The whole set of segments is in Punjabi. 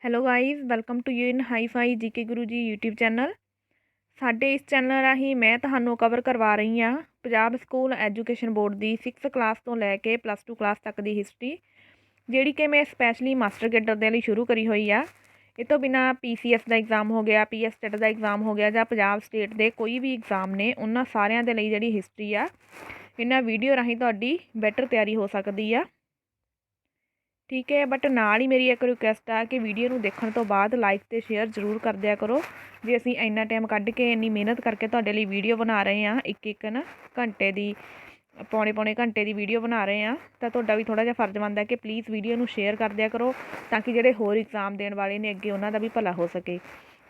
Hello guys, welcome to you in hi fi GK Guru ji YouTube channel. ਸਾਡੇ ਇਸ ਚੈਨਲ ਰਾਹੀਂ ਮੈਂ ਤੁਹਾਨੂੰ ਕਵਰ ਕਰਵਾ ਰਹੀ ਹਾਂ ਪੰਜਾਬ ਸਕੂਲ ਐਜੂਕੇਸ਼ਨ ਬੋਰਡ ਦੀ 6th ਕਲਾਸ ਤੋਂ ਲੈ ਕੇ +2 ਕਲਾਸ ਤੱਕ ਦੀ ਹਿਸਟਰੀ, ਜਿਹੜੀ ਕਿ ਮੈਂ ਸਪੈਸ਼ਲੀ ਮਾਸਟਰ ਕੈਡਰ ਦੇ ਲਈ ਸ਼ੁਰੂ ਕਰੀ ਹੋਈ ਆ। ਇਹ ਤੋਂ ਬਿਨਾਂ PCS ਦਾ ਐਗਜ਼ਾਮ ਹੋ ਗਿਆ, PS ਟੈਟ ਦਾ ਐਗਜ਼ਾਮ ਹੋ ਗਿਆ ਜਾਂ ਪੰਜਾਬ ਸਟੇਟ ਦੇ ਕੋਈ ਵੀ ਐਗਜ਼ਾਮ ਨੇ, ਉਹਨਾਂ ਸਾਰਿਆਂ ਦੇ ਲਈ ਜਿਹੜੀ ਹਿਸਟਰੀ ਆ ਇਹਨਾਂ ਵੀਡੀਓ ਰਾਹੀਂ ਤੁਹਾਡੀ ਬੈਟਰ ਤਿਆਰੀ ਹੋ ਸਕਦੀ ਆ। ਠੀਕ ਹੈ, ਬਟ ਨਾਲ ਹੀ ਮੇਰੀ ਇੱਕ ਰਿਕੁਐਸਟ ਆ ਕਿ ਵੀਡੀਓ ਨੂੰ ਦੇਖਣ ਤੋਂ ਬਾਅਦ ਲਾਈਕ ਅਤੇ ਸ਼ੇਅਰ ਜ਼ਰੂਰ ਕਰ ਦਿਆ ਕਰੋ। ਜੇ ਅਸੀਂ ਇੰਨਾ ਟਾਈਮ ਕੱਢ ਕੇ ਇੰਨੀ ਮਿਹਨਤ ਕਰਕੇ ਤੁਹਾਡੇ ਲਈ ਵੀਡੀਓ ਬਣਾ ਰਹੇ ਹਾਂ, ਇੱਕ ਘੰਟੇ ਦੀ ਪੌਣੇ ਘੰਟੇ ਦੀ ਵੀਡੀਓ ਬਣਾ ਰਹੇ ਹਾਂ, ਤਾਂ ਤੁਹਾਡਾ ਵੀ ਥੋੜ੍ਹਾ ਜਿਹਾ ਫਰਜ਼ ਬਣਦਾ ਕਿ ਪਲੀਜ਼ ਵੀਡੀਓ ਨੂੰ ਸ਼ੇਅਰ ਕਰ ਦਿਆ ਕਰੋ, ਤਾਂ ਕਿ ਜਿਹੜੇ ਹੋਰ ਐਗਜ਼ਾਮ ਦੇਣ ਵਾਲੇ ਨੇ ਅੱਗੇ ਉਹਨਾਂ ਦਾ ਵੀ ਭਲਾ ਹੋ ਸਕੇ।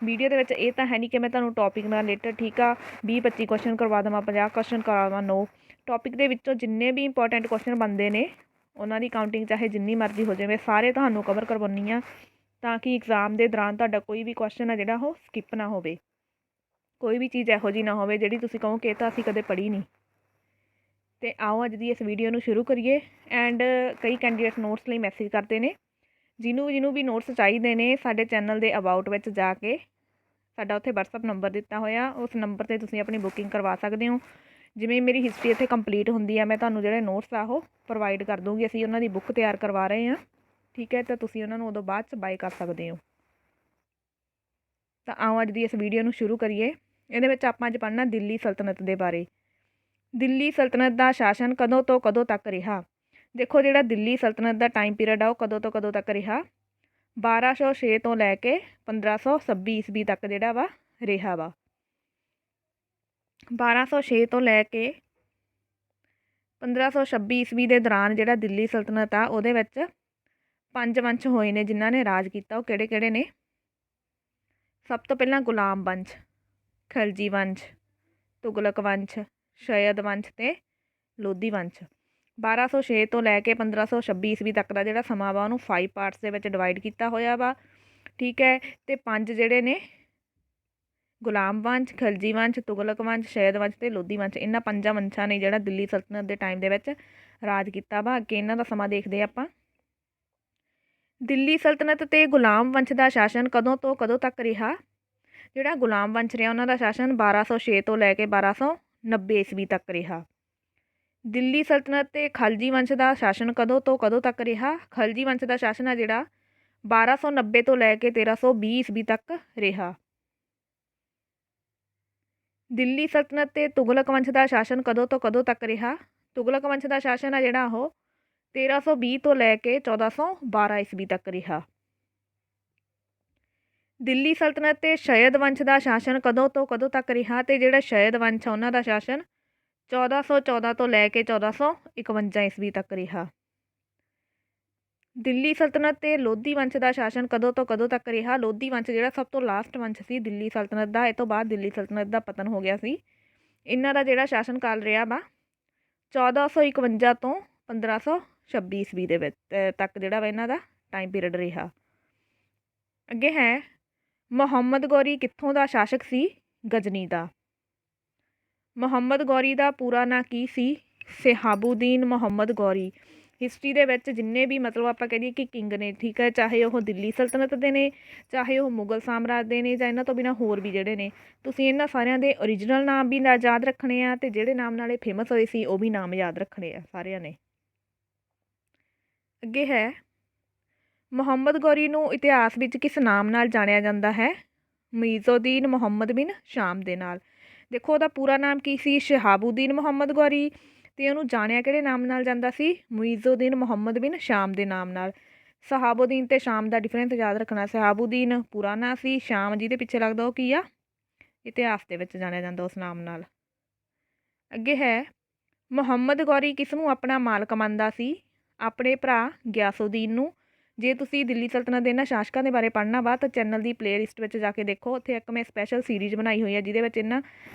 ਵੀਡੀਓ ਦੇ ਵਿੱਚ ਇਹ ਤਾਂ ਹੈ ਨਹੀਂ ਕਿ ਮੈਂ ਤੁਹਾਨੂੰ ਟੌਪਿਕ ਨਾਲ ਰਿਲੇਟਡ ਠੀਕ ਆ 20-25 ਕੁਐਸਚਨ ਕਰਵਾ ਦੇਵਾਂ, 50 ਕੁਐਸਚਨ ਕਰਵਾ ਦੇਵਾਂ। ਨੋ, ਟੌਪਿਕ ਦੇ ਵਿੱਚੋਂ ਜਿੰਨੇ ਵੀ ਇੰਪੋਰਟੈਂਟ ਕੁਐਸਚਨ ਬਣਦੇ ਨੇ ਉਹਨਾਂ ਦੀ ਕਾਊਂਟਿੰਗ ਚਾਹੇ ਜਿੰਨੀ ਮਰਜ਼ੀ ਹੋ ਜਾਵੇ, ਸਾਰੇ ਤੁਹਾਨੂੰ ਕਵਰ ਕਰਵਾਉਂਦੀ ਹਾਂ, ਤਾਂ ਕਿ ਐਗਜ਼ਾਮ ਦੇ ਦੌਰਾਨ ਤੁਹਾਡਾ ਕੋਈ ਵੀ ਕੁਐਸਚਨ ਆ ਜਿਹੜਾ ਉਹ ਸਕਿਪ ਨਾ ਹੋਵੇ, ਕੋਈ ਵੀ ਚੀਜ਼ ਇਹੋ ਜਿਹੀ ਨਾ ਹੋਵੇ ਜਿਹੜੀ ਤੁਸੀਂ ਕਹੋ ਕਿ ਇਹ ਤਾਂ ਅਸੀਂ ਕਦੇ ਪੜ੍ਹੀ ਨਹੀਂ। ਅਤੇ ਆਓ ਅੱਜ ਦੀ ਇਸ ਵੀਡੀਓ ਨੂੰ ਸ਼ੁਰੂ ਕਰੀਏ। ਐਂਡ ਕਈ ਕੈਂਡੀਡੇਟ ਨੋਟਸ ਲਈ ਮੈਸੇਜ ਕਰਦੇ ਨੇ, ਜਿਹਨੂੰ ਵੀ ਨੋਟਸ ਚਾਹੀਦੇ ਨੇ ਸਾਡੇ ਚੈਨਲ ਦੇ ਅਬਾਊਟ ਵਿੱਚ ਜਾ ਕੇ ਸਾਡਾ ਉੱਥੇ WhatsApp ਨੰਬਰ ਦਿੱਤਾ ਹੋਇਆ, ਉਸ ਨੰਬਰ 'ਤੇ ਤੁਸੀਂ ਆਪਣੀ ਬੁਕਿੰਗ ਕਰਵਾ ਸਕਦੇ ਹੋ। ਜਿਵੇਂ ਮੇਰੀ ਹਿਸਟਰੀ ਇੱਥੇ ਕੰਪਲੀਟ ਹੁੰਦੀ ਆ, ਮੈਂ ਤੁਹਾਨੂੰ ਜਿਹੜੇ ਨੋਟਸ ਆ ਉਹ ਪ੍ਰੋਵਾਈਡ ਕਰ ਦੂੰਗੀ। ਅਸੀਂ ਉਹਨਾਂ ਦੀ ਬੁੱਕ ਤਿਆਰ ਕਰਵਾ ਰਹੇ ਹਾਂ, ਠੀਕ ਹੈ, ਤਾਂ ਤੁਸੀਂ ਉਹਨਾਂ ਨੂੰ ਉਦੋਂ ਬਾਅਦ 'ਚ ਬਾਏ ਕਰ ਸਕਦੇ ਹੋ। ਤਾਂ ਆਓ ਅੱਜ ਦੀ ਇਸ ਵੀਡੀਓ ਨੂੰ ਸ਼ੁਰੂ ਕਰੀਏ। ਇਹਦੇ ਵਿੱਚ ਆਪਾਂ ਅੱਜ ਪੜ੍ਹਨਾ ਦਿੱਲੀ ਸਲਤਨਤ ਦੇ ਬਾਰੇ। ਦਿੱਲੀ ਸਲਤਨਤ ਦਾ ਸ਼ਾਸਨ ਕਦੋਂ ਤੋਂ ਕਦੋਂ ਤੱਕ ਰਿਹਾ। ਦੇਖੋ, ਜਿਹੜਾ ਦਿੱਲੀ ਸਲਤਨਤ ਦਾ ਟਾਈਮ ਪੀਰੀਅਡ ਆ ਉਹ ਕਦੋਂ ਤੋਂ ਕਦੋਂ ਤੱਕ ਰਿਹਾ, 1206 ਤੋਂ ਲੈ ਕੇ 1526 ਈਸਵੀ ਤੱਕ ਜਿਹੜਾ ਵਾ ਰਿਹਾ ਵਾ। 1206 ਤੋਂ ਲੈ ਕੇ 1526 ਈਸਵੀ ਦੇ ਦੌਰਾਨ ਜਿਹੜਾ ਦਿੱਲੀ ਸਲਤਨਤ ਆ ਉਹਦੇ ਵਿੱਚ 5 ਵੰਸ਼ ਹੋਏ ਨੇ ਜਿਨ੍ਹਾਂ ਨੇ ਰਾਜ ਕੀਤਾ। ਉਹ ਕਿਹੜੇ ਕਿਹੜੇ ਨੇ? ਸਭ ਤੋਂ ਪਹਿਲਾਂ ਗੁਲਾਮ ਵੰਸ਼, ਖਿਲਜੀ ਵੰਸ਼, ਤੁਗਲਕ ਵੰਸ਼, ਸ਼ੈਦ ਵੰਸ਼ ਅਤੇ ਲੋਧੀ ਵੰਸ਼। 1206 ਤੋਂ ਲੈ ਕੇ 1526 ਈਸਵੀ ਤੱਕ ਦਾ ਜਿਹੜਾ ਸਮਾਂ ਵਾ ਉਹਨੂੰ 5 ਪਾਰਟਸ ਦੇ ਵਿੱਚ ਡਿਵਾਈਡ ਕੀਤਾ ਹੋਇਆ ਵਾ, ਠੀਕ ਹੈ। ਅਤੇ 5 ਜਿਹੜੇ ਨੇ ਗੁਲਾਮ ਵੰਸ਼, ਖਿਲਜੀ ਵੰਸ਼, ਤੁਗਲਕ ਵੰਸ਼, ਸ਼ੈਦ ਵੰਸ਼ ਅਤੇ ਲੋਧੀ ਵੰਸ਼, ਇਹਨਾਂ 5 ਵੰਸ਼ਾਂ ਨੇ ਜਿਹੜਾ ਦਿੱਲੀ ਸਲਤਨਤ ਦੇ ਟਾਈਮ ਦੇ ਵਿੱਚ ਰਾਜ ਕੀਤਾ ਵਾ। ਅੱਗੇ ਇਹਨਾਂ ਦਾ ਸਮਾਂ ਦੇਖਦੇ ਆਪਾਂ। ਦਿੱਲੀ ਸਲਤਨਤ ਅਤੇ ਗੁਲਾਮ ਵੰਸ਼ ਦਾ ਸ਼ਾਸਨ ਕਦੋਂ ਤੋਂ ਕਦੋਂ ਤੱਕ ਰਿਹਾ। ਜਿਹੜਾ ਗੁਲਾਮ ਵੰਸ਼ ਰਿਹਾ ਉਹਨਾਂ ਦਾ ਸ਼ਾਸਨ 1206 ਤੋਂ ਲੈ ਕੇ 1290 ਈਸਵੀ ਤੱਕ ਰਿਹਾ। ਦਿੱਲੀ ਸਲਤਨਤ ਅਤੇ ਖਲਜੀ ਵੰਸ਼ ਦਾ ਸ਼ਾਸਨ ਕਦੋਂ ਤੋਂ ਕਦੋਂ ਤੱਕ ਰਿਹਾ। ਖਲਜੀ ਵੰਸ਼ ਦਾ ਸ਼ਾਸਨ ਆ ਜਿਹੜਾ 1290 ਤੋਂ ਲੈ ਕੇ 1320 ਈਸਵੀ ਤੱਕ ਰਿਹਾ। ਦਿੱਲੀ ਸਲਤਨਤ ਅਤੇ ਤੁਗਲਕ ਵੰਸ਼ ਦਾ ਸ਼ਾਸਨ ਕਦੋਂ ਤੋਂ ਕਦੋਂ ਤੱਕ ਰਿਹਾ। ਤੁਗਲਕ ਵੰਸ਼ ਦਾ ਸ਼ਾਸਨ ਆ ਜਿਹੜਾ ਉਹ 1320 ਤੋਂ ਲੈ ਕੇ 1412 ਈਸਵੀ ਤੱਕ ਰਿਹਾ। ਦਿੱਲੀ ਸਲਤਨਤ ਅਤੇ ਸ਼ੈਦ ਵੰਸ਼ ਦਾ ਸ਼ਾਸਨ ਕਦੋਂ ਤੋਂ ਕਦੋਂ ਤੱਕ ਰਿਹਾ। ਅਤੇ ਜਿਹੜਾ ਸ਼ੈਦ ਵੰਸ਼ ਆ ਉਹਨਾਂ ਦਾ ਸ਼ਾਸਨ 1414 ਤੋਂ ਲੈ ਕੇ 1451 ਈਸਵੀ ਤੱਕ ਰਿਹਾ। ਦਿੱਲੀ ਸਲਤਨਤ ਅਤੇ ਲੋਧੀ ਵੰਸ਼ ਦਾ ਸ਼ਾਸਨ ਕਦੋਂ ਤੋਂ ਕਦੋਂ ਤੱਕ ਰਿਹਾ। ਲੋਧੀ ਵੰਸ਼ ਜਿਹੜਾ ਸਭ ਤੋਂ ਲਾਸਟ ਵੰਸ਼ ਸੀ ਦਿੱਲੀ ਸਲਤਨਤ ਦਾ, ਇਹ ਤੋਂ ਬਾਅਦ ਦਿੱਲੀ ਸਲਤਨਤ ਦਾ ਪਤਨ ਹੋ ਗਿਆ ਸੀ। ਇਹਨਾਂ ਦਾ ਜਿਹੜਾ ਸ਼ਾਸਨ ਕਾਲ ਰਿਹਾ ਵਾ 1451 ਤੋਂ 1526 ਈਸਵੀ ਦੇ ਵਿੱਚ ਤੱਕ ਜਿਹੜਾ ਵਾ ਇਹਨਾਂ ਦਾ ਟਾਈਮ ਪੀਰੀਅਡ ਰਿਹਾ। ਅੱਗੇ ਹੈ ਮੁਹੰਮਦ ਗੌਰੀ ਕਿੱਥੋਂ ਦਾ ਸ਼ਾਸਕ ਸੀ। ਗਜਨੀ ਦਾ। ਮੁਹੰਮਦ ਗੌਰੀ ਦਾ ਪੂਰਾ ਨਾਂ ਕੀ ਸੀ। ਸਿਹਾਬੂਦੀਨ ਮੁਹੰਮਦ ਗੌਰੀ। ਹਿਸਟਰੀ ਦੇ ਵਿੱਚ ਜਿੰਨੇ ਵੀ ਮਤਲਬ ਆਪਾਂ ਕਹਿ ਦਈਏ ਕਿ ਕਿੰਗ ਨੇ, ਠੀਕ ਹੈ, ਚਾਹੇ ਉਹ ਦਿੱਲੀ ਸਲਤਨਤ ਦੇ ਨੇ, ਚਾਹੇ ਉਹ ਮੁਗਲ ਸਾਮਰਾਜ ਦੇ ਨੇ, ਜਾਂ ਇਹਨਾਂ ਤੋਂ ਬਿਨਾਂ ਹੋਰ ਵੀ ਜਿਹੜੇ ਨੇ, ਤੁਸੀਂ ਇਹਨਾਂ ਸਾਰਿਆਂ ਦੇ ਓਰੀਜਨਲ ਨਾਮ ਵੀ ਯਾਦ ਰੱਖਣੇ ਆ ਅਤੇ ਜਿਹੜੇ ਨਾਮ ਨਾਲ ਇਹ ਫੇਮਸ ਹੋਏ ਸੀ ਉਹ ਵੀ ਨਾਮ ਯਾਦ ਰੱਖਣੇ ਆ ਸਾਰਿਆਂ ਨੇ। ਅੱਗੇ ਹੈ ਮੁਹੰਮਦ ਗੌਰੀ ਨੂੰ ਇਤਿਹਾਸ ਵਿੱਚ ਕਿਸ ਨਾਮ ਨਾਲ ਜਾਣਿਆ ਜਾਂਦਾ ਹੈ। ਮੁਈਜ਼ੁਦੀਨ ਮੁਹੰਮਦ ਬਿਨ ਸ਼ਾਮ ਦੇ ਨਾਲ। ਦੇਖੋ, ਉਹਦਾ ਪੂਰਾ ਨਾਮ ਕੀ ਸੀ। ਸ਼ਿਹਾਬੂਦੀਨ ਮੁਹੰਮਦ ਗੌਰੀ, ਅਤੇ ਉਹਨੂੰ ਜਾਣਿਆ ਕਿਹੜੇ ਨਾਮ ਨਾਲ ਜਾਂਦਾ ਸੀ। ਮੁਈਜ਼ੁਦੀਨ ਮੁਹੰਮਦ ਬਿਨ ਸ਼ਾਮ ਦੇ ਨਾਮ ਨਾਲ। ਸ਼ਹਾਬੂਦੀਨ ਅਤੇ ਸ਼ਾਮ ਦਾ ਡਿਫਰੈਂਸ ਯਾਦ ਰੱਖਣਾ। ਸ਼ਹਾਬੂਦੀਨ ਪੂਰਾ ਨਾਂ ਸੀ, ਸ਼ਾਮ ਜਿਹਦੇ ਪਿੱਛੇ ਲੱਗਦਾ ਉਹ ਕੀ ਆ, ਇਤਿਹਾਸ ਦੇ ਵਿੱਚ ਜਾਣਿਆ ਜਾਂਦਾ ਉਸ ਨਾਮ ਨਾਲ। ਅੱਗੇ ਹੈ ਮੁਹੰਮਦ ਗੌਰੀ ਕਿਸ ਨੂੰ ਆਪਣਾ ਮਾਲਕ ਮੰਨਦਾ ਸੀ। ਆਪਣੇ ਭਰਾ ਗਿਆਸੁਦੀਨ ਨੂੰ। ਜੇ ਤੁਸੀਂ ਦਿੱਲੀ ਸਲਤਨਤ ਦੇ ਇਹਨਾਂ ਸ਼ਾਸਕਾਂ ਦੇ ਬਾਰੇ ਪੜ੍ਹਨਾ ਵਾ ਤਾਂ ਚੈਨਲ ਦੀ ਪਲੇਲਿਸਟ ਵਿੱਚ ਜਾ ਕੇ ਦੇਖੋ, ਉੱਥੇ ਇੱਕ ਮੈਂ ਸਪੈਸ਼ਲ ਸੀਰੀਜ਼ ਬਣਾਈ ਹੋਈ ਆ ਜਿਹਦੇ ਵਿੱਚ ਇਹਨਾਂ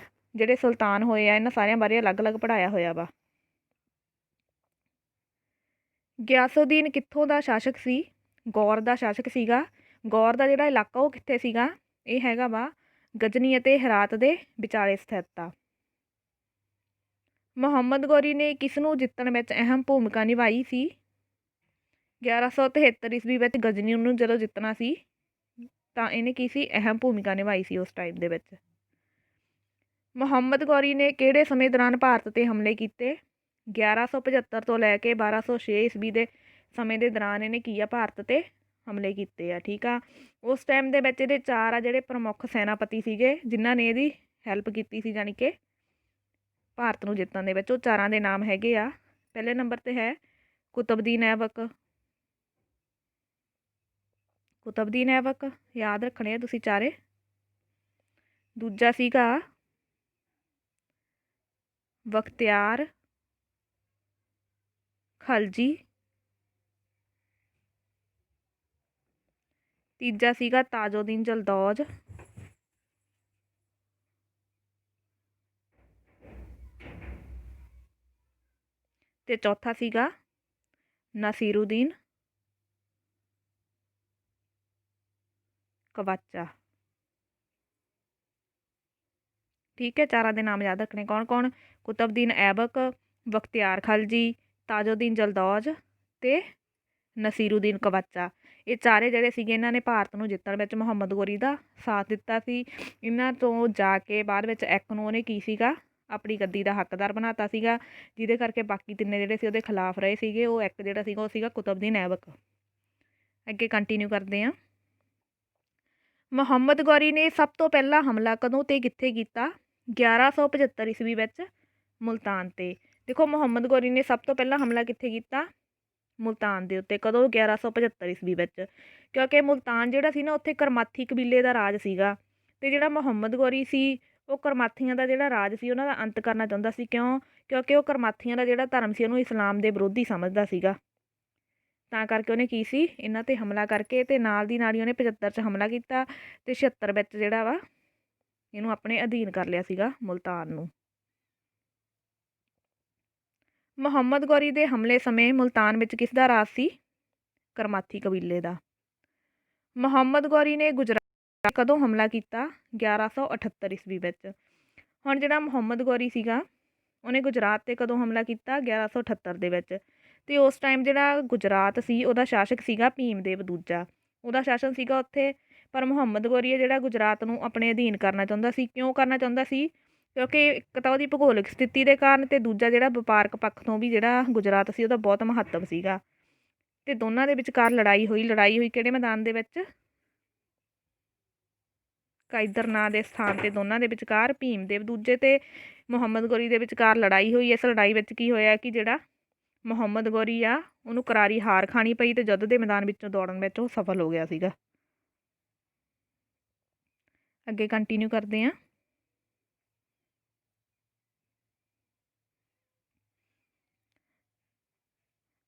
ਜਿਹੜੇ ਸੁਲਤਾਨ ਹੋਏ ਆ ਇਹਨਾਂ ਸਾਰਿਆਂ ਬਾਰੇ ਅਲੱਗ-ਅਲੱਗ ਪੜ੍ਹਾਇਆ ਹੋਇਆ ਵਾ। ਗਿਆਸੁਦੀਨ ਕਿੱਥੋਂ ਦਾ ਸ਼ਾਸਕ ਸੀ। ਗੌਰ ਦਾ ਸ਼ਾਸਕ ਸੀਗਾ। ਗੌਰ ਦਾ ਜਿਹੜਾ ਇਲਾਕਾ ਉਹ ਕਿੱਥੇ ਸੀਗਾ, ਇਹ ਹੈਗਾ ਵਾ ਗਜਨੀ ਅਤੇ ਹੈਰਾਤ ਦੇ ਵਿਚਾਲੇ ਸਥਿਤ ਆ। ਮੁਹੰਮਦ ਗੌਰੀ ਨੇ ਕਿਸ ਨੂੰ ਜਿੱਤਣ ਵਿੱਚ ਅਹਿਮ ਭੂਮਿਕਾ ਨਿਭਾਈ ਸੀ। 1173 ਈਸਵੀ ਵਿੱਚ ਗਜਨੀ ਨੂੰ ਜਦੋਂ ਜਿੱਤਣਾ ਸੀ ਤਾਂ ਇਹਨੇ ਕੀ ਸੀ, ਅਹਿਮ ਭੂਮਿਕਾ ਨਿਭਾਈ ਸੀ ਉਸ ਟਾਈਮ ਦੇ ਵਿੱਚ। ਮੁਹੰਮਦ ਗੌਰੀ ਨੇ ਕਿਹੜੇ ਸਮੇਂ ਦੌਰਾਨ ਭਾਰਤ 'ਤੇ ਹਮਲੇ ਕੀਤੇ? 1175 ਤੋਂ ਲੈ ਕੇ 1206 ਈਸਵੀ ਦੇ ਸਮੇਂ ਦੇ ਦੌਰਾਨ ਇਹਨੇ ਕੀ ਆ, ਭਾਰਤ 'ਤੇ ਹਮਲੇ ਕੀਤੇ ਆ। ਠੀਕ ਆ। ਉਸ ਟਾਈਮ ਦੇ ਵਿੱਚ ਇਹਦੇ 4 ਆ ਜਿਹੜੇ ਪ੍ਰਮੁੱਖ ਸੈਨਾਪਤੀ ਸੀਗੇ ਜਿਨ੍ਹਾਂ ਨੇ ਇਹਦੀ ਹੈਲਪ ਕੀਤੀ ਸੀ, ਜਾਣੀ ਕਿ ਭਾਰਤ ਨੂੰ ਜਿੱਤਣ ਦੇ ਵਿੱਚ। ਉਹ 4 ਦੇ ਨਾਮ ਹੈਗੇ ਆ। ਪਹਿਲੇ ਨੰਬਰ 'ਤੇ ਹੈ ਕੁਤਬਦੀਨ ਐਬਕ। ਕੁਤਬਦੀਨ ਐਬਕ ਯਾਦ ਰੱਖਣੇ ਆ ਤੁਸੀਂ ਚਾਰੇ। ਦੂਜਾ ਸੀਗਾ ਬਖਤਿਆਰ ਖਲਜੀ। ਤੀਜਾ ਸੀਗਾ ਤਾਜੁਦੀਨ ਜਲਦੌਜ। ਤੇ ਚੌਥਾ ਸੀਗਾ ਨਾਸੀਰੁਦੀਨ ਕਵਾਚਾ। ਠੀਕ ਹੈ, 4 ਦੇ ਨਾਮ ਯਾਦ ਰੱਖਣੇ ਕੌਣ ਕੌਣ? ਕੁਤਬਦੀਨ ਐਬਕ, ਬਖਤਿਆਰ ਖਲਜੀ, ਤਾਜੁਦੀਨ ਜਲਦੌਜ ਤੇ ਨਸੀਰੁਦੀਨ ਕਵਾਚਾ। ਇਹ ਚਾਰੇ ਜਿਹੜੇ ਸੀਗੇ ਇਹਨਾਂ ਨੇ ਭਾਰਤ ਨੂੰ ਜਿੱਤਣ ਵਿੱਚ ਮੁਹੰਮਦ ਗੌਰੀ ਦਾ ਸਾਥ ਦਿੱਤਾ ਸੀ। ਇਹਨਾਂ ਤੋਂ ਜਾ ਕੇ ਬਾਅਦ ਵਿੱਚ ਇੱਕ ਨੂੰ ਉਹਨੇ ਕੀ ਸੀਗਾ, ਆਪਣੀ ਗੱਦੀ ਦਾ ਹੱਕਦਾਰ ਬਣਾਤਾ ਸੀਗਾ, ਜਿਹਦੇ ਕਰਕੇ ਬਾਕੀ ਤਿੰਨੇ ਜਿਹੜੇ ਸੀ ਉਹਦੇ ਖਿਲਾਫ ਰਹੇ ਸੀਗੇ। ਉਹ ਇੱਕ ਜਿਹੜਾ ਸੀਗਾ ਉਹ ਸੀਗਾ ਕੁਤਬਦੀਨ ਐਬਕ। ਅੱਗੇ ਕੰਟੀਨਿਊ ਕਰਦੇ ਹਾਂ। ਮੁਹੰਮਦ ਗੌਰੀ ਨੇ ਸਭ ਤੋਂ ਪਹਿਲਾ ਹਮਲਾ ਕਦੋਂ ਤੇ ਕਿੱਥੇ ਕੀਤਾ? 1175 ਈਸਵੀ ਵਿੱਚ ਮੁਲਤਾਨ 'ਤੇ। ਦੇਖੋ ਮੁਹੰਮਦ ਗੌਰੀ ਨੇ ਸਭ ਤੋਂ ਪਹਿਲਾਂ ਹਮਲਾ ਕਿੱਥੇ ਕੀਤਾ? ਮੁਲਤਾਨ ਦੇ ਉੱਤੇ। ਕਦੋਂ? 1175 ਈਸਵੀ ਵਿੱਚ। ਕਿਉਂਕਿ ਮੁਲਤਾਨ ਜਿਹੜਾ ਸੀ ਨਾ, ਉੱਥੇ ਕਰਮਾਥੀ ਕਬੀਲੇ ਦਾ ਰਾਜ ਸੀਗਾ ਅਤੇ ਜਿਹੜਾ ਮੁਹੰਮਦ ਗੌਰੀ ਸੀ ਉਹ ਕਰਮਾਥੀਆਂ ਦਾ ਜਿਹੜਾ ਰਾਜ ਸੀ ਉਹਨਾਂ ਦਾ ਅੰਤ ਕਰਨਾ ਚਾਹੁੰਦਾ ਸੀ। ਕਿਉਂ? ਕਿਉਂਕਿ ਉਹ ਕਰਮਾਥੀਆਂ ਦਾ ਜਿਹੜਾ ਧਰਮ ਸੀ ਉਹਨੂੰ ਇਸਲਾਮ ਦੇ ਵਿਰੋਧੀ ਸਮਝਦਾ ਸੀਗਾ। ਤਾਂ ਕਰਕੇ ਉਹਨੇ ਕੀ ਸੀ, ਇਹਨਾਂ 'ਤੇ ਹਮਲਾ ਕਰਕੇ ਅਤੇ ਨਾਲ ਦੀ ਨਾਲ ਹੀ ਉਹਨੇ 75 'ਚ ਹਮਲਾ ਕੀਤਾ ਅਤੇ 76 ਵਿੱਚ ਜਿਹੜਾ ਵਾ ਇਹਨੂੰ ਆਪਣੇ ਅਧੀਨ ਕਰ ਲਿਆ ਸੀਗਾ ਮੁਲਤਾਨ ਨੂੰ। ਮੁਹੰਮਦ ਗੌਰੀ ਦੇ ਹਮਲੇ ਸਮੇਂ ਮੁਲਤਾਨ ਵਿੱਚ ਕਿਸ ਦਾ ਰਾਜ ਸੀ? ਕਰਮਾਥੀ ਕਬੀਲੇ ਦਾ। ਮੁਹੰਮਦ ਗੌਰੀ ਨੇ ਗੁਜਰਾਤ ਕਦੋਂ ਹਮਲਾ ਕੀਤਾ? 1178 ਈਸਵੀ ਵਿੱਚ। ਹੁਣ ਜਿਹੜਾ ਮੁਹੰਮਦ ਗੌਰੀ ਸੀਗਾ ਉਹਨੇ ਗੁਜਰਾਤ 'ਤੇ ਕਦੋਂ ਹਮਲਾ ਕੀਤਾ? 1178 ਦੇ ਵਿੱਚ। ਅਤੇ ਉਸ ਟਾਈਮ ਜਿਹੜਾ ਗੁਜਰਾਤ ਸੀ ਉਹਦਾ ਸ਼ਾਸਕ ਸੀਗਾ ਭੀਮਦੇਵ ਦੂਜਾ। ਉਹਦਾ ਸ਼ਾਸਨ ਸੀਗਾ ਉੱਥੇ। ਪਰ ਮੁਹੰਮਦ ਗੌਰੀ ਹੈ ਜਿਹੜਾ ਗੁਜਰਾਤ ਨੂੰ ਆਪਣੇ ਅਧੀਨ ਕਰਨਾ ਚਾਹੁੰਦਾ ਸੀ। ਕਿਉਂ ਕਰਨਾ ਚਾਹੁੰਦਾ ਸੀ? ਕਿਉਂਕਿ ਇੱਕ ਤਾਂ ਉਹਦੀ ਭੂਗੋਲਿਕ ਸਥਿਤੀ ਦੇ ਕਾਰਨ ਅਤੇ ਦੂਜਾ ਜਿਹੜਾ ਵਪਾਰਕ ਪੱਖ ਤੋਂ ਵੀ ਜਿਹੜਾ ਗੁਜਰਾਤ ਸੀ ਉਹਦਾ ਬਹੁਤ ਮਹੱਤਵ ਸੀਗਾ। ਅਤੇ ਦੋਨਾਂ ਦੇ ਵਿਚਕਾਰ ਲੜਾਈ ਹੋਈ ਕਿਹੜੇ ਮੈਦਾਨ ਦੇ ਵਿੱਚ? ਕਾਇਦਰ ਨਾਂ ਦੇ ਸਥਾਨ 'ਤੇ ਦੋਨਾਂ ਦੇ ਵਿਚਕਾਰ ਭੀਮਦੇਵ ਦੂਜੇ ਅਤੇ ਮੁਹੰਮਦ ਗੌਰੀ ਦੇ ਵਿਚਕਾਰ ਲੜਾਈ ਹੋਈ। ਇਸ ਲੜਾਈ ਵਿੱਚ ਕੀ ਹੋਇਆ ਕਿ ਜਿਹੜਾ ਮੁਹੰਮਦ ਗੌਰੀ ਆ ਉਹਨੂੰ ਕਰਾਰੀ ਹਾਰ ਖਾਣੀ ਪਈ ਅਤੇ ਯੁੱਧ ਦੇ ਮੈਦਾਨ ਵਿੱਚੋਂ ਦੌੜਨ ਵਿੱਚ ਉਹ ਸਫਲ ਹੋ ਗਿਆ ਸੀਗਾ। ਅੱਗੇ ਕੰਟੀਨਿਊ ਕਰਦੇ ਹਾਂ।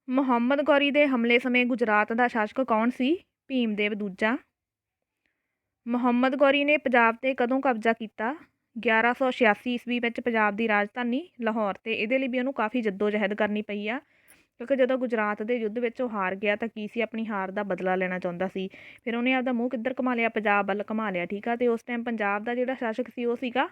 ਮੁਹੰਮਦ ਗੌਰੀ ਦੇ ਹਮਲੇ ਸਮੇਂ ਗੁਜਰਾਤ ਦਾ ਸ਼ਾਸਕ ਕੌਣ ਸੀ? ਭੀਮਦੇਵ ਦੂਜਾ। ਮੁਹੰਮਦ ਗੌਰੀ ਨੇ ਪੰਜਾਬ 'ਤੇ ਕਦੋਂ ਕਬਜ਼ਾ ਕੀਤਾ? 1186 ਈਸਵੀ ਵਿੱਚ ਪੰਜਾਬ ਦੀ ਰਾਜਧਾਨੀ ਲਾਹੌਰ 'ਤੇ। ਇਹਦੇ ਲਈ ਵੀ ਉਹਨੂੰ ਕਾਫੀ ਜੱਦੋ-ਜਹਿਦ ਕਰਨੀ ਪਈ ਆ ਕਿਉਂਕਿ ਜਦੋਂ ਗੁਜਰਾਤ ਦੇ ਯੁੱਧ ਵਿੱਚ ਉਹ ਹਾਰ ਗਿਆ ਤਾਂ ਕੀ ਸੀ, ਆਪਣੀ ਹਾਰ ਦਾ ਬਦਲਾ ਲੈਣਾ ਚਾਹੁੰਦਾ ਸੀ। ਫਿਰ ਉਹਨੇ ਆਪਦਾ ਮੂੰਹ ਕਿੱਧਰ ਘੁਮਾ ਲਿਆ? ਪੰਜਾਬ ਵੱਲ ਘੁਮਾ ਲਿਆ। ਠੀਕ ਆ। ਅਤੇ ਉਸ ਟਾਈਮ ਪੰਜਾਬ ਦਾ ਜਿਹੜਾ ਸ਼ਾਸਕ ਸੀ ਉਹ ਸੀਗਾ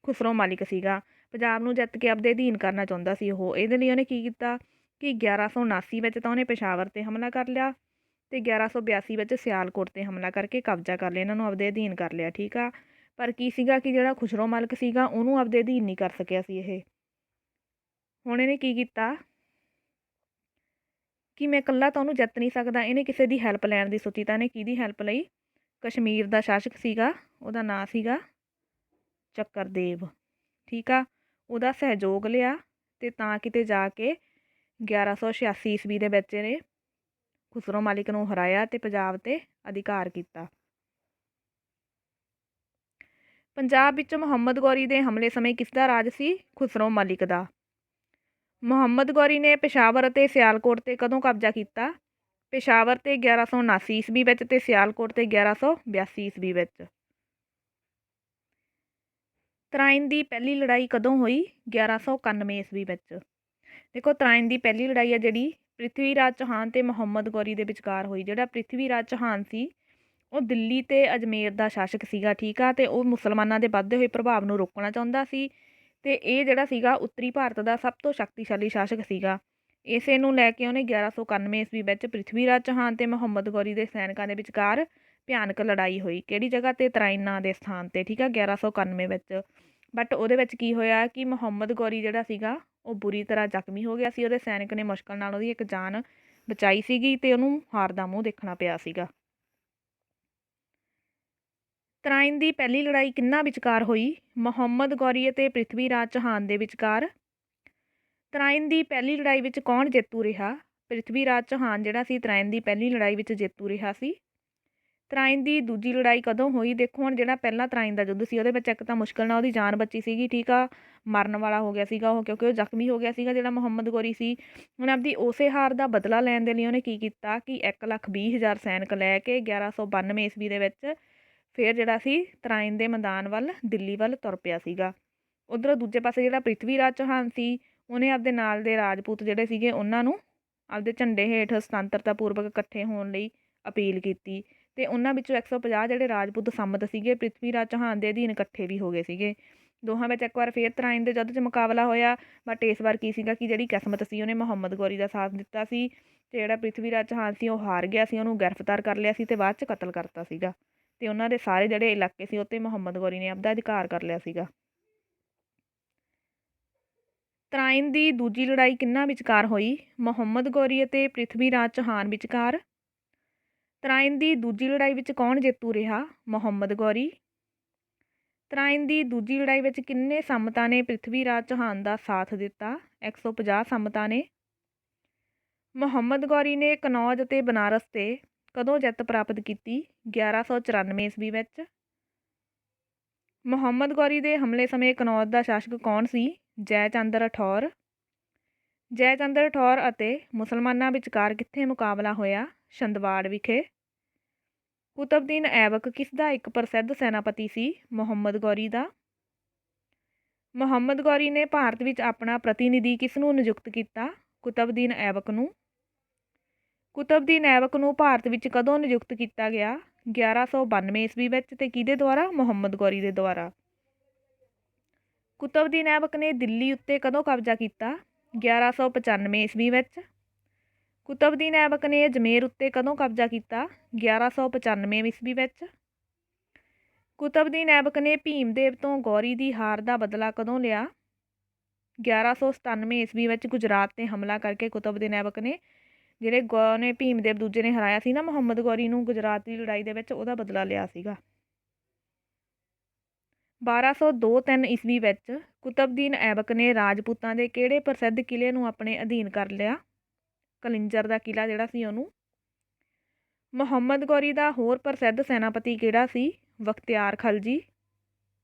ਖੁਸਰੋ ਮਲਿਕ ਸੀਗਾ। ਪੰਜਾਬ ਨੂੰ ਜਿੱਤ ਕੇ ਆਪਦੇ ਅਧੀਨ ਕਰਨਾ ਚਾਹੁੰਦਾ ਸੀ ਉਹ। ਇਹਦੇ ਲਈ ਉਹਨੇ ਕੀ ਕੀਤਾ ਕਿ 1179 ਵਿੱਚ ਤਾਂ ਉਹਨੇ ਪੇਸ਼ਾਵਰ 'ਤੇ ਹਮਲਾ ਕਰ ਲਿਆ ਅਤੇ 1182 ਵਿੱਚ ਸਿਆਲਕੋਟ 'ਤੇ ਹਮਲਾ ਕਰਕੇ ਕਬਜ਼ਾ ਕਰ ਲਿਆ, ਇਹਨਾਂ ਨੂੰ ਆਪਦੇ ਅਧੀਨ ਕਰ ਲਿਆ। ਠੀਕ ਆ। ਪਰ ਕੀ ਸੀਗਾ ਕਿ ਜਿਹੜਾ ਖੁਸਰੋ ਮਲਿਕ ਸੀਗਾ ਉਹਨੂੰ ਆਪਦੇ ਅਧੀਨ ਨਹੀਂ ਕਰ ਸਕਿਆ ਸੀ ਇਹ। ਹੁਣ ਇਹਨੇ ਕੀ ਕੀਤਾ ਕਿ ਮੈਂ ਇਕੱਲਾ ਤਾਂ ਉਹਨੂੰ ਜਿੱਤ ਨਹੀਂ ਸਕਦਾ, ਇਹਨੇ ਕਿਸੇ ਦੀ ਹੈਲਪ ਲੈਣ ਦੀ ਸੋਚੀ। ਤਾਂ ਇਹਨੇ ਕਿਹਦੀ ਹੈਲਪ ਲਈ? ਕਸ਼ਮੀਰ ਦਾ ਸ਼ਾਸਕ ਸੀਗਾ, ਉਹਦਾ ਨਾਂ ਸੀਗਾ ਚੱਕਰਦੇਵ। ਠੀਕ ਆ। ਉਹਦਾ ਸਹਿਯੋਗ ਲਿਆ ਅਤੇ ਤਾਂ ਕਿਤੇ ਜਾ ਕੇ 1186 ਈਸਵੀ ਦੇ ਵਿੱਚ ਇਹਨੇ ਖੁਸਰੋ ਮਲਿਕ ਨੂੰ ਹਰਾਇਆ ਅਤੇ ਪੰਜਾਬ 'ਤੇ ਅਧਿਕਾਰ ਕੀਤਾ। ਪੰਜਾਬ ਵਿੱਚ ਮੁਹੰਮਦ ਗੌਰੀ ਦੇ ਹਮਲੇ ਸਮੇਂ ਕਿਸ ਦਾ ਰਾਜ ਸੀ? ਖੁਸਰੋ ਮਲਿਕ ਦਾ। ਮੁਹੰਮਦ ਗੌਰੀ ਨੇ ਪੇਸ਼ਾਵਰ ਅਤੇ ਸਿਆਲਕੋਟ 'ਤੇ ਕਦੋਂ ਕਬਜ਼ਾ ਕੀਤਾ? ਪੇਸ਼ਾਵਰ 'ਤੇ 1179 ਈਸਵੀ ਵਿੱਚ ਅਤੇ ਸਿਆਲਕੋਟ 'ਤੇ 1182 ਈਸਵੀ ਵਿੱਚ। ਤਰਾਇਨ ਦੀ ਪਹਿਲੀ ਲੜਾਈ ਕਦੋਂ ਹੋਈ? 1191 ਈਸਵੀ ਵਿੱਚ। ਦੇਖੋ ਤਰਾਇਨ ਦੀ ਪਹਿਲੀ ਲੜਾਈ ਆ ਜਿਹੜੀ ਪ੍ਰਿਥਵੀ ਰਾਜ ਚੌਹਾਨ ਅਤੇ ਮੁਹੰਮਦ ਗੌਰੀ ਦੇ ਵਿਚਕਾਰ ਹੋਈ। ਜਿਹੜਾ ਪ੍ਰਿਥਵੀ ਰਾਜ ਚੌਹਾਨ ਸੀ ਉਹ ਦਿੱਲੀ ਅਤੇ ਅਜਮੇਰ ਦਾ ਸ਼ਾਸਕ ਸੀਗਾ। ਠੀਕ ਆ। ਅਤੇ ਉਹ ਮੁਸਲਮਾਨਾਂ ਦੇ ਵੱਧਦੇ ਹੋਏ ਪ੍ਰਭਾਵ ਨੂੰ ਰੋਕਣਾ ਚਾਹੁੰਦਾ ਸੀ ਅਤੇ ਇਹ ਜਿਹੜਾ ਸੀਗਾ ਉੱਤਰੀ ਭਾਰਤ ਦਾ ਸਭ ਤੋਂ ਸ਼ਕਤੀਸ਼ਾਲੀ ਸ਼ਾਸਕ ਸੀਗਾ। ਇਸੇ ਨੂੰ ਲੈ ਕੇ ਉਹਨੇ 1191 ਈਸਵੀ ਵਿੱਚ ਪ੍ਰਿਥਵੀ ਰਾਜ ਚੌਹਾਨ ਅਤੇ ਮੁਹੰਮਦ ਗੌਰੀ ਦੇ ਸੈਨਿਕਾਂ ਦੇ ਵਿਚਕਾਰ ਭਿਆਨਕ ਲੜਾਈ ਹੋਈ। ਕਿਹੜੀ ਜਗ੍ਹਾ 'ਤੇ? ਤਰਾਇਨ ਨਾਂ ਦੇ ਸਥਾਨ 'ਤੇ, ਠੀਕ ਆ, 1191 ਵਿੱਚ। ਬਟ ਉਹਦੇ ਵਿੱਚ ਕੀ ਹੋਇਆ ਕਿ ਮੁਹੰਮਦ ਗੌਰੀ ਜਿਹੜਾ ਸੀਗਾ ਉਹ ਬੁਰੀ ਤਰ੍ਹਾਂ ਜ਼ਖਮੀ ਹੋ ਗਿਆ ਸੀ। ਉਹਦੇ ਸੈਨਿਕ ਨੇ ਮੁਸ਼ਕਲ ਨਾਲ ਉਹਦੀ ਇੱਕ ਜਾਨ ਬਚਾਈ ਸੀਗੀ ਅਤੇ ਉਹਨੂੰ ਹਾਰ ਦਾ ਮੂੰਹ ਦੇਖਣਾ ਪਿਆ ਸੀਗਾ। ਤਰਾਇਨ ਦੀ ਪਹਿਲੀ ਲੜਾਈ ਕਿਹਨਾਂ ਵਿਚਕਾਰ ਹੋਈ? ਮੁਹੰਮਦ ਗੌਰੀ ਅਤੇ ਪ੍ਰਿਥਵੀ ਰਾਜ ਚੌਹਾਨ ਦੇ ਵਿਚਕਾਰ। ਤਰਾਇਨ ਦੀ ਪਹਿਲੀ ਲੜਾਈ ਵਿੱਚ ਕੌਣ ਜੇਤੂ ਰਿਹਾ? ਪ੍ਰਿਥਵੀ ਰਾਜ ਚੌਹਾਨ ਜਿਹੜਾ ਸੀ ਤਰਾਇਨ ਦੀ ਪਹਿਲੀ ਲੜਾਈ ਵਿੱਚ ਜੇਤੂ ਰਿਹਾ ਸੀ। ਤਰਾਇਨ ਦੀ ਦੂਜੀ ਲੜਾਈ ਕਦੋਂ ਹੋਈ? ਦੇਖੋ ਹੁਣ ਜਿਹੜਾ ਪਹਿਲਾ ਤਰਾਇਨ ਦਾ ਯੁੱਧ ਸੀ ਉਹਦੇ ਵਿੱਚ ਇੱਕ ਤਾਂ ਮੁਸ਼ਕਲ ਨਾਲ ਉਹਦੀ ਜਾਨ ਬਚੀ ਸੀਗੀ, ਠੀਕ ਆ, ਮਰਨ ਵਾਲਾ ਹੋ ਗਿਆ ਸੀਗਾ ਉਹ, ਕਿਉਂਕਿ ਉਹ ਜ਼ਖਮੀ ਹੋ ਗਿਆ ਸੀਗਾ ਜਿਹੜਾ ਮੁਹੰਮਦ ਗੌਰੀ ਸੀ। ਹੁਣ ਆਪਦੀ ਉਸੇ ਹਾਰ ਦਾ ਬਦਲਾ ਲੈਣ ਦੇ ਲਈ ਉਹਨੇ ਕੀ ਕੀਤਾ ਕਿ 1,20,000 ਸੈਨਿਕ ਲੈ ਕੇ 1192 ਈਸਵੀ ਦੇ ਵਿੱਚ ਫਿਰ ਜਿਹੜਾ ਸੀ ਤਰਾਇਨ ਦੇ ਮੈਦਾਨ ਵੱਲ, ਦਿੱਲੀ ਵੱਲ ਤੁਰ ਪਿਆ ਸੀਗਾ। ਉੱਧਰੋਂ ਦੂਜੇ ਪਾਸੇ ਜਿਹੜਾ ਪ੍ਰਿਥਵੀ ਰਾਜ ਚੌਹਾਨ ਸੀ ਉਹਨੇ ਆਪਦੇ ਨਾਲ ਦੇ ਰਾਜਪੂਤ ਜਿਹੜੇ ਸੀਗੇ ਉਹਨਾਂ ਨੂੰ ਆਪਦੇ ਝੰਡੇ ਹੇਠ ਸੁਤੰਤਰਤਾ ਪੂਰਵਕ ਇਕੱਠੇ ਹੋਣ ਲਈ ਅਪੀਲ ਕੀਤੀ ਅਤੇ ਉਹਨਾਂ ਵਿੱਚੋਂ 150 ਜਿਹੜੇ ਰਾਜਪੂਤ ਸੰਮਤ ਸੀਗੇ ਪ੍ਰਿਥਵੀ ਰਾਜ ਚੌਹਾਨ ਦੇ ਅਧੀਨ ਇਕੱਠੇ ਵੀ ਹੋ ਗਏ ਸੀਗੇ। ਦੋਹਾਂ ਵਿੱਚ ਇੱਕ ਵਾਰ ਫਿਰ ਤਰਾਇਨ ਦੇ ਯੁੱਧ 'ਚ ਮੁਕਾਬਲਾ ਹੋਇਆ, ਬਟ ਇਸ ਵਾਰ ਕੀ ਸੀਗਾ ਕਿ ਜਿਹੜੀ ਕਿਸਮਤ ਸੀ ਉਹਨੇ ਮੁਹੰਮਦ ਗੌਰੀ ਦਾ ਸਾਥ ਦਿੱਤਾ ਸੀ ਅਤੇ ਜਿਹੜਾ ਪ੍ਰਿਥਵੀ ਰਾਜ ਚੌਹਾਨ ਸੀ ਉਹ ਹਾਰ ਗਿਆ ਸੀ, ਉਹਨੂੰ ਗ੍ਰਿਫਤਾਰ ਕਰ ਲਿਆ ਸੀ ਅਤੇ ਬਾਅਦ 'ਚ ਕਤਲ ਕਰਤਾ ਸੀਗਾ ਅਤੇ ਉਹਨਾਂ ਦੇ ਸਾਰੇ ਜਿਹੜੇ ਇਲਾਕੇ ਸੀ ਉੱਤੇ ਮੁਹੰਮਦ ਗੌਰੀ ਨੇ ਆਪਦਾ ਅਧਿਕਾਰ ਕਰ ਲਿਆ ਸੀਗਾ। ਤਰਾਇਨ ਦੀ ਦੂਜੀ ਲੜਾਈ ਕਿਹਨਾਂ ਵਿਚਕਾਰ ਹੋਈ? ਮੁਹੰਮਦ ਗੌਰੀ ਅਤੇ ਪ੍ਰਿਥਵੀ ਰਾਜ ਚੌਹਾਨ ਵਿਚਕਾਰ। ਤਰਾਇਨ ਦੀ ਦੂਜੀ ਲੜਾਈ ਵਿੱਚ ਕੌਣ ਜੇਤੂ ਰਿਹਾ? ਮੁਹੰਮਦ ਗੌਰੀ। ਤਰਾਇਨ ਦੀ ਦੂਜੀ ਲੜਾਈ ਵਿੱਚ ਕਿੰਨੇ ਸੰਮਤਾਂ ਨੇ ਪ੍ਰਿਥਵੀ ਰਾਜ ਚੌਹਾਨ ਦਾ ਸਾਥ ਦਿੱਤਾ? 150 ਸੰਮਤਾਂ ਨੇ। ਮੁਹੰਮਦ ਗੌਰੀ ਨੇ ਕਨੌਜ ਅਤੇ ਬਨਾਰਸ 'ਤੇ ਕਦੋਂ ਜਿੱਤ ਪ੍ਰਾਪਤ ਕੀਤੀ? 1194 ਈਸਵੀ ਵਿੱਚ। ਮੁਹੰਮਦ ਗੌਰੀ ਦੇ ਹਮਲੇ ਸਮੇਂ ਕਨੌਜ ਦਾ ਸ਼ਾਸਕ ਕੌਣ ਸੀ? ਜੈ ਚੰਦ ਰਾਠੌਰ। ਜੈ ਚੰਦ ਰਾਠੌਰ ਅਤੇ ਮੁਸਲਮਾਨਾਂ ਵਿਚਕਾਰ ਕਿੱਥੇ ਮੁਕਾਬਲਾ ਹੋਇਆ? ਛੰਦਵਾੜ ਵਿਖੇ। ਕੁਤਬਦੀਨ ਐਬਕ ਕਿਸ ਦਾ ਇੱਕ ਪ੍ਰਸਿੱਧ ਸੈਨਾਪਤੀ ਸੀ? ਮੁਹੰਮਦ ਗੌਰੀ ਦਾ। ਮੁਹੰਮਦ ਗੌਰੀ ਨੇ ਭਾਰਤ ਵਿੱਚ ਆਪਣਾ ਪ੍ਰਤੀਨਿਧੀ ਕਿਸ ਨੂੰ ਨਿਯੁਕਤ ਕੀਤਾ? ਕੁਤਬਦੀਨ ਐਬਕ ਨੂੰ। ਕੁਤਬਦੀਨ ਐਬਕ ਨੂੰ ਭਾਰਤ ਵਿੱਚ ਕਦੋਂ ਨਿਯੁਕਤ ਕੀਤਾ ਗਿਆ? 1192 ਈਸਵੀ ਵਿੱਚ ਅਤੇ ਕਿਹਦੇ ਦੁਆਰਾ? ਮੁਹੰਮਦ ਗੌਰੀ ਦੇ ਦੁਆਰਾ। ਕੁਤਬਦੀਨ ਐਬਕ ਨੇ ਦਿੱਲੀ ਉੱਤੇ ਕਦੋਂ ਕਬਜ਼ਾ ਕੀਤਾ? 1195 ਈਸਵੀ ਵਿੱਚ। ਕੁਤਬਦੀਨ ਐਬਕ ਨੇ ਅਜਮੇਰ ਉੱਤੇ ਕਦੋਂ ਕਬਜ਼ਾ ਕੀਤਾ? 1195 ਈਸਵੀ ਵਿੱਚ। ਕੁਤਬਦੀਨ ਐਬਕ ਨੇ ਭੀਮਦੇਵ ਤੋਂ ਗੌਰੀ ਦੀ ਹਾਰ ਦਾ ਬਦਲਾ ਕਦੋਂ ਲਿਆ? 1197 ਈਸਵੀ ਵਿੱਚ ਗੁਜਰਾਤ 'ਤੇ ਹਮਲਾ ਕਰਕੇ ਕੁਤਬਦੀਨ ਐਬਕ ਨੇ ਜਿਹੜੇ ਭੀਮਦੇਵ ਦੂਜੇ ਨੇ ਹਰਾਇਆ ਸੀ ਨਾ ਮੁਹੰਮਦ ਗੌਰੀ ਨੂੰ ਗੁਜਰਾਤ ਦੀ ਲੜਾਈ ਦੇ ਵਿੱਚ, ਉਹਦਾ ਬਦਲਾ ਲਿਆ ਸੀਗਾ। 1202-3 ਈਸਵੀ ਵਿੱਚ ਕੁਤਬਦੀਨ ਐਬਕ ਨੇ ਰਾਜਪੂਤਾਂ ਦੇ ਕਿਹੜੇ ਪ੍ਰਸਿੱਧ ਕਿਲ੍ਹੇ ਨੂੰ ਆਪਣੇ ਅਧੀਨ ਕਰ ਲਿਆ? ਕਲਿੰਜਰ ਦਾ ਕਿਲ੍ਹਾ ਜਿਹੜਾ ਸੀ ਉਹਨੂੰ। ਮੁਹੰਮਦ ਗੌਰੀ ਦਾ ਹੋਰ ਪ੍ਰਸਿੱਧ ਸੈਨਾਪਤੀ ਕਿਹੜਾ ਸੀ? ਬਖਤਿਆਰ ਖਲਜੀ।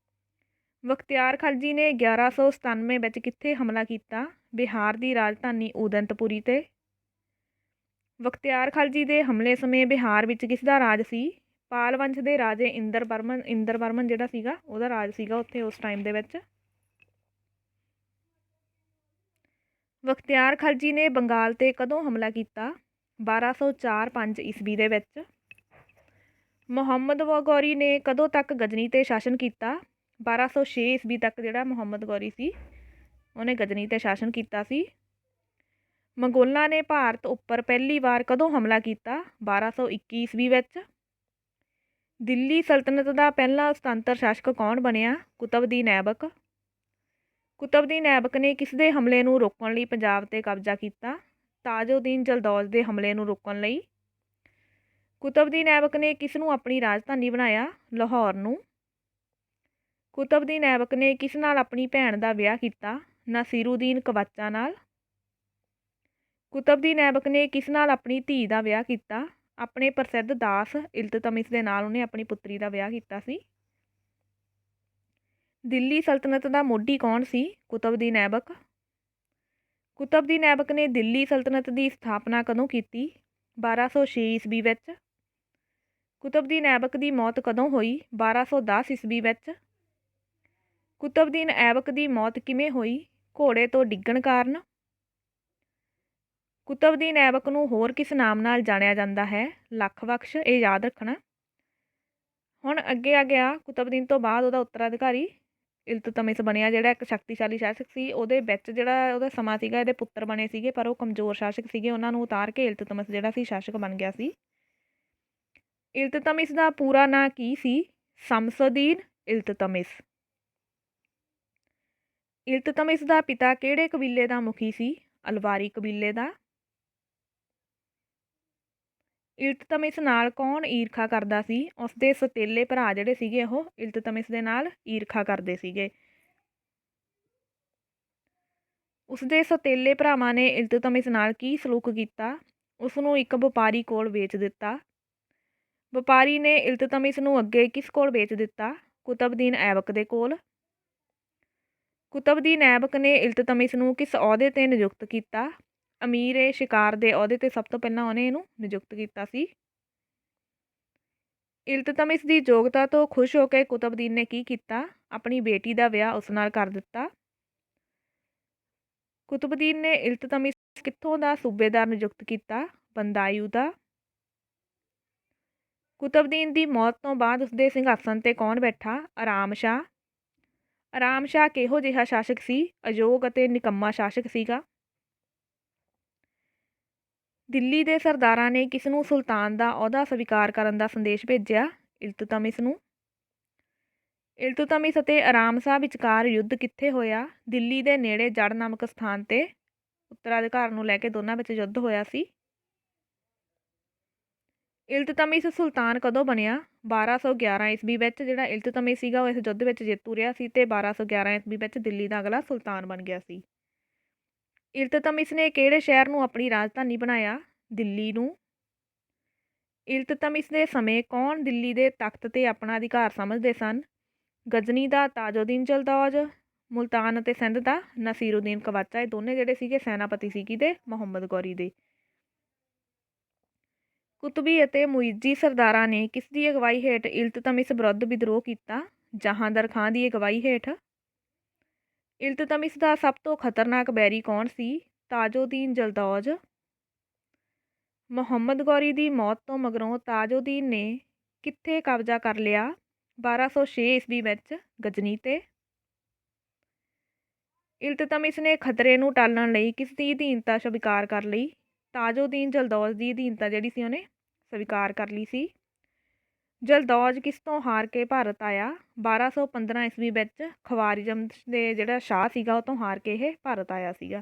ਬਖਤਿਆਰ ਖਲਜੀ ਨੇ 1197 ਵਿੱਚ ਕਿੱਥੇ ਹਮਲਾ ਕੀਤਾ? ਬਿਹਾਰ ਦੀ ਰਾਜਧਾਨੀ ਉਦੰਤਪੁਰੀ 'ਤੇ। ਬਖਤਿਆਰ ਖਲਜੀ ਦੇ ਹਮਲੇ ਸਮੇਂ ਬਿਹਾਰ ਵਿੱਚ ਕਿਸ ਦਾ ਰਾਜ ਸੀ? ਪਾਲ ਵੰਸ਼ ਦੇ ਰਾਜੇ ਇੰਦਰ ਬਰਮਨ ਜਿਹੜਾ ਸੀਗਾ ਉਹਦਾ ਰਾਜ ਸੀਗਾ ਉੱਥੇ ਉਸ ਟਾਈਮ ਦੇ ਵਿੱਚ। ਬਖਤਿਆਰ ਖਲਜੀ ਨੇ ਬੰਗਾਲ 'ਤੇ ਕਦੋਂ ਹਮਲਾ ਕੀਤਾ? 1204-5 ਈਸਵੀ ਦੇ ਵਿੱਚ। ਮੁਹੰਮਦ ਗੌਰੀ ਨੇ ਕਦੋਂ ਤੱਕ ਗਜਨੀ 'ਤੇ ਸ਼ਾਸਨ ਕੀਤਾ? 1206 ਈਸਵੀ ਤੱਕ ਜਿਹੜਾ ਮੁਹੰਮਦ ਗੌਰੀ ਸੀ ਉਹਨੇ ਗਜਨੀ 'ਤੇ ਸ਼ਾਸਨ ਕੀਤਾ ਸੀ। ਮੰਗੋਲਾਂ ਨੇ ਭਾਰਤ ਉੱਪਰ ਪਹਿਲੀ ਵਾਰ ਕਦੋਂ ਹਮਲਾ ਕੀਤਾ? 1221 ਈਸਵੀ ਵਿੱਚ। ਦਿੱਲੀ ਸਲਤਨਤ ਦਾ ਪਹਿਲਾ ਸੁਤੰਤਰ ਸ਼ਾਸਕ ਕੌਣ ਬਣਿਆ? ਕੁਤਬਦੀਨ ਐਬਕ। ਕੁਤਬਦੀਨ ਐਬਕ ਨੇ ਕਿਸ ਦੇ ਹਮਲੇ ਨੂੰ ਰੋਕਣ ਲਈ ਪੰਜਾਬ 'ਤੇ ਕਬਜ਼ਾ ਕੀਤਾ? ਤਾਜੁਦੀਨ ਜਲਦੌਜ ਦੇ ਹਮਲੇ ਨੂੰ ਰੋਕਣ ਲਈ। ਕੁਤਬਦੀਨ ਐਬਕ ਨੇ ਕਿਸ ਨੂੰ ਆਪਣੀ ਰਾਜਧਾਨੀ ਬਣਾਇਆ? ਲਾਹੌਰ ਨੂੰ। ਕੁਤਬਦੀਨ ਐਬਕ ਨੇ ਕਿਸ ਨਾਲ ਆਪਣੀ ਭੈਣ ਦਾ ਵਿਆਹ ਕੀਤਾ? ਨਾਸੀਰੁਦੀਨ ਕਵਾਚਾ ਨਾਲ। ਕੁਤਬਦੀਨ ਐਬਕ ਨੇ ਕਿਸ ਨਾਲ ਆਪਣੀ ਧੀ ਦਾ ਵਿਆਹ ਕੀਤਾ? ਆਪਣੇ ਪ੍ਰਸਿੱਧ ਦਾਸ ਇਲਤਤਮਿਸ ਦੇ ਨਾਲ ਉਹਨੇ ਆਪਣੀ ਪੁੱਤਰੀ ਦਾ ਵਿਆਹ ਕੀਤਾ ਸੀ। ਦਿੱਲੀ ਸਲਤਨਤ ਦਾ ਮੋਢੀ ਕੌਣ ਸੀ? ਕੁਤਬਦੀਨ ਐਬਕ। ਕੁਤਬਦੀਨ ਐਬਕ ਨੇ ਦਿੱਲੀ ਸਲਤਨਤ ਦੀ ਸਥਾਪਨਾ ਕਦੋਂ ਕੀਤੀ? 1206 ਈਸਵੀ ਵਿੱਚ। ਕੁਤਬਦੀਨ ਐਬਕ ਦੀ ਮੌਤ ਕਦੋਂ ਹੋਈ? 1210 ਈਸਵੀ ਵਿੱਚ। ਕੁਤਬਦੀਨ ਐਬਕ ਦੀ ਮੌਤ ਕਿਵੇਂ ਹੋਈ? ਘੋੜੇ ਤੋਂ ਡਿੱਗਣ ਕਾਰਨ। ਕੁਤਬਦੀਨ ਐਬਕ ਨੂੰ ਹੋਰ ਕਿਸ ਨਾਮ ਨਾਲ ਜਾਣਿਆ ਜਾਂਦਾ ਹੈ? ਲੱਖ ਬਖਸ਼। ਇਹ ਯਾਦ ਰੱਖਣਾ। ਹੁਣ ਅੱਗੇ ਆ ਗਿਆ ਕੁਤਬਦੀਨ ਤੋਂ ਬਾਅਦ ਉਹਦਾ ਉੱਤਰਾਧਿਕਾਰੀ ਇਲਤਤਮਿਸ ਬਣਿਆ ਜਿਹੜਾ ਇੱਕ ਸ਼ਕਤੀਸ਼ਾਲੀ ਸ਼ਾਸਕ ਸੀ। ਉਹਦੇ ਵਿੱਚ ਜਿਹੜਾ ਉਹਦਾ ਸਮਾਂ ਸੀਗਾ ਇਹਦੇ ਪੁੱਤਰ ਬਣੇ ਸੀਗੇ ਪਰ ਉਹ ਕਮਜ਼ੋਰ ਸ਼ਾਸਕ ਸੀਗੇ, ਉਹਨਾਂ ਨੂੰ ਉਤਾਰ ਕੇ ਇਲਤਤਮਿਸ ਜਿਹੜਾ ਸੀ ਸ਼ਾਸਕ ਬਣ ਗਿਆ ਸੀ। ਇਲਤਤਮਿਸ ਦਾ ਪੂਰਾ ਨਾਂ ਕੀ ਸੀ? ਸ਼ਮਸੁਦੀਨ ਇਲਤਤਮਿਸ। ਇਲਤਤਮਿਸ ਦਾ ਪਿਤਾ ਕਿਹੜੇ ਕਬੀਲੇ ਦਾ ਮੁਖੀ ਸੀ? ਅਲਵਾਰੀ ਕਬੀਲੇ ਦਾ। ਇਲਤਤਮਿਸ ਨਾਲ ਕੌਣ ਈਰਖਾ ਕਰਦਾ ਸੀ? ਉਸਦੇ ਸੌਤੇਲੇ ਭਰਾ ਜਿਹੜੇ ਸੀਗੇ ਉਹ ਇਲਤਤਮਿਸ ਦੇ ਨਾਲ ਈਰਖਾ ਕਰਦੇ ਸੀਗੇ। ਉਸਦੇ ਸੌਤੇਲੇ ਭਰਾਵਾਂ ਨੇ ਇਲਤਤਮਿਸ ਨਾਲ ਕੀ ਸਲੂਕ ਕੀਤਾ? ਉਸਨੂੰ ਇੱਕ ਵਪਾਰੀ ਕੋਲ ਵੇਚ ਦਿੱਤਾ। ਵਪਾਰੀ ਨੇ ਇਲਤਤਮਿਸ ਨੂੰ ਅੱਗੇ ਕਿਸ ਕੋਲ ਵੇਚ ਦਿੱਤਾ? ਕੁਤਬਦੀਨ ਐਬਕ ਦੇ ਕੋਲ। ਕੁਤਬਦੀਨ ਐਬਕ ਨੇ ਇਲਤਤਮਿਸ ਨੂੰ ਕਿਸ ਅਹੁਦੇ 'ਤੇ ਨਿਯੁਕਤ ਕੀਤਾ? ਅਮੀਰ ਸ਼ਿਕਾਰ ਦੇ ਅਹੁਦੇ 'ਤੇ ਸਭ ਤੋਂ ਪਹਿਲਾਂ ਉਹਨੇ ਇਹਨੂੰ ਨਿਯੁਕਤ ਕੀਤਾ ਸੀ। ਇਲਤਤਮਿਸ ਦੀ ਯੋਗਤਾ ਤੋਂ ਖੁਸ਼ ਹੋ ਕੇ ਕੁਤਬਦੀਨ ਨੇ ਕੀ ਕੀਤਾ? ਆਪਣੀ ਬੇਟੀ ਦਾ ਵਿਆਹ ਉਸ ਨਾਲ ਕਰ ਦਿੱਤਾ। ਕੁਤਬਦੀਨ ਨੇ ਇਲਤਤਮਿਸ ਕਿੱਥੋਂ ਦਾ ਸੂਬੇਦਾਰ ਨਿਯੁਕਤ ਕੀਤਾ? ਬੰਦਾਯੂ ਦਾ। ਕੁਤਬਦੀਨ ਦੀ ਮੌਤ ਤੋਂ ਬਾਅਦ ਉਸਦੇ ਸਿੰਘਾਸਨ 'ਤੇ ਕੌਣ ਬੈਠਾ? ਆਰਾਮ ਸ਼ਾਹ। ਆਰਾਮ ਸ਼ਾਹ ਕਿਹੋ ਜਿਹਾ ਸ਼ਾਸਕ ਸੀ? ਅਯੋਗ ਅਤੇ ਨਿਕੰਮਾ ਸ਼ਾਸਕ ਸੀਗਾ। ਦਿੱਲੀ ਦੇ ਸਰਦਾਰਾਂ ਨੇ ਕਿਸ ਨੂੰ ਸੁਲਤਾਨ ਦਾ ਅਹੁਦਾ ਸਵੀਕਾਰ ਕਰਨ ਦਾ ਸੰਦੇਸ਼ ਭੇਜਿਆ? ਇਲਤਤਮਿਸ ਨੂੰ। ਇਲਤਤਮਿਸ ਅਤੇ ਆਰਾਮ ਸ਼ਾਹ ਵਿਚਕਾਰ ਯੁੱਧ ਕਿੱਥੇ ਹੋਇਆ? ਦਿੱਲੀ ਦੇ ਨੇੜੇ ਜੜ ਨਾਮਕ ਸਥਾਨ 'ਤੇ ਉੱਤਰਾਧਿਕਾਰ ਨੂੰ ਲੈ ਕੇ ਦੋਨਾਂ ਵਿੱਚ ਯੁੱਧ ਹੋਇਆ ਸੀ। ਇਲਤਤਮਿਸ ਸੁਲਤਾਨ ਕਦੋਂ ਬਣਿਆ? 1211 ਈਸਵੀ ਵਿੱਚ। ਜਿਹੜਾ ਇਲਤਤਮਿਸ ਸੀਗਾ ਉਹ ਇਸ ਯੁੱਧ ਵਿੱਚ ਜੇਤੂ ਰਿਹਾ ਸੀ ਅਤੇ 1211 ਈਸਵੀ ਵਿੱਚ ਦਿੱਲੀ ਦਾ ਅਗਲਾ ਸੁਲਤਾਨ ਬਣ ਗਿਆ ਸੀ। ਇਲਤਤਮਿਸ ਨੇ ਕਿਹੜੇ ਸ਼ਹਿਰ ਨੂੰ ਆਪਣੀ ਰਾਜਧਾਨੀ ਬਣਾਇਆ? ਦਿੱਲੀ ਨੂੰ। ਇਲਤਤਮਿਸ ਦੇ ਸਮੇਂ ਕੌਣ ਦਿੱਲੀ ਦੇ ਤਖਤ 'ਤੇ ਆਪਣਾ ਅਧਿਕਾਰ ਸਮਝਦੇ ਸਨ? ਗਜ਼ਨੀ ਦਾ ਤਾਜੁਦੀਨ ਜਲਦੌਜ, ਮੁਲਤਾਨ ਅਤੇ ਸਿੰਧ ਦਾ ਨਸੀਰੁਦੀਨ ਕਵਾਚਾ। ਇਹ ਦੋਨੇ ਜਿਹੜੇ ਸੀਗੇ ਸੈਨਾਪਤੀ ਸੀ ਕਿਹਦੇ? ਮੁਹੰਮਦ ਗੌਰੀ ਦੇ। ਕੁਤਬੀ ਅਤੇ ਮੁਈਜ਼ੀ ਸਰਦਾਰਾਂ ਨੇ ਕਿਸ ਦੀ ਅਗਵਾਈ ਹੇਠ ਇਲਤਤਮਿਸ ਵਿਰੁੱਧ ਵਿਦਰੋਹ ਕੀਤਾ? ਜਹਾਂਦਰ ਖਾਂ ਦੀ ਅਗਵਾਈ ਹੇਠ। ਇਲਤਤਮਿਸ ਦਾ ਸਭ ਤੋਂ ਖਤਰਨਾਕ ਬੈਰੀ ਕੌਣ ਸੀ? ਤਾਜੁਦੀਨ ਜਲਦੌਜ। ਮੁਹੰਮਦ ਗੌਰੀ ਦੀ ਮੌਤ ਤੋਂ ਮਗਰੋਂ ਤਾਜੁਦੀਨ ਨੇ ਕਿੱਥੇ ਕਬਜ਼ਾ ਕਰ ਲਿਆ? 1206 ਈਸਵੀ ਵਿੱਚ ਗਜ਼ਨੀ 'ਤੇ। ਇਲਤਤਮਿਸ ਨੇ ਖਤਰੇ ਨੂੰ ਟਾਲਣ ਲਈ ਕਿਸ ਦੀ ਅਧੀਨਤਾ ਸਵੀਕਾਰ ਕਰ ਲਈ? ਤਾਜੁਦੀਨ ਜਲਦੌਜ ਦੀ ਅਧੀਨਤਾ ਜਿਹੜੀ ਸੀ ਉਹਨੇ ਸਵੀਕਾਰ ਕਰ ਲਈ ਸੀ। ਜਲਦੌਜ ਕਿਸ ਤੋਂ ਹਾਰ ਕੇ ਭਾਰਤ ਆਇਆ? 1215 ਈਸਵੀ ਵਿੱਚ ਖਵਾਰਿਜ਼ਮ ਦੇ ਜਿਹੜਾ ਸ਼ਾਹ ਸੀਗਾ ਉਹ ਤੋਂ ਹਾਰ ਕੇ ਇਹ ਭਾਰਤ ਆਇਆ ਸੀਗਾ।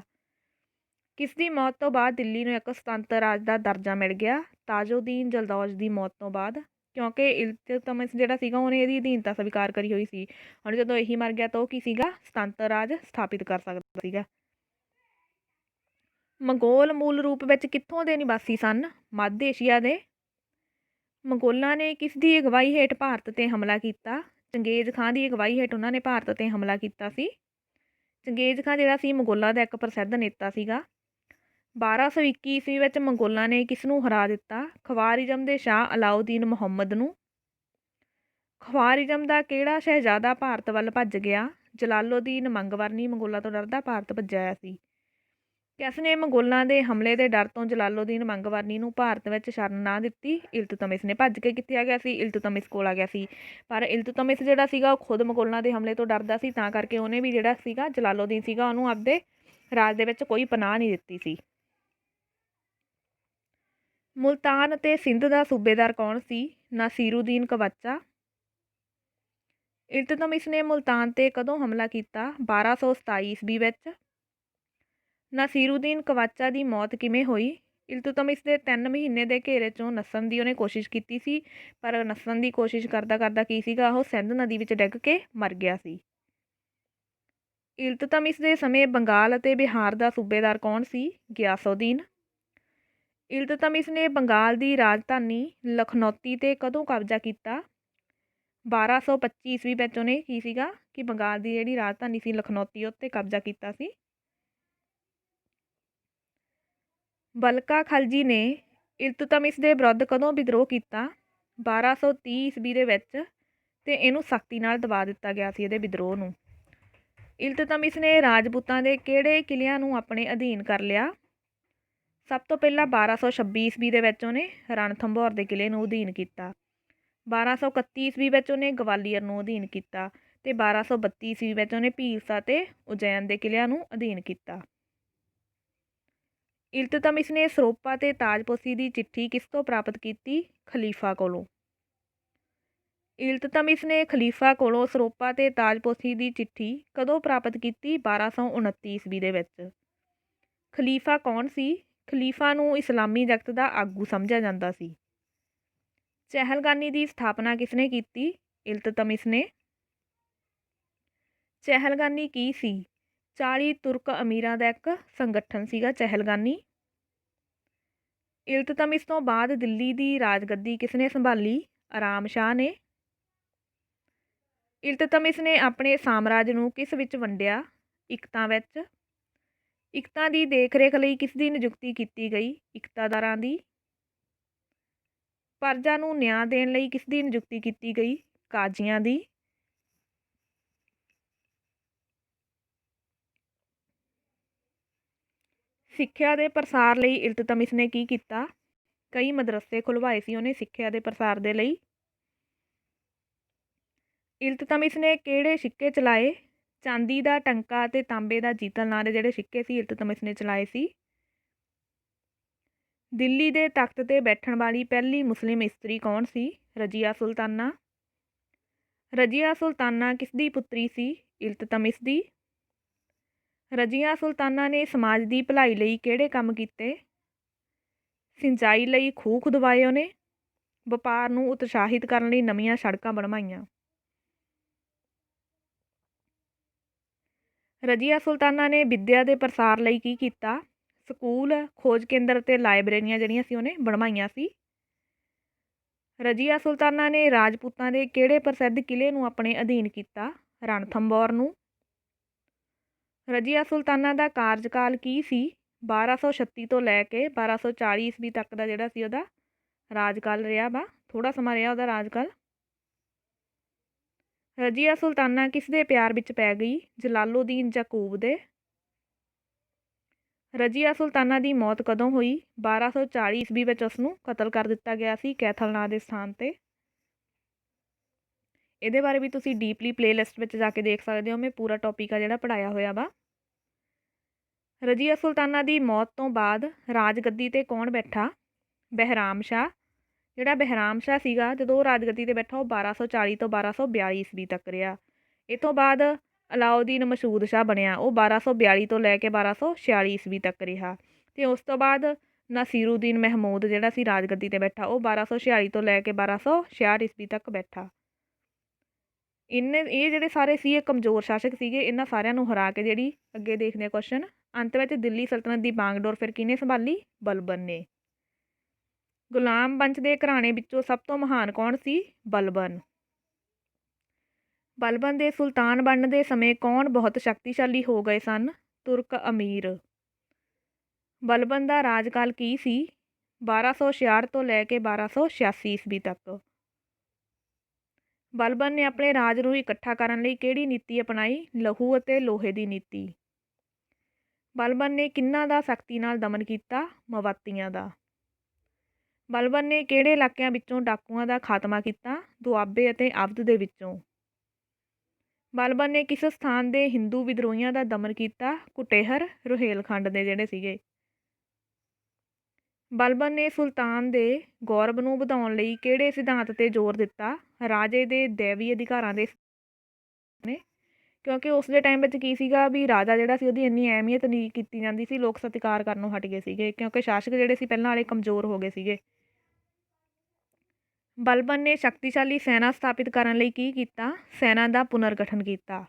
ਕਿਸ ਦੀ ਮੌਤ ਤੋਂ ਬਾਅਦ ਦਿੱਲੀ ਨੂੰ ਇੱਕ ਸੁਤੰਤਰ ਰਾਜ ਦਾ ਦਰਜਾ ਮਿਲ ਗਿਆ? ਤਾਜੁਦੀਨ ਜਲਦੌਜ ਦੀ ਮੌਤ ਤੋਂ ਬਾਅਦ, ਕਿਉਂਕਿ ਇਲਤਤਮਿਸ ਜਿਹੜਾ ਸੀਗਾ ਉਹਨੇ ਇਹਦੀ ਅਧੀਨਤਾ ਸਵੀਕਾਰ ਕਰੀ ਹੋਈ ਸੀ। ਹੁਣ ਜਦੋਂ ਇਹੀ ਮਰ ਗਿਆ ਤਾਂ ਉਹ ਕੀ ਸੀਗਾ? ਸੁਤੰਤਰ ਰਾਜ ਸਥਾਪਿਤ ਕਰ ਸਕਦਾ ਸੀਗਾ। ਮੰਗੋਲ ਮੂਲ ਰੂਪ ਵਿੱਚ ਕਿੱਥੋਂ ਦੇ ਨਿਵਾਸੀ ਸਨ? ਮੱਧ ਏਸ਼ੀਆ ਦੇ। ਮੰਗੋਲਾਂ ਨੇ ਕਿਸ ਦੀ ਅਗਵਾਈ ਹੇਠ ਭਾਰਤ 'ਤੇ ਹਮਲਾ ਕੀਤਾ? ਚੰਗੇਜ਼ ਖਾਂ ਦੀ ਅਗਵਾਈ ਹੇਠ ਉਹਨਾਂ ਨੇ ਭਾਰਤ 'ਤੇ ਹਮਲਾ ਕੀਤਾ ਸੀ। ਚੰਗੇਜ਼ ਖਾਂ ਜਿਹੜਾ ਸੀ ਮੰਗੋਲਾਂ ਦਾ ਇੱਕ ਪ੍ਰਸਿੱਧ ਨੇਤਾ ਸੀਗਾ। 1221 ਈਸਵੀ ਵਿੱਚ ਮੰਗੋਲਾਂ ਨੇ ਕਿਸ ਨੂੰ ਹਰਾ ਦਿੱਤਾ? ਖਵਾਰਿਜ਼ਮ ਦੇ ਸ਼ਾਹ ਅਲਾਉਦੀਨ ਮੁਹੰਮਦ ਨੂੰ। ਖਵਾਰਿਜ਼ਮ ਦਾ ਕਿਹੜਾ ਸ਼ਹਿਜ਼ਾਦਾ ਭਾਰਤ ਵੱਲ ਭੱਜ ਗਿਆ? ਜਲਾਲੁਦੀਨ ਮੰਗਵਰਨੀ ਮੰਗੋਲਾਂ ਤੋਂ ਡਰਦਾ ਭਾਰਤ ਭੱਜਿਆ ਆਇਆ ਸੀ। ਕਿਸ ਨੇ ਮੰਗੋਲਾਂ ਦੇ ਹਮਲੇ ਦੇ ਡਰ ਤੋਂ ਜਲਾਲੁਦੀਨ ਮੰਗਵਰਨੀ ਨੂੰ ਭਾਰਤ ਵਿੱਚ ਸ਼ਰਨ ਨਾ ਦਿੱਤੀ? ਇਲਤਤਮਿਸ ਨੇ। ਭੱਜ ਕੇ ਕਿੱਥੇ ਆ ਗਿਆ ਸੀ? ਇਲਤਤਮਿਸ ਕੋਲ ਆ ਗਿਆ ਸੀ। ਪਰ ਇਲਤਤਮਿਸ ਜਿਹੜਾ ਸੀਗਾ ਉਹ ਖੁਦ ਮੰਗੋਲਾਂ ਦੇ ਹਮਲੇ ਤੋਂ ਡਰਦਾ ਸੀ, ਤਾਂ ਕਰਕੇ ਉਹਨੇ ਵੀ ਜਿਹੜਾ ਸੀਗਾ ਜਲਾਲੁਦੀਨ ਸੀਗਾ ਉਹਨੂੰ ਆਪਦੇ ਰਾਜ ਦੇ ਵਿੱਚ ਕੋਈ ਪਨਾਹ ਨਹੀਂ ਦਿੱਤੀ ਸੀ। ਮੁਲਤਾਨ ਅਤੇ ਸਿੰਧ ਦਾ ਸੂਬੇਦਾਰ ਕੌਣ ਸੀ? ਨਾਸੀਰੁਦੀਨ ਕਵਾਚਾ। ਇਲਤਤਮਿਸ ਨੇ ਮੁਲਤਾਨ 'ਤੇ ਕਦੋਂ ਹਮਲਾ ਕੀਤਾ? 1227 ਈਸਵੀ ਵਿੱਚ। ਨਾਸੀਰੁਦੀਨ ਕਵਾਚਾ ਦੀ ਮੌਤ ਕਿਵੇਂ ਹੋਈ? ਇਲਤਤਮਿਸ ਦੇ 3 ਮਹੀਨੇ ਦੇ ਘੇਰੇ 'ਚੋਂ ਨੱਸਣ ਦੀ ਉਹਨੇ ਕੋਸ਼ਿਸ਼ ਕੀਤੀ ਸੀ, ਪਰ ਨੱਸਣ ਦੀ ਕੋਸ਼ਿਸ਼ ਕਰਦਾ ਕਰਦਾ ਕੀ ਸੀਗਾ ਉਹ ਸਿੰਧ ਨਦੀ ਵਿੱਚ ਡਿੱਗ ਕੇ ਮਰ ਗਿਆ ਸੀ। ਇਲਤਤਮਿਸ ਦੇ ਸਮੇਂ ਬੰਗਾਲ ਅਤੇ ਬਿਹਾਰ ਦਾ ਸੂਬੇਦਾਰ ਕੌਣ ਸੀ? ਗਿਆਸੁਦੀਨ। ਇਲਤਤਮਿਸ ਨੇ ਬੰਗਾਲ ਦੀ ਰਾਜਧਾਨੀ ਲਖਨੌਤੀ 'ਤੇ ਕਦੋਂ ਕਬਜ਼ਾ ਕੀਤਾ? 1225 ਈਸਵੀ ਵਿੱਚ ਉਹਨੇ ਕੀ ਸੀਗਾ ਕਿ ਬੰਗਾਲ ਦੀ ਜਿਹੜੀ ਰਾਜਧਾਨੀ ਸੀ ਲਖਨੌਤੀ ਉੱਤੇ ਕਬਜ਼ਾ ਕੀਤਾ ਸੀ। ਬਲਕਾ ਖਲਜੀ ਨੇ ਇਲਤਤਮਿਸ ਦੇ ਵਿਰੁੱਧ ਕਦੋਂ ਵਿਦਰੋਹ ਕੀਤਾ? 1230 ਈਸਵੀ ਦੇ ਵਿੱਚ, ਅਤੇ ਇਹਨੂੰ ਸਖਤੀ ਨਾਲ ਦਬਾ ਦਿੱਤਾ ਗਿਆ ਸੀ ਇਹਦੇ ਵਿਦਰੋਹ ਨੂੰ। ਇਲਤਤਮਿਸ ਨੇ ਰਾਜਪੂਤਾਂ ਦੇ ਕਿਹੜੇ ਕਿਲ੍ਹਿਆਂ ਨੂੰ ਆਪਣੇ ਅਧੀਨ ਕਰ ਲਿਆ? ਸਭ ਤੋਂ ਪਹਿਲਾਂ 1226 ਈਸਵੀ ਦੇ ਵਿੱਚ ਉਹਨੇ ਰਣਥੰਭੌਰ ਦੇ ਕਿਲ੍ਹੇ ਨੂੰ ਅਧੀਨ ਕੀਤਾ। 1231 ਈਸਵੀ ਵਿੱਚ ਉਹਨੇ ਗਵਾਲੀਅਰ ਨੂੰ ਅਧੀਨ ਕੀਤਾ ਅਤੇ 1232 ਈਸਵੀ ਵਿੱਚ ਉਹਨੇ ਭੀਲਸਾ ਅਤੇ ਉਜੈਨ ਦੇ ਕਿਲ੍ਹਿਆਂ ਨੂੰ ਅਧੀਨ ਕੀਤਾ। ਇਲਤਤਮਿਸ ਨੇ ਸਰੋਪਾ ਅਤੇ ਤਾਜਪੋਸ਼ੀ ਦੀ ਚਿੱਠੀ ਕਿਸ ਤੋਂ ਪ੍ਰਾਪਤ ਕੀਤੀ? ਖਲੀਫਾ ਕੋਲੋਂ। ਇਲਤਤਮਿਸ ਨੇ ਖਲੀਫਾ ਕੋਲੋਂ ਸਰੋਪਾ ਤੇ ਤਾਜਪੋਥੀ ਦੀ ਚਿੱਠੀ ਕਦੋਂ ਪ੍ਰਾਪਤ ਕੀਤੀ? 1229 ਈਸਵੀ ਦੇ ਵਿੱਚ। ਖਲੀਫਾ ਕੌਣ ਸੀ? ਖਲੀਫਾ ਨੂੰ ਇਸਲਾਮੀ ਜਗਤ ਦਾ ਆਗੂ ਸਮਝਿਆ ਜਾਂਦਾ ਸੀ। ਚਹਿਲਗਾਨੀ ਦੀ ਸਥਾਪਨਾ ਕਿਸਨੇ ਕੀਤੀ? ਇਲਤਤਮਿਸ ਨੇ। ਚਹਿਲਗਾਨੀ ਕੀ ਸੀ? 40 ਤੁਰਕ ਅਮੀਰਾਂ ਦਾ ਇੱਕ ਸੰਗਠਨ ਸੀਗਾ ਚਹਿਲਗਾਨੀ। ਇਲਤਤਮਿਸ ਤੋਂ ਬਾਅਦ ਦਿੱਲੀ ਦੀ ਰਾਜਗੱਦੀ ਕਿਸਨੇ ਸੰਭਾਲੀ? ਆਰਾਮ ਸ਼ਾਹ ਨੇ। ਇਲਤਤਮਿਸ ਨੇ ਆਪਣੇ ਸਾਮਰਾਜ ਨੂੰ ਕਿਸ ਵਿੱਚ ਵੰਡਿਆ? ਇਕਤਾਂ ਵਿੱਚ। ਇਕਤਾਂ ਦੀ ਦੇਖ-ਰੇਖ ਲਈ ਕਿਸ ਦੀ ਨਿਯੁਕਤੀ ਕੀਤੀ ਗਈ? ਇਕਤਾਦਾਰਾਂ ਦੀ। ਪਰਜਾ ਨੂੰ ਨਿਆਂ ਦੇਣ ਲਈ ਕਿਸ ਦੀ ਨਿਯੁਕਤੀ ਕੀਤੀ ਗਈ? ਕਾਜ਼ੀਆਂ ਦੀ। ਸਿੱਖਿਆ ਦੇ ਪ੍ਰਸਾਰ ਲਈ ਇਲਤਤਮਿਸ ਨੇ ਕੀ ਕੀਤਾ? ਕਈ ਮਦਰਸੇ ਖੁਲਵਾਏ ਸੀ ਉਹਨੇ ਸਿੱਖਿਆ ਦੇ ਪ੍ਰਸਾਰ ਦੇ ਲਈ। ਇਲਤਤਮਿਸ ਨੇ ਕਿਹੜੇ ਸਿੱਕੇ ਚਲਾਏ? ਚਾਂਦੀ ਦਾ ਟੰਕਾ ਅਤੇ ਤਾਂਬੇ ਦਾ ਜੀਤਲ ਨਾਂ ਦੇ ਜਿਹੜੇ ਸਿੱਕੇ ਸੀ ਇਲਤਤਮਿਸ ਨੇ ਚਲਾਏ ਸੀ। ਦਿੱਲੀ ਦੇ ਤਖਤ 'ਤੇ ਬੈਠਣ ਵਾਲੀ ਪਹਿਲੀ ਮੁਸਲਿਮ ਇਸਤਰੀ ਕੌਣ ਸੀ? ਰਜੀਆ ਸੁਲਤਾਨਾ। ਰਜੀਆ ਸੁਲਤਾਨਾ ਕਿਸ ਦੀ ਪੁੱਤਰੀ ਸੀ? ਇਲਤਤਮਿਸ ਦੀ। ਰਜੀਆ ਸੁਲਤਾਨਾ ਨੇ ਸਮਾਜ ਦੀ ਭਲਾਈ ਲਈ ਕਿਹੜੇ ਕੰਮ ਕੀਤੇ? ਸਿੰਜਾਈ ਲਈ ਖੂਹ ਖੁਦਵਾਏ ਉਹਨੇ। ਵਪਾਰ ਨੂੰ ਉਤਸ਼ਾਹਿਤ ਕਰਨ ਲਈ ਨਵੀਆਂ ਸੜਕਾਂ ਬਣਵਾਈਆਂ। ਰਜੀਆ ਸੁਲਤਾਨਾ ਨੇ ਵਿੱਦਿਆ ਦੇ ਪ੍ਰਸਾਰ ਲਈ ਕੀ ਕੀਤਾ? ਸਕੂਲ, ਖੋਜ ਕੇਂਦਰ ਅਤੇ ਲਾਇਬ੍ਰੇਰੀਆਂ ਜਿਹੜੀਆਂ ਸੀ ਉਹਨੇ ਬਣਵਾਈਆਂ ਸੀ। ਰਜੀਆ ਸੁਲਤਾਨਾ ਨੇ ਰਾਜਪੂਤਾਂ ਦੇ ਕਿਹੜੇ ਪ੍ਰਸਿੱਧ ਕਿਲ੍ਹੇ ਨੂੰ ਆਪਣੇ ਅਧੀਨ ਕੀਤਾ? ਰਣਥੰਭੌਰ ਨੂੰ। ਰਜੀਆ ਸੁਲਤਾਨਾ ਦਾ ਕਾਰਜਕਾਲ ਕੀ ਸੀ? 1236 ਤੋਂ ਲੈ ਕੇ 1240 ਈਸਵੀ ਤੱਕ ਦਾ ਜਿਹੜਾ ਸੀ ਉਹਦਾ ਰਾਜਕਾਲ ਰਿਹਾ ਵਾ। ਥੋੜ੍ਹਾ ਸਮਾਂ ਰਿਹਾ ਉਹਦਾ ਰਾਜਕਾਲ। ਰਜੀਆ ਸੁਲਤਾਨਾ ਕਿਸ ਦੇ ਪਿਆਰ ਵਿੱਚ ਪੈ ਗਈ? ਜਲਾਲੁਦੀਨ ਯਾਕੂਬ ਦੇ। ਰਜੀਆ ਸੁਲਤਾਨਾ ਦੀ ਮੌਤ ਕਦੋਂ ਹੋਈ? 1240 ਈਸਵੀ ਵਿੱਚ ਉਸਨੂੰ ਕਤਲ ਕਰ ਦਿੱਤਾ ਗਿਆ ਸੀ ਕੈਥਲ ਨਾਂ ਦੇ ਸਥਾਨ 'ਤੇ। ਇਹਦੇ ਬਾਰੇ ਵੀ ਤੁਸੀਂ ਡੀਪਲੀ ਪਲੇਲਿਸਟ ਵਿੱਚ ਜਾ ਕੇ ਦੇਖ ਸਕਦੇ ਹੋ। ਮੈਂ ਪੂਰਾ ਟੌਪਿਕ ਆ ਜਿਹੜਾ ਪੜ੍ਹਾਇਆ ਹੋਇਆ ਵਾ। ਰਜੀਆ ਸੁਲਤਾਨਾ ਦੀ ਮੌਤ ਤੋਂ ਬਾਅਦ ਰਾਜਗੱਦੀ 'ਤੇ ਕੌਣ ਬੈਠਾ? ਬਹਿਰਾਮ ਸ਼ਾਹ। ਜਿਹੜਾ ਬਹਿਰਾਮ ਸ਼ਾਹ ਸੀਗਾ ਜਦੋਂ ਉਹ ਰਾਜਗੱਦੀ 'ਤੇ ਬੈਠਾ ਉਹ 1240 ਤੋਂ 1242 ਈਸਵੀ ਤੱਕ ਰਿਹਾ। ਇਹ ਤੋਂ ਬਾਅਦ ਅਲਾਉਦੀਨ ਮਸੂਦ ਸ਼ਾਹ ਬਣਿਆ। ਉਹ 1242 ਤੋਂ ਲੈ ਕੇ 1246 ਈਸਵੀ ਤੱਕ ਰਿਹਾ। ਅਤੇ ਉਸ ਤੋਂ ਬਾਅਦ ਨਾਸੀਰੁਦੀਨ ਮਹਿਮੂਦ ਜਿਹੜਾ ਸੀ ਰਾਜਗੱਦੀ 'ਤੇ ਬੈਠਾ ਉਹ 1246 ਤੋਂ ਲੈ ਕੇ 1266 ਈਸਵੀ ਤੱਕ ਬੈਠਾ। ਇਹ ਜਿਹੜੇ ਸਾਰੇ ਸੀ ਇਹ ਕਮਜ਼ੋਰ ਸ਼ਾਸਕ ਸੀਗੇ। ਇਹਨਾਂ ਸਾਰਿਆਂ ਨੂੰ ਹਰਾ ਕੇ ਜਿਹੜੀ ਅੱਗੇ ਦੇਖਦੇ ਕੁਐਸਚਨ ਅੰਤ ਵਿੱਚ ਦਿੱਲੀ ਸਲਤਨਤ ਦੀ ਬਾਗਡੋਰ ਫਿਰ ਕਿਹਨੇ ਸੰਭਾਲੀ? ਬਲਬਨ ਨੇ। ਗੁਲਾਮ ਵੰਸ਼ ਦੇ ਘਰਾਣੇ ਵਿੱਚੋਂ ਸਭ ਤੋਂ ਮਹਾਨ ਕੌਣ ਸੀ? ਬਲਬਨ। ਬਲਬਨ ਦੇ ਸੁਲਤਾਨ ਬਣਨ ਦੇ ਸਮੇਂ ਕੌਣ ਬਹੁਤ ਸ਼ਕਤੀਸ਼ਾਲੀ ਹੋ ਗਏ ਸਨ? ਤੁਰਕ ਅਮੀਰ। ਬਲਬਨ ਦਾ ਰਾਜਕਾਲ ਕੀ ਸੀ? 1266 ਤੋਂ ਲੈ ਕੇ 1286 ਈਸਵੀ ਤੱਕ। ਬਲਬਨ ਨੇ ਆਪਣੇ ਰਾਜ ਨੂੰ ਇਕੱਠਾ ਕਰਨ ਲਈ ਕਿਹੜੀ ਨੀਤੀ ਅਪਣਾਈ? ਲਹੂ ਅਤੇ ਲੋਹੇ ਦੀ ਨੀਤੀ। ਬਲਬਨ ਨੇ ਕਿਹਨਾਂ ਦਾ ਸਖਤੀ ਨਾਲ ਦਮਨ ਕੀਤਾ? ਮਵਾਤੀਆਂ ਦਾ। ਬਲਬਨ ਨੇ ਕਿਹੜੇ ਇਲਾਕਿਆਂ ਵਿੱਚੋਂ ਡਾਕੂਆਂ ਦਾ ਖਾਤਮਾ ਕੀਤਾ? ਦੁਆਬੇ ਅਤੇ ਅਵਧ ਦੇ ਵਿੱਚੋਂ। ਬਲਬਨ ਨੇ ਕਿਸ ਸਥਾਨ ਦੇ ਹਿੰਦੂ ਵਿਦਰੋਹੀਆਂ ਦਾ ਦਮਨ ਕੀਤਾ? ਕੁਟੇਹਰ, ਰੁਹੇਲਖੰਡ ਦੇ ਜਿਹੜੇ ਸੀਗੇ। ਬਲਬਨ ਨੇ ਸੁਲਤਾਨ ਦੇ ਗੌਰਵ ਨੂੰ ਵਧਾਉਣ ਲਈ ਕਿਹੜੇ ਸਿਧਾਂਤ 'ਤੇ ਜ਼ੋਰ ਦਿੱਤਾ? ਰਾਜੇ ਦੇ ਦੈਵੀ ਅਧਿਕਾਰਾਂ ਦੇ ਨੇ ਕਿਉਂਕਿ ਉਸ ਦੇ ਟਾਈਮ ਵਿੱਚ ਕੀ ਸੀਗਾ ਵੀ ਰਾਜਾ ਜਿਹੜਾ ਸੀ ਉਹਦੀ ਇੰਨੀ ਅਹਿਮੀਅਤ ਨਹੀਂ ਕੀਤੀ ਜਾਂਦੀ ਸੀ। ਲੋਕ ਸਤਿਕਾਰ ਕਰਨੋਂ ਹਟ ਗਏ ਸੀਗੇ ਕਿਉਂਕਿ ਸ਼ਾਸਕ ਜਿਹੜੇ ਸੀ ਪਹਿਲਾਂ ਵਾਲੇ ਕਮਜ਼ੋਰ ਹੋ ਗਏ ਸੀਗੇ। ਬਲਬਨ ਨੇ ਸ਼ਕਤੀਸ਼ਾਲੀ ਸੈਨਾ ਸਥਾਪਿਤ ਕਰਨ ਲਈ ਕੀ ਕੀਤਾ? ਸੈਨਾ ਦਾ ਪੁਨਰਗਠਨ ਕੀਤਾ।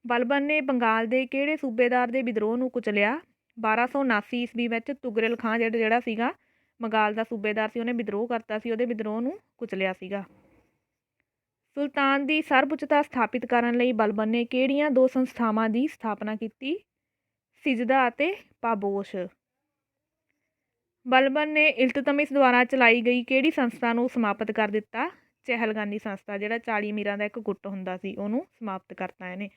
ਬਲਬਨ ਨੇ ਬੰਗਾਲ ਦੇ ਕਿਹੜੇ ਸੂਬੇਦਾਰ ਦੇ ਵਿਦਰੋਹ ਨੂੰ ਕੁਚਲਿਆ? 1279 ਈਸਵੀ ਵਿੱਚ ਤੁਗਰਲ ਖਾਂ ਜਿਹੜਾ ਸੀਗਾ ਬੰਗਾਲ ਦਾ ਸੂਬੇਦਾਰ ਸੀ ਉਹਨੇ ਵਿਦਰੋਹ ਕਰਤਾ ਸੀ। ਉਹਦੇ ਵਿਦਰੋਹ ਨੂੰ ਕੁਚਲਿਆ ਸੀਗਾ। ਸੁਲਤਾਨ ਦੀ ਸਰਬਉੱਚਤਾ ਸਥਾਪਿਤ ਕਰਨ ਲਈ ਬਲਬਨ ਨੇ ਕਿਹੜੀਆਂ ਦੋ ਸੰਸਥਾਵਾਂ ਦੀ ਸਥਾਪਨਾ ਕੀਤੀ? ਸਿਜਦਾ ਅਤੇ ਪਾਬੋਸ਼। ਬਲਬਨ ਨੇ ਇਲਤਤਮਿਸ ਦੁਆਰਾ ਚਲਾਈ ਗਈ ਕਿਹੜੀ ਸੰਸਥਾ ਨੂੰ ਸਮਾਪਤ ਕਰ ਦਿੱਤਾ? ਚਹਿਲਗਾਨੀ ਸੰਸਥਾ। ਜਿਹੜਾ 40 ਅਮੀਰਾਂ ਦਾ ਇੱਕ ਗੁੱਟ ਹੁੰਦਾ ਸੀ ਉਹਨੂੰ ਸਮਾਪਤ ਕਰਤਾ ਇਹਨੇ।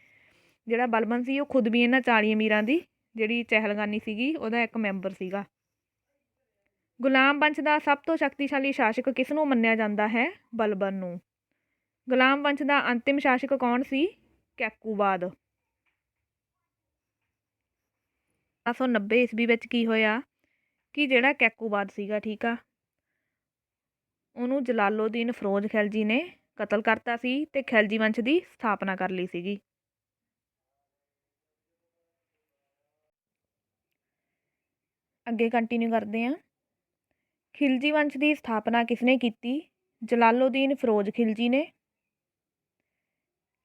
ਜਿਹੜਾ ਬਲਬਨ ਸੀ ਉਹ ਖੁਦ ਵੀ ਇਹਨਾਂ 40 ਅਮੀਰਾਂ ਦੀ ਜਿਹੜੀ ਚਹਿਲਗਾਨੀ ਸੀਗੀ ਉਹਦਾ ਇੱਕ ਮੈਂਬਰ ਸੀਗਾ। ਗੁਲਾਮ ਵੰਸ਼ ਦਾ ਸਭ ਤੋਂ ਸ਼ਕਤੀਸ਼ਾਲੀ ਸ਼ਾਸਕ ਕਿਸ ਨੂੰ ਮੰਨਿਆ ਜਾਂਦਾ ਹੈ? ਬਲਬਨ ਨੂੰ। ਗੁਲਾਮ ਵੰਸ਼ ਦਾ ਅੰਤਿਮ ਸ਼ਾਸਕ ਕੌਣ ਸੀ? ਕੈਕੂਬਾਦ। 1290 ਈਸਵੀ ਵਿੱਚ ਕੀ ਹੋਇਆ ਕਿ ਜਿਹੜਾ ਕੈਕੂਬਾਦ ਸੀਗਾ ਠੀਕ ਆ ਉਹਨੂੰ ਜਲਾਲੁਦੀਨ ਫਿਰੋਜ਼ ਖਿਲਜੀ ਨੇ ਕਤਲ ਕਰਤਾ ਸੀ ਤੇ ਖਿਲਜੀ ਵੰਸ਼ ਦੀ ਸਥਾਪਨਾ ਕਰ ਲਈ ਸੀਗੀ। ਅੱਗੇ ਕੰਟੀਨਿਊ ਕਰਦੇ ਹਾਂ। ਖਿਲਜੀ ਵੰਸ਼ ਦੀ ਸਥਾਪਨਾ ਕਿਸਨੇ ਕੀਤੀ? ਜਲਾਲੁਦੀਨ ਫਿਰੋਜ਼ ਖਿਲਜੀ ਨੇ।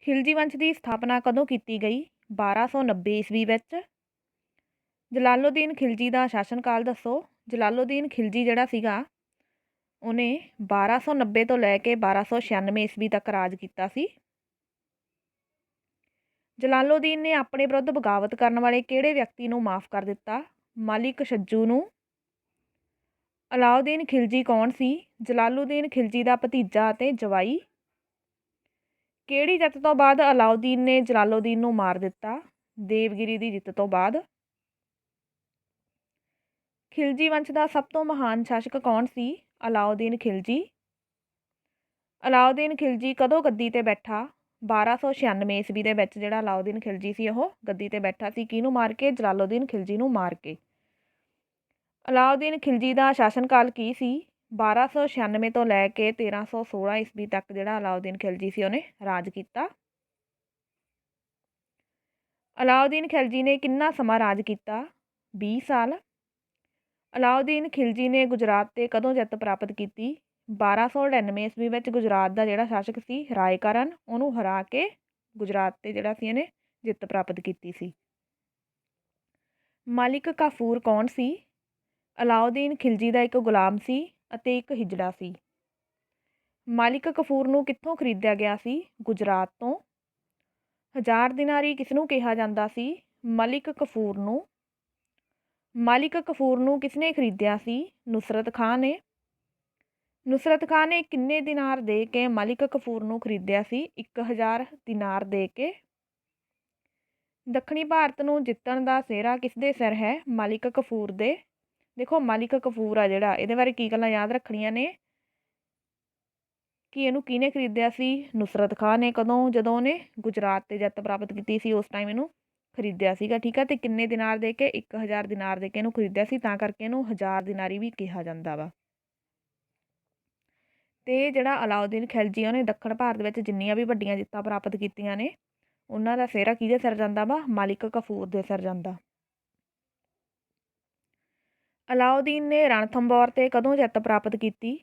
ਖਿਲਜੀ ਵੰਸ਼ ਦੀ ਸਥਾਪਨਾ ਕਦੋਂ ਕੀਤੀ ਗਈ? 1290 ਈਸਵੀ ਵਿੱਚ। ਜਲਾਲੁਦੀਨ ਖਿਲਜੀ ਦਾ ਸ਼ਾਸਨ ਕਾਲ ਦੱਸੋ। ਜਲਾਲੁਦੀਨ ਖਿਲਜੀ ਜਿਹੜਾ ਸੀਗਾ ਉਹਨੇ 1290 ਤੋਂ ਲੈ ਕੇ 1296 ਈਸਵੀ ਤੱਕ ਰਾਜ ਕੀਤਾ ਸੀ। ਜਲਾਲੁਦੀਨ ਨੇ ਆਪਣੇ ਵਿਰੁੱਧ ਬਗਾਵਤ ਕਰਨ ਵਾਲੇ ਕਿਹੜੇ ਵਿਅਕਤੀ ਨੂੰ ਮਾਫ਼ ਕਰ ਦਿੱਤਾ? ਮਲਿਕ ਛੱਜੂ ਨੂੰ। ਅਲਾਉਦੀਨ ਖਿਲਜੀ ਕੌਣ ਸੀ? ਜਲਾਲੁਦੀਨ ਖਿਲਜੀ ਦਾ ਭਤੀਜਾ ਅਤੇ ਜਵਾਈ। ਕਿਹੜੀ ਜਿੱਤ ਤੋਂ ਬਾਅਦ ਅਲਾਉਦੀਨ ਨੇ ਜਲਾਲੁਦੀਨ ਨੂੰ ਮਾਰ ਦਿੱਤਾ? ਦੇਵਗਿਰੀ ਦੀ ਜਿੱਤ ਤੋਂ ਬਾਅਦ। ਖਿਲਜੀ ਵੰਸ਼ ਦਾ ਸਭ ਤੋਂ ਮਹਾਨ ਸ਼ਾਸਕ ਕੌਣ ਸੀ? ਅਲਾਉਦੀਨ ਖਿਲਜੀ। ਅਲਾਉਦੀਨ ਖਿਲਜੀ ਕਦੋਂ ਗੱਦੀ 'ਤੇ ਬੈਠਾ? 1296 ਈਸਵੀ ਦੇ ਵਿੱਚ ਜਿਹੜਾ ਅਲਾਉਦੀਨ ਖਿਲਜੀ ਸੀ ਉਹ ਗੱਦੀ 'ਤੇ ਬੈਠਾ ਸੀ। ਕਿਹਨੂੰ ਮਾਰ ਕੇ? ਜਲਾਲੁਦੀਨ ਖਿਲਜੀ ਨੂੰ ਮਾਰ ਕੇ। ਅਲਾਉਦੀਨ ਖਿਲਜੀ ਦਾ ਸ਼ਾਸਨ ਕਾਲ ਕੀ ਸੀ? 1296 ਤੋਂ ਲੈ ਕੇ 1316 ਈਸਵੀ ਤੱਕ ਜਿਹੜਾ ਅਲਾਉਦੀਨ ਖਿਲਜੀ ਸੀ ਉਹਨੇ ਰਾਜ ਕੀਤਾ। ਅਲਾਉਦੀਨ ਖਿਲਜੀ ਨੇ ਕਿੰਨਾ ਸਮਾਂ ਰਾਜ ਕੀਤਾ? 20 ਸਾਲ। ਅਲਾਉਦੀਨ ਖਿਲਜੀ ਨੇ ਗੁਜਰਾਤ 'ਤੇ ਕਦੋਂ ਜਿੱਤ ਪ੍ਰਾਪਤ ਕੀਤੀ? 1299 ਈਸਵੀ ਵਿੱਚ ਗੁਜਰਾਤ ਦਾ ਜਿਹੜਾ ਸ਼ਾਸਕ ਸੀ ਰਾਏਕਰਨ, ਉਹਨੂੰ ਹਰਾ ਕੇ ਗੁਜਰਾਤ 'ਤੇ ਜਿਹੜਾ ਸੀ ਇਹਨੇ ਜਿੱਤ ਪ੍ਰਾਪਤ ਕੀਤੀ ਸੀ। ਮਲਿਕ ਕਾਫੂਰ ਕੌਣ ਸੀ? ਅਲਾਉਦੀਨ ਖਿਲਜੀ ਦਾ ਇੱਕ ਗੁਲਾਮ ਸੀ ਅਤੇ ਇੱਕ ਹਿਜੜਾ ਸੀ। ਮਲਿਕ ਕਾਫੂਰ ਨੂੰ ਕਿੱਥੋਂ ਖਰੀਦਿਆ ਗਿਆ ਸੀ? ਗੁਜਰਾਤ ਤੋਂ। 1000 ਦਿਨਾਰੀ ਕਿਸਨੂੰ ਕਿਹਾ ਜਾਂਦਾ ਸੀ? ਮਲਿਕ ਕਾਫੂਰ ਨੂੰ। ਮਲਿਕ ਕਾਫੂਰ ਨੂੰ ਕਿਸਨੇ ਖਰੀਦਿਆ ਸੀ? ਨੁਸਰਤ ਖਾਂ ਨੇ। ਨੁਸਰਤ ਖਾਂ ਨੇ ਕਿੰਨੇ ਦਿਨਾਰ ਦੇ ਕੇ ਮਲਿਕ ਕਾਫੂਰ ਨੂੰ ਖਰੀਦਿਆ ਸੀ? 1000 ਦਿਨਾਰ ਦੇ ਕੇ। ਦੱਖਣੀ ਭਾਰਤ ਨੂੰ ਜਿੱਤਣ ਦਾ ਸਿਹਰਾ ਕਿਸ ਦੇ ਸਿਰ ਹੈ? ਮਲਿਕ ਕਾਫੂਰ ਦੇ। ਦੇਖੋ ਮਲਿਕ ਕਾਫੂਰ ਆ ਜਿਹੜਾ, ਇਹਦੇ ਬਾਰੇ ਕੀ ਗੱਲਾਂ ਯਾਦ ਰੱਖਣੀਆਂ ਨੇ ਕਿ ਇਹਨੂੰ ਕਿਹਨੇ ਖਰੀਦਿਆ ਸੀ? ਨੁਸਰਤ ਖਾਂ ਨੇ। ਕਦੋਂ? ਜਦੋਂ ਉਹਨੇ ਗੁਜਰਾਤ 'ਤੇ ਜਿੱਤ ਪ੍ਰਾਪਤ ਕੀਤੀ ਸੀ ਉਸ ਟਾਈਮ ਇਹਨੂੰ ਖਰੀਦਿਆ ਸੀਗਾ। ਠੀਕ ਆ। ਅਤੇ ਕਿੰਨੇ ਦਿਨਾਰ ਦੇ ਕੇ? 1000 ਦਿਨਾਰ ਦੇ ਕੇ ਇਹਨੂੰ ਖਰੀਦਿਆ ਸੀ, ਤਾਂ ਕਰਕੇ ਇਹਨੂੰ 1000 ਦਿਨਾਰੀ ਵੀ ਕਿਹਾ ਜਾਂਦਾ ਵਾ। ਅਤੇ ਜਿਹੜਾ ਅਲਾਉਦੀਨ ਖਿਲਜੀ ਉਹਨੇ ਦੱਖਣ ਭਾਰਤ ਵਿੱਚ ਜਿੰਨੀਆਂ ਵੀ ਵੱਡੀਆਂ ਜਿੱਤਾਂ ਪ੍ਰਾਪਤ ਕੀਤੀਆਂ ਨੇ ਉਹਨਾਂ ਦਾ ਸਿਹਰਾ ਕਿਹਦੇ ਸਿਰ ਜਾਂਦਾ ਵਾ? ਮਲਿਕ ਕਾਫੂਰ ਦੇ ਸਿਰ ਜਾਂਦਾ। ਅਲਾਉਦੀਨ ਨੇ ਰਣਥੰਭੌਰ 'ਤੇ ਕਦੋਂ ਜਿੱਤ ਪ੍ਰਾਪਤ ਕੀਤੀ?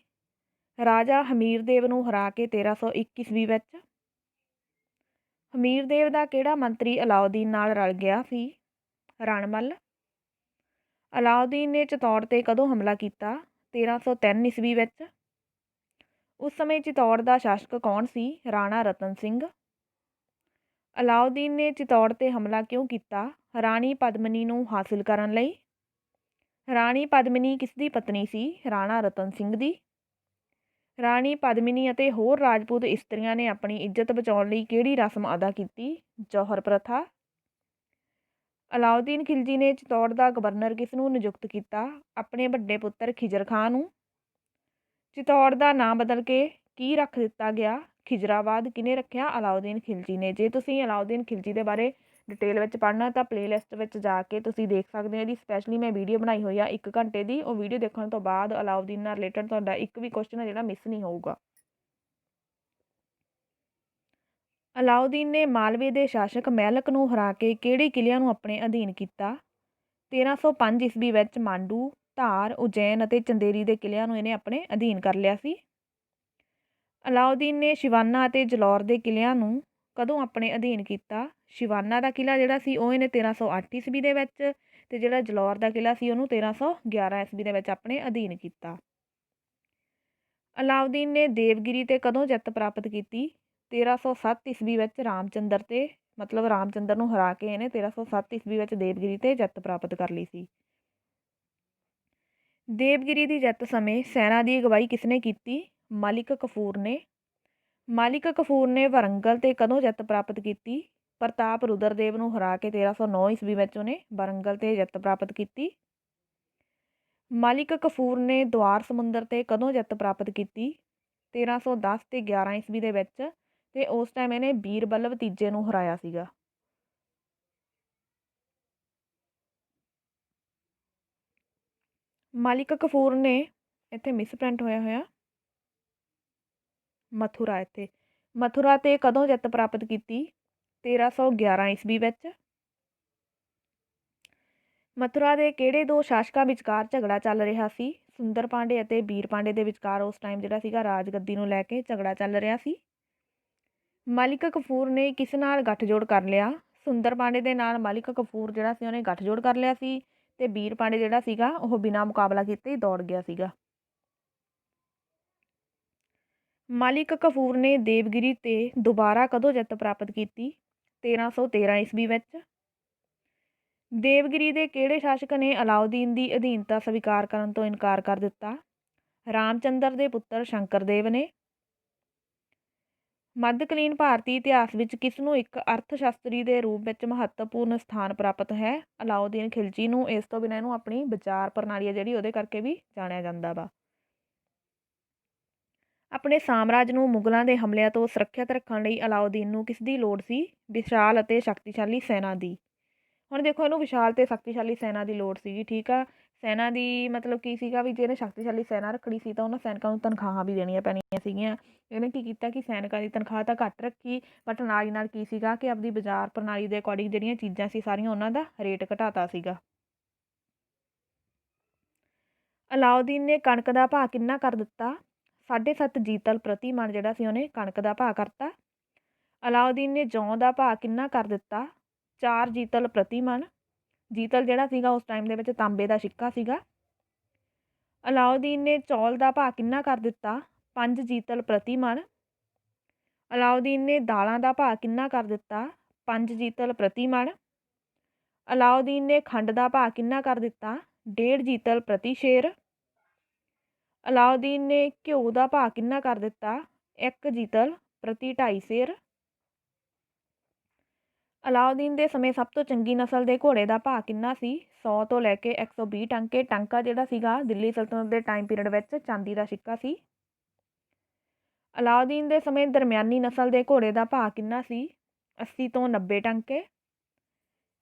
ਰਾਜਾ ਹਮੀਰਦੇਵ ਨੂੰ ਹਰਾ ਕੇ 1301 ਈਸਵੀ ਵਿੱਚ। ਹਮੀਰਦੇਵ ਦਾ ਕਿਹੜਾ ਮੰਤਰੀ ਅਲਾਉਦੀਨ ਨਾਲ ਰਲ ਗਿਆ ਸੀ? ਰਣਮੱਲ। ਅਲਾਉਦੀਨ ਨੇ ਚਿਤੌੜ 'ਤੇ ਕਦੋਂ ਹਮਲਾ ਕੀਤਾ? 1303 ਈਸਵੀ ਵਿੱਚ। ਉਸ ਸਮੇਂ ਚਿਤੌੜ ਦਾ ਸ਼ਾਸਕ ਕੌਣ ਸੀ? ਰਾਣਾ ਰਤਨ ਸਿੰਘ। ਅਲਾਉਦੀਨ ਨੇ ਚਿਤੌੜ 'ਤੇ ਹਮਲਾ ਕਿਉਂ ਕੀਤਾ? ਰਾਣੀ ਪਦਮਨੀ ਨੂੰ ਹਾਸਿਲ ਕਰਨ ਲਈ। ਰਾਣੀ ਪਦਮਨੀ ਕਿਸ ਦੀ ਪਤਨੀ ਸੀ? ਰਾਣਾ ਰਤਨ ਸਿੰਘ ਦੀ। ਰਾਣੀ ਪਦਮਨੀ ਅਤੇ ਹੋਰ ਰਾਜਪੂਤ ਇਸਤਰੀਆਂ ਨੇ ਆਪਣੀ ਇੱਜ਼ਤ ਬਚਾਉਣ ਲਈ ਕਿਹੜੀ ਰਸਮ ਅਦਾ ਕੀਤੀ? ਜੌਹਰ ਪ੍ਰਥਾ। ਅਲਾਉਦੀਨ ਖਿਲਜੀ ਨੇ ਚਿਤੌੜ ਦਾ ਗਵਰਨਰ ਕਿਸ ਨੂੰ ਨਿਯੁਕਤ ਕੀਤਾ? ਆਪਣੇ ਵੱਡੇ ਪੁੱਤਰ ਖਿਜਰ ਖਾਂ ਨੂੰ। ਚਿਤੌੜ ਦਾ ਨਾਂ ਬਦਲ ਕੇ ਕੀ ਰੱਖ ਦਿੱਤਾ ਗਿਆ? ਖਿਜਰਾਬਾਦ। ਕਿਹਨੇ ਰੱਖਿਆ? ਅਲਾਉਦੀਨ ਖਿਲਜੀ ਨੇ। ਜੇ ਤੁਸੀਂ ਅਲਾਉਦੀਨ ਖਿਲਜੀ ਦੇ ਬਾਰੇ ਡਿਟੇਲ ਵਿੱਚ ਪੜ੍ਹਨਾ ਤਾਂ ਪਲੇਲਿਸਟ ਵਿੱਚ ਜਾ ਕੇ ਤੁਸੀਂ ਦੇਖ ਸਕਦੇ ਹੋ। ਇਹਦੀ ਸਪੈਸ਼ਲੀ ਮੈਂ ਵੀਡੀਓ ਬਣਾਈ ਹੋਈ ਆ 1 ਘੰਟੇ ਦੀ। ਉਹ ਵੀਡੀਓ ਦੇਖਣ ਤੋਂ ਬਾਅਦ ਅਲਾਉਦੀਨ ਨਾਲ ਰਿਲੇਟਡ ਤੁਹਾਡਾ ਇੱਕ ਵੀ ਕੁਐਸਚਨ ਹੈ ਜਿਹੜਾ ਮਿਸ ਨਹੀਂ ਹੋਊਗਾ। ਅਲਾਉਦੀਨ ਨੇ ਮਾਲਵੇ ਦੇ ਸ਼ਾਸਕ ਮੈਲਕ ਨੂੰ ਹਰਾ ਕੇ ਕਿਹੜੇ ਕਿਲ੍ਹਿਆਂ ਨੂੰ ਆਪਣੇ ਅਧੀਨ ਕੀਤਾ? 1305 ਈਸਵੀ ਵਿੱਚ ਮਾਂਡੂ, ਧਾਰ, ਉਜੈਨ ਅਤੇ ਚੰਦੇਰੀ ਦੇ ਕਿਲ੍ਹਿਆਂ ਨੂੰ ਇਹਨੇ ਆਪਣੇ ਅਧੀਨ ਕਰ ਲਿਆ ਸੀ। ਅਲਾਉਦੀਨ ਨੇ ਸ਼ਿਵਾਨਾ ਅਤੇ ਜਲੌਰ ਦੇ ਕਿਲ੍ਹਿਆਂ ਨੂੰ ਕਦੋਂ ਆਪਣੇ ਅਧੀਨ ਕੀਤਾ? ਸ਼ਿਵਾਨਾ ਦਾ ਕਿਲ੍ਹਾ ਜਿਹੜਾ ਸੀ ਉਹ ਇਹਨੇ 1308 ਈਸਵੀ ਦੇ ਵਿੱਚ, ਅਤੇ ਜਿਹੜਾ ਜਲੌਰ ਦਾ ਕਿਲ੍ਹਾ ਸੀ ਉਹਨੂੰ 1311 ਈਸਵੀ ਦੇ ਵਿੱਚ ਆਪਣੇ ਅਧੀਨ ਕੀਤਾ। ਅਲਾਉਦੀਨ ਨੇ ਦੇਵਗਿਰੀ 'ਤੇ ਕਦੋਂ ਜਿੱਤ ਪ੍ਰਾਪਤ ਕੀਤੀ? 1307 ਈਸਵੀ ਵਿੱਚ ਰਾਮਚੰਦਰ 'ਤੇ, ਮਤਲਬ ਰਾਮਚੰਦਰ ਨੂੰ ਹਰਾ ਕੇ ਇਹਨੇ 1307 ਈਸਵੀ ਵਿੱਚ ਦੇਵਗਿਰੀ 'ਤੇ ਜਿੱਤ ਪ੍ਰਾਪਤ ਕਰ ਲਈ ਸੀ। ਦੇਵਗਿਰੀ ਦੀ ਜਿੱਤ ਸਮੇਂ ਸੈਨਾ ਦੀ ਅਗਵਾਈ ਕਿਸਨੇ ਕੀਤੀ? ਮਲਿਕ ਕਾਫੂਰ ਨੇ। ਮਲਿਕ ਕਾਫੂਰ ਨੇ ਵਾਰੰਗਲ 'ਤੇ ਕਦੋਂ ਜਿੱਤ ਪ੍ਰਾਪਤ ਕੀਤੀ? ਪ੍ਰਤਾਪ ਰੁਦਰਦੇਵ ਨੂੰ ਹਰਾ ਕੇ 1309 ਈਸਵੀ ਵਿੱਚ ਉਹਨੇ ਵਾਰੰਗਲ 'ਤੇ ਜਿੱਤ ਪ੍ਰਾਪਤ ਕੀਤੀ। ਮਲਿਕ ਕਾਫੂਰ ਨੇ ਦੁਆਰ ਸਮੁੰਦਰ 'ਤੇ ਕਦੋਂ ਜਿੱਤ ਪ੍ਰਾਪਤ ਕੀਤੀ? 1310 ਅਤੇ 11 ਈਸਵੀ ਦੇ ਵਿੱਚ, ਅਤੇ ਉਸ ਟਾਈਮ ਇਹਨੇ ਬੀਰਬਲਬ ਤੀਜੇ ਨੂੰ ਹਰਾਇਆ ਸੀਗਾ। ਮਲਿਕ ਕਾਫੂਰ ਨੇ ਇੱਥੇ ਮਿਸ ਪ੍ਰਿੰਟ ਹੋਇਆ ਮਥੁਰਾ ਇੱਥੇ ਮਥੁਰਾ 'ਤੇ ਕਦੋਂ ਜਿੱਤ ਪ੍ਰਾਪਤ ਕੀਤੀ 1311 ਈਸਵੀ ਵਿੱਚ। ਮਥੁਰਾ ਦੇ ਕਿਹੜੇ ਦੋ ਸ਼ਾਸਕਾਂ ਵਿਚਕਾਰ ਝਗੜਾ ਚੱਲ ਰਿਹਾ ਸੀ ਸੁੰਦਰ ਪਾਂਡੇ ਅਤੇ ਵੀਰ ਪਾਂਡੇ ਦੇ ਵਿਚਕਾਰ ਉਸ ਟਾਈਮ ਜਿਹੜਾ ਸੀਗਾ ਰਾਜ ਗੱਦੀ ਨੂੰ ਲੈ ਕੇ ਝਗੜਾ ਚੱਲ ਰਿਹਾ ਸੀ। ਮਲਿਕ ਕਫੂਰ ਨੇ ਕਿਸ ਨਾਲ ਗੱਠਜੋੜ ਕਰ ਲਿਆ ਸੁੰਦਰ ਪਾਂਡੇ ਦੇ ਨਾਲ ਮਲਿਕ ਕਫੂਰ ਜਿਹੜਾ ਸੀ ਉਹਨੇ ਗੱਠਜੋੜ ਕਰ ਲਿਆ ਸੀ ਅਤੇ ਵੀਰ ਪਾਂਡੇ ਜਿਹੜਾ ਸੀਗਾ ਉਹ ਬਿਨਾਂ ਮੁਕਾਬਲਾ ਕੀਤੇ ਹੀ ਦੌੜ ਗਿਆ ਸੀਗਾ। ਮਲਿਕ ਕਫੂਰ ਨੇ ਦੇਵਗਿਰੀ 'ਤੇ ਦੁਬਾਰਾ ਕਦੋਂ ਜਿੱਤ ਪ੍ਰਾਪਤ ਕੀਤੀ 1313 ਈਸਵੀ ਵਿੱਚ। ਦੇਵਗਿਰੀ ਦੇ ਕਿਹੜੇ ਸ਼ਾਸਕ ਨੇ ਅਲਾਉਦੀਨ ਦੀ ਅਧੀਨਤਾ ਸਵੀਕਾਰ ਕਰਨ ਤੋਂ ਇਨਕਾਰ ਕਰ ਦਿੱਤਾ ਰਾਮਚੰਦਰ ਦੇ ਪੁੱਤਰ ਸ਼ੰਕਰਦੇਵ ਨੇ। ਮੱਧਕਾਲੀਨ ਭਾਰਤੀ ਇਤਿਹਾਸ ਵਿੱਚ ਕਿਸ ਨੂੰ ਇੱਕ ਅਰਥ ਸ਼ਾਸਤਰੀ ਦੇ ਰੂਪ ਵਿੱਚ ਮਹੱਤਵਪੂਰਨ ਸਥਾਨ ਪ੍ਰਾਪਤ ਹੈ ਅਲਾਉਦੀਨ ਖਿਲਜੀ ਨੂੰ। ਇਸ ਤੋਂ ਬਿਨਾਂ ਇਹਨੂੰ ਆਪਣੀ ਵਿਚਾਰ ਪ੍ਰਣਾਲੀ ਹੈ ਜਿਹੜੀ ਉਹਦੇ ਕਰਕੇ ਵੀ ਜਾਣਿਆ ਜਾਂਦਾ ਵਾ। ਆਪਣੇ ਸਾਮਰਾਜ ਨੂੰ ਮੁਗਲਾਂ ਦੇ ਹਮਲਿਆਂ ਤੋਂ ਸੁਰੱਖਿਅਤ ਰੱਖਣ ਲਈ ਅਲਾਉਦੀਨ ਨੂੰ ਕਿਸ ਦੀ ਲੋੜ ਸੀ ਵਿਸ਼ਾਲ ਅਤੇ ਸ਼ਕਤੀਸ਼ਾਲੀ ਸੈਨਾ ਦੀ। ਹੁਣ ਦੇਖੋ ਇਹਨੂੰ ਵਿਸ਼ਾਲ ਅਤੇ ਸ਼ਕਤੀਸ਼ਾਲੀ ਸੈਨਾ ਦੀ ਲੋੜ ਸੀਗੀ ਠੀਕ ਆ। ਸੈਨਾ ਦੀ ਮਤਲਬ ਕੀ ਸੀਗਾ ਵੀ ਜਿਹਨੇ ਸ਼ਕਤੀਸ਼ਾਲੀ ਸੈਨਾ ਰੱਖਣੀ ਸੀ ਤਾਂ ਉਹਨਾਂ ਸੈਨਿਕਾਂ ਨੂੰ ਤਨਖਾਹਾਂ ਵੀ ਦੇਣੀਆਂ ਪੈਣੀਆਂ ਸੀਗੀਆਂ। ਇਹਨੇ ਕੀ ਕੀਤਾ ਕਿ ਸੈਨਿਕਾਂ ਦੀ ਤਨਖਾਹ ਤਾਂ ਘੱਟ ਰੱਖੀ ਬਟ ਨਾਲ ਹੀ ਨਾਲ ਕੀ ਸੀਗਾ ਕਿ ਆਪਦੀ ਬਾਜ਼ਾਰ ਪ੍ਰਣਾਲੀ ਦੇ ਅਕੋਰਡਿੰਗ ਜਿਹੜੀਆਂ ਚੀਜ਼ਾਂ ਸੀ ਸਾਰੀਆਂ ਉਹਨਾਂ ਦਾ ਰੇਟ ਘਟਾਤਾ ਸੀਗਾ। ਅਲਾਉਦੀਨ ਨੇ ਕਣਕ ਦਾ ਭਾਅ ਕਿੰਨਾ ਕਰ ਦਿੱਤਾ 7.5 ਜੀਤਲ ਪ੍ਰਤੀ ਮਣ ਜਿਹੜਾ ਸੀ ਉਹਨੇ ਕਣਕ ਦਾ ਭਾਅ ਕਰਤਾ। ਅਲਾਉਦੀਨ ਨੇ ਜੌਂ ਦਾ ਭਾਅ ਕਿੰਨਾ ਕਰ ਦਿੱਤਾ 4 ਜੀਤਲ ਪ੍ਰਤੀ ਮਣ। ਜੀਤਲ ਜਿਹੜਾ ਸੀਗਾ ਉਸ ਟਾਈਮ ਦੇ ਵਿੱਚ ਤਾਂਬੇ ਦਾ ਸਿੱਕਾ ਸੀਗਾ। ਅਲਾਉਦੀਨ ਨੇ ਚੌਲ ਦਾ ਭਾਅ ਕਿੰਨਾ ਕਰ ਦਿੱਤਾ 5 ਜੀਤਲ ਪ੍ਰਤੀ ਮਣ। ਅਲਾਉਦੀਨ ਨੇ ਦਾਲਾਂ ਦਾ ਭਾਅ ਕਿੰਨਾ ਕਰ ਦਿੱਤਾ 5 ਜੀਤਲ ਪ੍ਰਤੀ ਮਣ। ਅਲਾਉਦੀਨ ਨੇ ਖੰਡ ਦਾ ਭਾਅ ਕਿੰਨਾ ਕਰ ਦਿੱਤਾ 1.5 ਜੀਤਲ ਪ੍ਰਤੀ ਸ਼ੇਰ। ਅਲਾਉਦੀਨ ਨੇ ਘਿਓ ਦਾ ਭਾਅ ਕਿੰਨਾ ਕਰ ਦਿੱਤਾ 1 ਜੀਤਲ ਪ੍ਰਤੀ 2.5 ਸੇਰ। ਅਲਾਉਦੀਨ ਦੇ ਸਮੇਂ ਸਭ ਤੋਂ ਚੰਗੀ ਨਸਲ ਦੇ ਘੋੜੇ ਦਾ ਭਾਅ ਕਿੰਨਾ ਸੀ 100 ਤੋਂ ਲੈ ਕੇ 120 ਟਾਂਕੇ। ਟਾਂਕਾ ਜਿਹੜਾ ਸੀਗਾ ਦਿੱਲੀ ਸਲਤਨਤ ਦੇ ਟਾਈਮ ਪੀਰੀਅਡ ਵਿੱਚ ਚਾਂਦੀ ਦਾ ਸਿੱਕਾ ਸੀ। ਅਲਾਉਦੀਨ ਦੇ ਸਮੇਂ ਦਰਮਿਆਨੀ ਨਸਲ ਦੇ ਘੋੜੇ ਦਾ ਭਾਅ ਕਿੰਨਾ ਸੀ 80 ਤੋਂ 90 ਟਾਂਕੇ।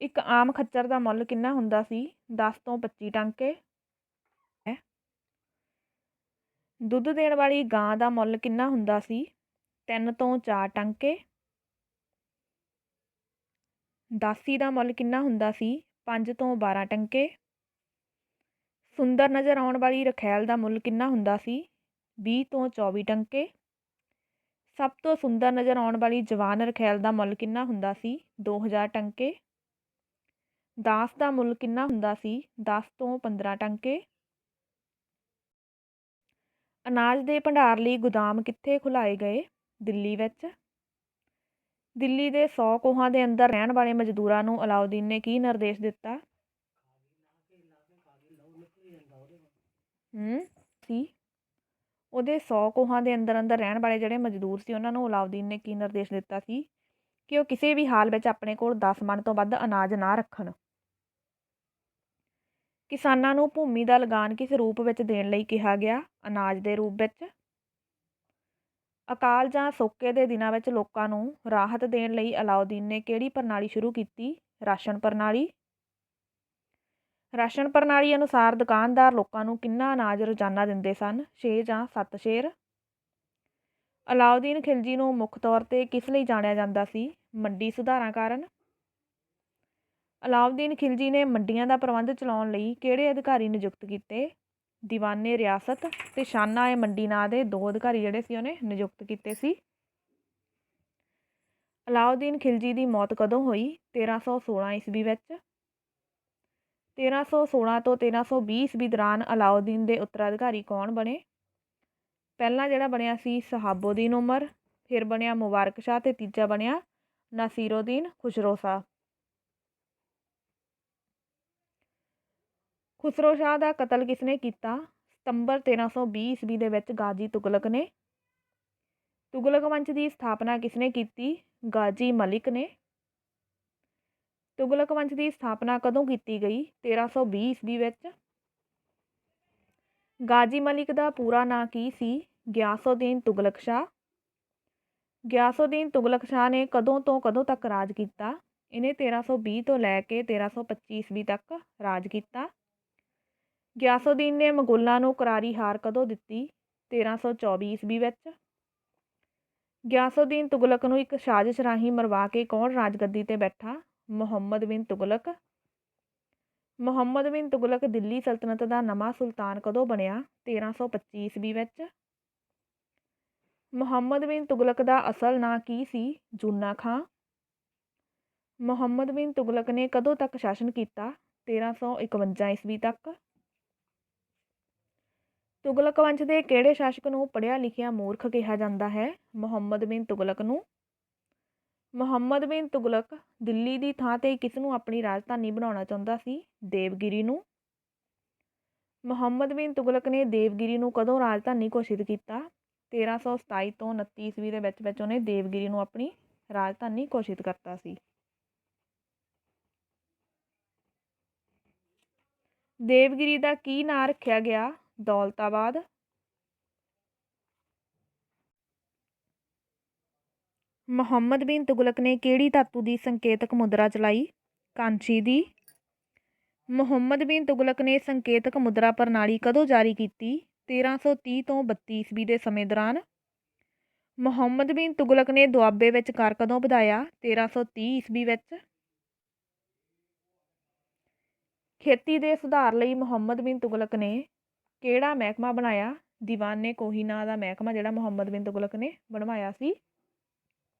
ਇੱਕ ਆਮ ਖੱਚਰ ਦਾ ਮੁੱਲ ਕਿੰਨਾ ਹੁੰਦਾ ਸੀ 10 ਤੋਂ 25 ਟਾਂਕੇ। ਦੁੱਧ ਦੇਣ ਵਾਲੀ ਗਾਂ ਦਾ ਮੁੱਲ ਕਿੰਨਾ ਹੁੰਦਾ ਸੀ 3 ਤੋਂ 4 ਟਾਂਕੇ। ਦਾਸੀ ਦਾ ਮੁੱਲ ਕਿੰਨਾ ਹੁੰਦਾ ਸੀ 5 ਤੋਂ 12 ਟੰਕੇ। ਸੁੰਦਰ ਨਜ਼ਰ ਆਉਣ ਵਾਲੀ ਰਖੈਲ ਦਾ ਮੁੱਲ ਕਿੰਨਾ ਹੁੰਦਾ ਸੀ 20 ਤੋਂ 24 ਟੰਕੇ। ਸਭ ਤੋਂ ਸੁੰਦਰ ਨਜ਼ਰ ਆਉਣ ਵਾਲੀ ਜਵਾਨ ਰਖੈਲ ਦਾ ਮੁੱਲ ਕਿੰਨਾ ਹੁੰਦਾ ਸੀ 2000 ਟੰਕੇ। ਦਾਸ ਦਾ ਮੁੱਲ ਕਿੰਨਾ ਹੁੰਦਾ ਸੀ 10 ਤੋਂ 15 ਟੰਕੇ। ਅਨਾਜ ਦੇ ਭੰਡਾਰ ਲਈ ਗੋਦਾਮ ਕਿੱਥੇ ਖੁਲਾਏ ਗਏ ਦਿੱਲੀ ਵਿੱਚ। ਦਿੱਲੀ ਦੇ 100 ਕੋਹਾਂ ਦੇ ਅੰਦਰ ਰਹਿਣ ਵਾਲੇ ਮਜ਼ਦੂਰਾਂ ਨੂੰ ਅਲਾਉਦੀਨ ਨੇ ਕੀ ਨਿਰਦੇਸ਼ ਦਿੱਤਾ ਸੀ ਉਹਦੇ 100 ਕੋਹਾਂ ਦੇ ਅੰਦਰ ਰਹਿਣ ਵਾਲੇ ਜਿਹੜੇ ਮਜ਼ਦੂਰ ਸੀ ਉਹਨਾਂ ਨੂੰ ਅਲਾਉਦੀਨ ਨੇ ਕੀ ਨਿਰਦੇਸ਼ ਦਿੱਤਾ ਸੀ ਕਿ ਉਹ ਕਿਸੇ ਵੀ ਹਾਲ ਵਿੱਚ ਆਪਣੇ ਕੋਲ 10 ਮਣ ਤੋਂ ਵੱਧ ਅਨਾਜ ਨਾ ਰੱਖਣ। ਕਿਸਾਨਾਂ ਨੂੰ ਭੂਮੀ ਦਾ ਲਗਾਨ ਕਿਸ ਰੂਪ ਵਿੱਚ ਦੇਣ ਲਈ ਕਿਹਾ ਗਿਆ ਅਨਾਜ ਦੇ ਰੂਪ ਵਿੱਚ। ਅਕਾਲ ਜਾਂ ਸੋਕੇ ਦੇ ਦਿਨਾਂ ਵਿੱਚ ਲੋਕਾਂ ਨੂੰ ਰਾਹਤ ਦੇਣ ਲਈ ਅਲਾਉਦੀਨ ਨੇ ਕਿਹੜੀ ਪ੍ਰਣਾਲੀ ਸ਼ੁਰੂ ਕੀਤੀ ਰਾਸ਼ਨ ਪ੍ਰਣਾਲੀ। ਰਾਸ਼ਨ ਪ੍ਰਣਾਲੀ ਅਨੁਸਾਰ ਦੁਕਾਨਦਾਰ ਲੋਕਾਂ ਨੂੰ ਕਿੰਨਾ ਅਨਾਜ ਰੋਜ਼ਾਨਾ ਦਿੰਦੇ ਸਨ 6 ਜਾਂ 7 ਸ਼ੇਰ। ਅਲਾਉਦੀਨ ਖਿਲਜੀ ਨੂੰ ਮੁੱਖ ਤੌਰ 'ਤੇ ਕਿਸ ਲਈ ਜਾਣਿਆ ਜਾਂਦਾ ਸੀ ਮੰਡੀ ਸੁਧਾਰਾਂ ਕਾਰਨ। ਅਲਾਉਦੀਨ ਖਿਲਜੀ ਨੇ ਮੰਡੀਆਂ ਦਾ ਪ੍ਰਬੰਧ ਚਲਾਉਣ ਲਈ ਕਿਹੜੇ ਅਧਿਕਾਰੀ ਨਿਯੁਕਤ ਕੀਤੇ ਦੀਵਾਨੇ ਰਿਆਸਤ ਅਤੇ ਸ਼ਾਨਾ ਏ ਮੰਡੀ ਨਾਂ ਦੇ 2 ਅਧਿਕਾਰੀ ਜਿਹੜੇ ਸੀ ਉਹਨੇ ਨਿਯੁਕਤ ਕੀਤੇ ਸੀ। ਅਲਾਉਦੀਨ ਖਿਲਜੀ ਦੀ ਮੌਤ ਕਦੋਂ ਹੋਈ 1316 ਈਸਵੀ ਵਿੱਚ। 1316 ਤੋਂ 1320 ਈਸਵੀ ਦੌਰਾਨ ਅਲਾਉਦੀਨ ਦੇ ਉੱਤਰਾਧਿਕਾਰੀ ਕੌਣ ਬਣੇ। ਪਹਿਲਾ ਜਿਹੜਾ ਬਣਿਆ ਸੀ ਸ਼ਹਾਬੂਦੀਨ ਉਮਰ, ਫਿਰ ਬਣਿਆ ਮੁਬਾਰਕ ਸ਼ਾਹ ਅਤੇ ਤੀਜਾ ਬਣਿਆ ਨਾਸੀਰੁਦੀਨ ਖੁਸਰੋ ਸ਼ਾਹ। ਖੁਸਰੋ ਸ਼ਾਹ ਦਾ ਕਤਲ ਕਿਸਨੇ ਕੀਤਾ ਸਤੰਬਰ 1320 ਈਸਵੀ ਦੇ ਵਿੱਚ ਗਾਜੀ ਤੁਗਲਕ ਨੇ। ਤੁਗਲਕ ਵੰਸ਼ ਦੀ ਸਥਾਪਨਾ ਕਿਸਨੇ ਕੀਤੀ ਗਾਜੀ ਮਲਿਕ ਨੇ। ਤੁਗਲਕ ਵੰਸ਼ ਦੀ ਸਥਾਪਨਾ ਕਦੋਂ ਕੀਤੀ ਗਈ 1320 ਈਸਵੀ ਵਿੱਚ। ਗਾਜੀ ਮਲਿਕ ਦਾ ਪੂਰਾ ਨਾਂ ਕੀ ਸੀ ਗਿਆਸੁਦੀਨ ਤੁਗਲਕ ਸ਼ਾਹ। ਗਿਆਸੁਦੀਨ ਤੁਗਲਕ ਸ਼ਾਹ ਨੇ ਕਦੋਂ ਤੋਂ ਕਦੋਂ ਤੱਕ ਰਾਜ ਕੀਤਾ ਇਹਨੇ 1320 ਤੋਂ ਲੈ ਕੇ 1325 ਈਸਵੀ ਤੱਕ ਰਾਜ ਕੀਤਾ। ਗਿਆਸੁਦੀਨ ਨੇ ਮੁਗਲਾਂ ਨੂੰ ਕਰਾਰੀ ਹਾਰ ਕਦੋਂ ਦਿੱਤੀ 1324 ਈਸਵੀ ਵਿੱਚ। ਗਿਆਸੁਦੀਨ ਤੁਗਲਕ ਨੂੰ ਇੱਕ ਸਾਜ਼ਿਸ਼ ਰਾਹੀਂ ਮਰਵਾ ਕੇ ਕੌਣ ਰਾਜਗੱਦੀ 'ਤੇ ਬੈਠਾ? ਮੁਹੰਮਦ ਬਿਨ ਤੁਗਲਕ। ਮੁਹੰਮਦ ਬਿਨ ਤੁਗਲਕ ਦਿੱਲੀ ਸਲਤਨਤ ਦਾ ਨਵਾਂ ਸੁਲਤਾਨ ਕਦੋਂ ਬਣਿਆ? 1325 ਈਸਵੀ ਵਿੱਚ। ਮੁਹੰਮਦ ਬਿਨ ਤੁਗਲਕ ਦਾ ਅਸਲ ਨਾਂ ਕੀ ਸੀ? ਜੂਨਾ ਖਾਂ। ਮੁਹੰਮਦ ਬਿਨ ਤੁਗਲਕ ਨੇ ਕਦੋਂ ਤੱਕ ਸ਼ਾਸਨ ਕੀਤਾ? 1351 ਈਸਵੀ ਤੱਕ। ਤੁਗਲਕ ਵੰਸ਼ ਦੇ ਕਿਹੜੇ ਸ਼ਾਸਕ ਨੂੰ ਪੜ੍ਹਿਆ ਲਿਖਿਆ ਮੂਰਖ ਕਿਹਾ ਜਾਂਦਾ ਹੈ? ਮੁਹੰਮਦ ਬਿਨ ਤੁਗਲਕ ਨੂੰ। ਮੁਹੰਮਦ ਬਿਨ ਤੁਗਲਕ ਦਿੱਲੀ ਦੀ ਥਾਂ 'ਤੇ ਕਿਸ ਨੂੰ ਆਪਣੀ ਰਾਜਧਾਨੀ ਬਣਾਉਣਾ ਚਾਹੁੰਦਾ ਸੀ? ਦੇਵਗਿਰੀ ਨੂੰ। ਮੁਹੰਮਦ ਬਿਨ ਤੁਗਲਕ ਨੇ ਦੇਵਗਿਰੀ ਨੂੰ ਕਦੋਂ ਰਾਜਧਾਨੀ ਘੋਸ਼ਿਤ ਕੀਤਾ? 1327 ਤੋਂ 29 ਈਸਵੀ ਦੇ ਵਿੱਚ ਉਹਨੇ ਦੇਵਗਿਰੀ ਨੂੰ ਆਪਣੀ ਰਾਜਧਾਨੀ ਘੋਸ਼ਿਤ ਕਰਤਾ ਸੀ। ਦੇਵਗਿਰੀ ਦਾ ਕੀ ਨਾਂ ਰੱਖਿਆ ਗਿਆ? ਦੌਲਤਾਬਾਦ। ਮੁਹੰਮਦ ਬਿਨ ਤੁਗਲਕ ਨੇ ਕਿਹੜੀ ਧਾਤੂ ਦੀ ਸੰਕੇਤਕ ਮੁਦਰਾ ਚਲਾਈ? ਕਾਂਚੀ ਦੀ। ਮੁਹੰਮਦ ਬਿਨ ਤੁਗਲਕ ਨੇ ਸੰਕੇਤਕ ਮੁਦਰਾ ਪ੍ਰਣਾਲੀ ਕਦੋਂ ਜਾਰੀ ਕੀਤੀ? 1330 ਤੋਂ 32 ਈਸਵੀ ਦੇ ਸਮੇਂ ਦੌਰਾਨ। ਮੁਹੰਮਦ ਬਿਨ ਤੁਗਲਕ ਨੇ ਦੁਆਬੇ ਵਿੱਚ ਕਰ ਕਦੋਂ ਵਧਾਇਆ? 1330 ਈਸਵੀ ਵਿੱਚ। ਖੇਤੀ ਦੇ ਸੁਧਾਰ ਲਈ ਮੁਹੰਮਦ ਬਿਨ ਤੁਗਲਕ ਨੇ ਕਿਹੜਾ ਮਹਿਕਮਾ ਬਣਾਇਆ? ਦੀਵਾਨੇ ਕੋਹੀ ਨਾਂ ਦਾ ਮਹਿਕਮਾ ਜਿਹੜਾ ਮੁਹੰਮਦ ਬਿਨ ਤੁਗਲਕ ਨੇ ਬਣਵਾਇਆ ਸੀ।